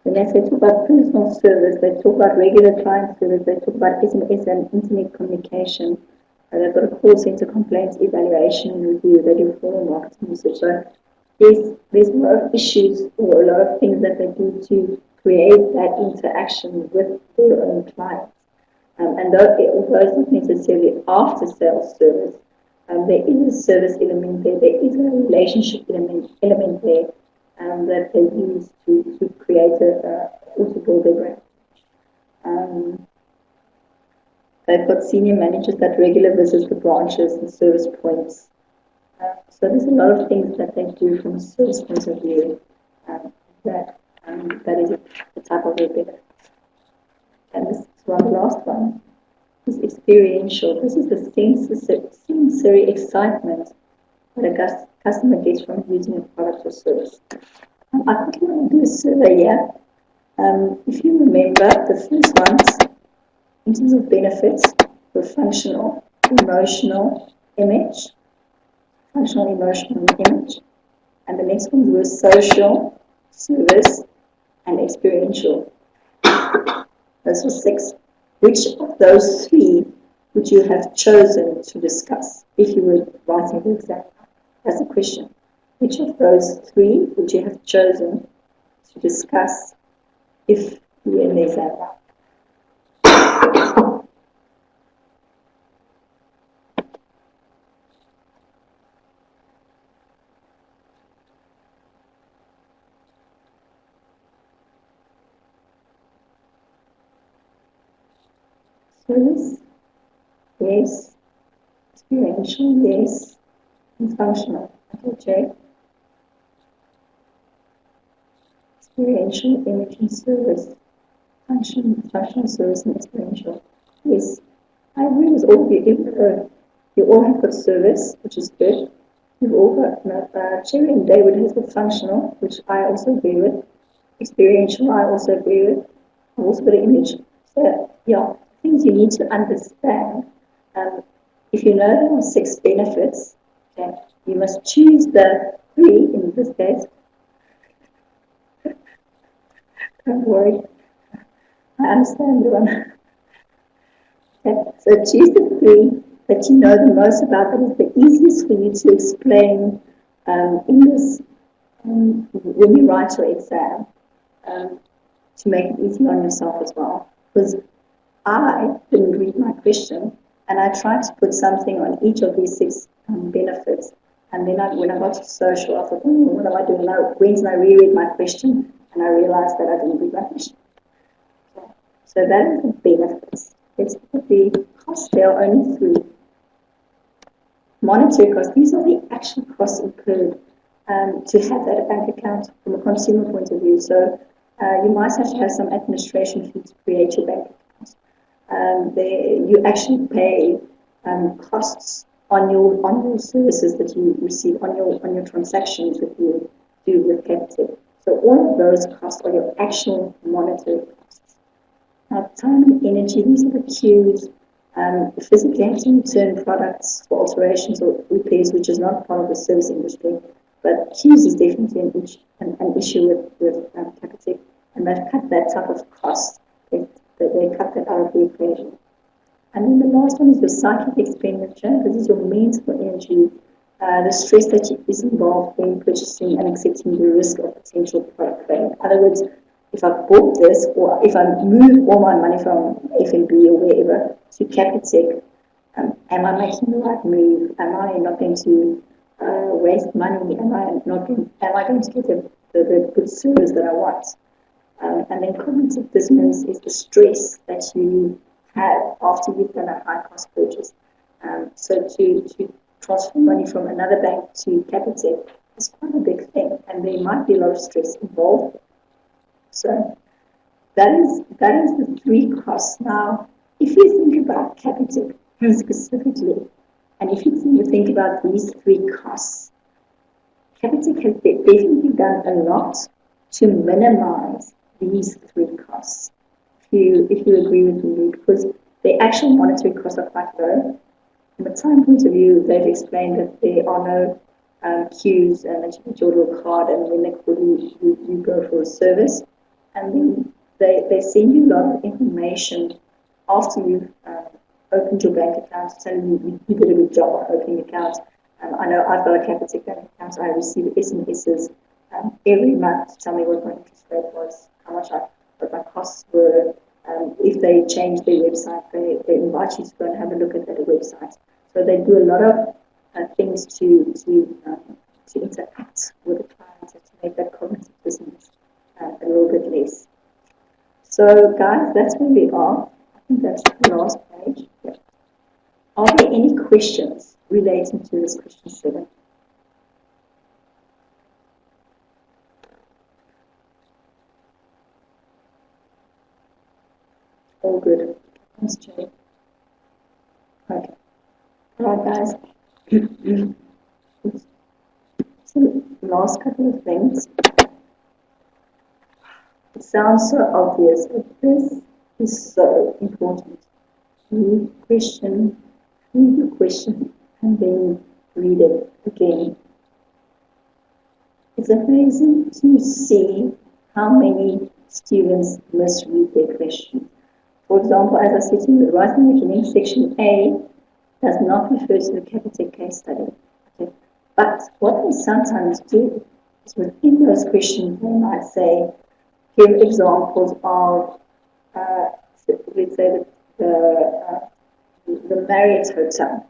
[SPEAKER 1] When they talk about personal service, they talk about regular client service, they talk about SMS and internet communication. They've got a call center complaints evaluation and review. They do formal marketing research. So there's a lot of issues or a lot of things that they do to create that interaction with their own clients. And although it's not necessarily after sales service, there is a service element there, there is a relationship element there that they use to create or to build their brand. They've got senior managers that regularly visit the branches and service points. So there's a lot of things that they do from a service point of view that is a type of their benefit. And this is one, the last one, is experiential. This is the sensory excitement that a customer gets from using a product or service. I quickly want to do a survey here. If you remember, the first ones, in terms of benefits, were functional, emotional, image, functional, emotional, and image. And the next ones were social, service, and experiential. Those were 6. Which of those 3 would you have chosen to discuss if you were writing the exam? That's the question. Which of those 3 would you have chosen to discuss if you were in the exam? Service, yes. Experiential, yes. And functional. Okay, check. Experiential, imaging, service. Functional, service, and experiential. Yes, I agree with all of you. You all have got service, which is good. You've all got, Cherry and David has got functional, which I also agree with. Experiential, I also agree with. I've also got an image. So, yeah, things you need to understand. If you know there are 6 benefits, okay, you must choose the 3 in this case. Don't worry, I understand the one. Okay, so choose the 3 that you know the most about, that is the easiest for you to explain in this when you write your exam, to make it easy on yourself as well. Because I didn't read my question, and I tried to put something on each of these 6 benefits. And then when I got to social, I thought, what am I doing now? When did I reread my question? And I realized that I didn't read my question. Okay. So that is the benefits. Let's put the costs. There are only 3. Monetary costs, these are the actual costs incurred to have that bank account from a consumer point of view. So you might have to have some administration fee to create your bank account. You actually pay costs on your services that you receive, on your transactions that you do with Capitec. So all of those costs are your actual monetary costs. Now, time and energy, these are the queues. Physically have to return products for alterations or repairs, which is not part of the service industry. But queues is definitely an issue with Capitec, and they've cut that type of cost. They cut that out of the equation. And then the last one is your psychic expenditure. This is your mental energy, the stress that is involved in purchasing and accepting the risk of potential product failure. In other words, if I bought this, or if I move all my money from FNB or wherever to Capitec, am I making the right move? Am I not going to waste money? Am I going to get the good service that I want? And then cognitive dissonance is the stress that you have after you've done a high cost purchase. So to transfer money from another bank to Capitec is quite a big thing, and there might be a lot of stress involved. So that is the 3 costs. Now, if you think about Capitec specifically, and if you think about these 3 costs, Capitec has definitely done a lot to minimize these 3 costs. If you agree with me, because the actual monetary costs are quite low. From a time point of view, they've explained that there are no queues, and that you get your little card, and when they call you, you go for a service. And then they send you a lot of information after you've opened your bank account, telling you did a good job on opening accounts. I know I've got a Capitec bank account, so I receive SMSs every month to tell me what my interest rate was, what my costs were. If they change their website, they invite you to go and have a look at their website. So they do a lot of things to interact with the clients and to make that cognitive business a little bit less. So guys, that's where we are. I think that's the last page. Yeah. Are there any questions relating to this question 7? All good. Thanks, Jay. Okay. All right, guys. So, last couple of things. It sounds so obvious, but this is so important. Read the question, and then read it again. It's amazing to see how many students misread their question. For example, as I said to you, right in the beginning, section A does not refer to the Capitec case study. Okay? But what they sometimes do is within those questions, they might say, give examples of, let's say, the Marriott Hotel.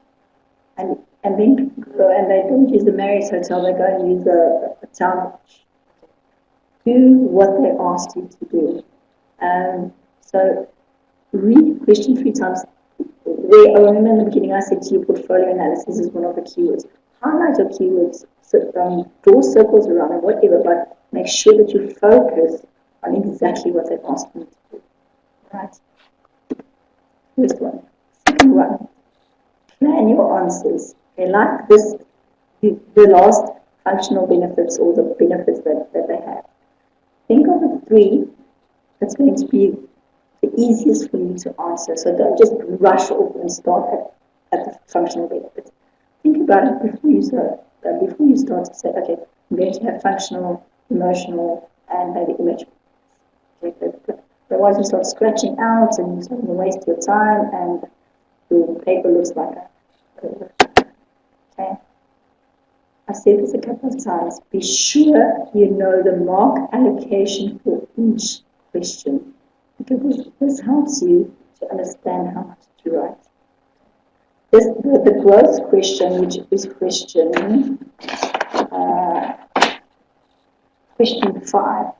[SPEAKER 1] And then they don't use the Marriott Hotel, they go and use a town watch. Do what they asked you to do. So read the question 3 times. I remember in the beginning I said to you, portfolio analysis is one of the keywords. Highlight your keywords, draw circles around them, whatever, but make sure that you focus on exactly what they've asked you to do. Right? First one. Second one, plan your answers. Okay, like this, the last functional benefits or the benefits that they have. Think of the three that's going to be the easiest for you to answer. So don't just rush off and start at the functional benefits. Think about it before you start to say, okay, I'm going to have functional, emotional, and maybe image. Okay, otherwise you start scratching out and you start to waste your time and your paper looks like a okay. I've said this a couple of times. Be sure you know the mark allocation for each question, because this helps you to understand how much to write. The growth question, which is question 5.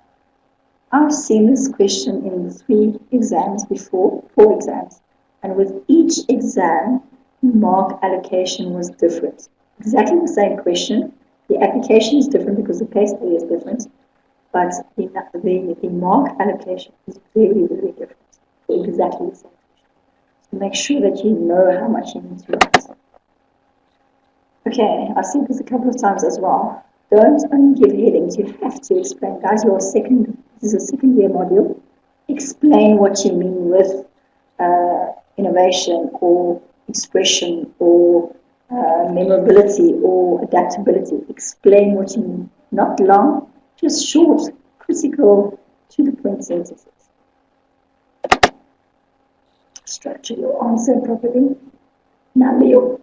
[SPEAKER 1] I've seen this question in 3 exams before, 4 exams, and with each exam, mark allocation was different. Exactly the same question. The application is different because the case study is different, but the mark allocation is very, very different for exactly the same question. So make sure that you know how much you need to write. Okay, I've said this a couple of times as well. Don't only give headings, you have to explain. Guys, this is a second year module. Explain what you mean with innovation or expression or memorability or adaptability. Explain what you mean. Not long, just short, critical, to the point sentences. Structure your answer properly. Number your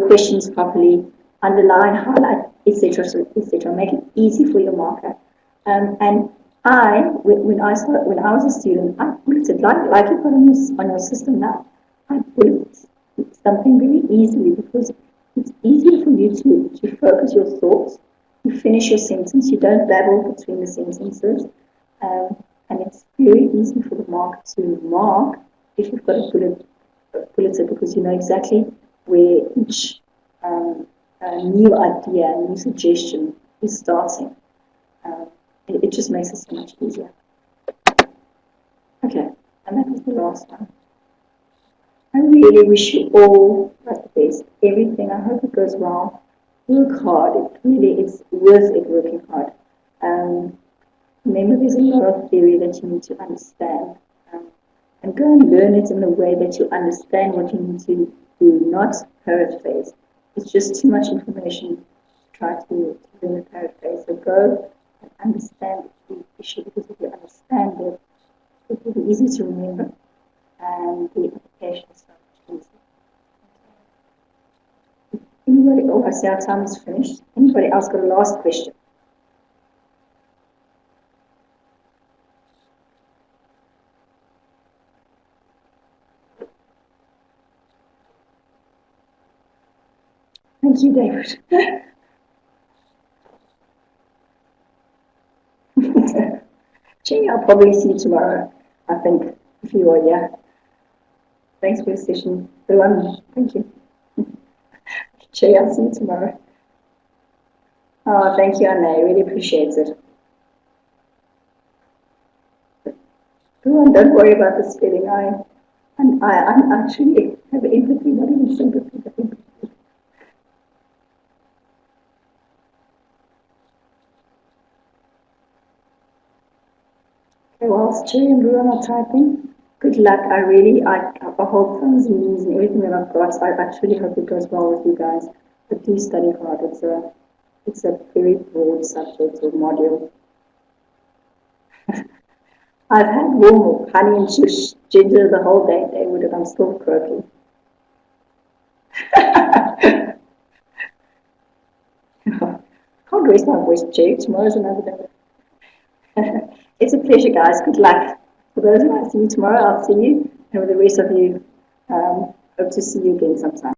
[SPEAKER 1] questions properly. Underline, highlight, etc., etc. Make it easy for your marker. And when I was a student, I bulleted like you put on your system now. I bullet something very easily because it's easier for you to focus your thoughts. You finish your sentence. You don't babble between the sentences, and it's very easy for the marker to mark if you've got a bulleted, because you know exactly where each new idea, new suggestion is starting. It just makes it so much easier. Okay, and that was the last one. I really wish you all the best. Everything, I hope it goes well. Work hard. It's worth it working hard. Remember, there's a lot of theory that you need to understand. And go and learn it in the way that you understand what you need to do, not paraphrase. It's just too much information to try to learn a paraphrase. So go and understand the issue, because if you understand it, it will be easy to remember, and the application is so much easier. Anybody? Oh, I see our time is finished. Anybody else got a last question? Thank you, David. Gee, I'll probably see you tomorrow, I think, if you are here. Thanks for your session, everyone. Thank you. Gee, I'll see you tomorrow. Oh, thank you, Anna. I really appreciate it. Everyone, don't worry about the spelling. I'm actually have empathy, not even sympathy, but empathy. Okay, whilst Jerry and Brew are typing, good luck. I hold thumbs and knees and everything that I've got. I actually hope it goes well with you guys. But do study hard. It's a very broad subject or module. I've had warm honey and ginger the whole day, David, and I'm still croaking. Can't raise my voice, Jay. Tomorrow's another day. It's a pleasure, guys. Good luck. For those who I see you tomorrow, I'll see you. And with the rest of you, hope to see you again sometime.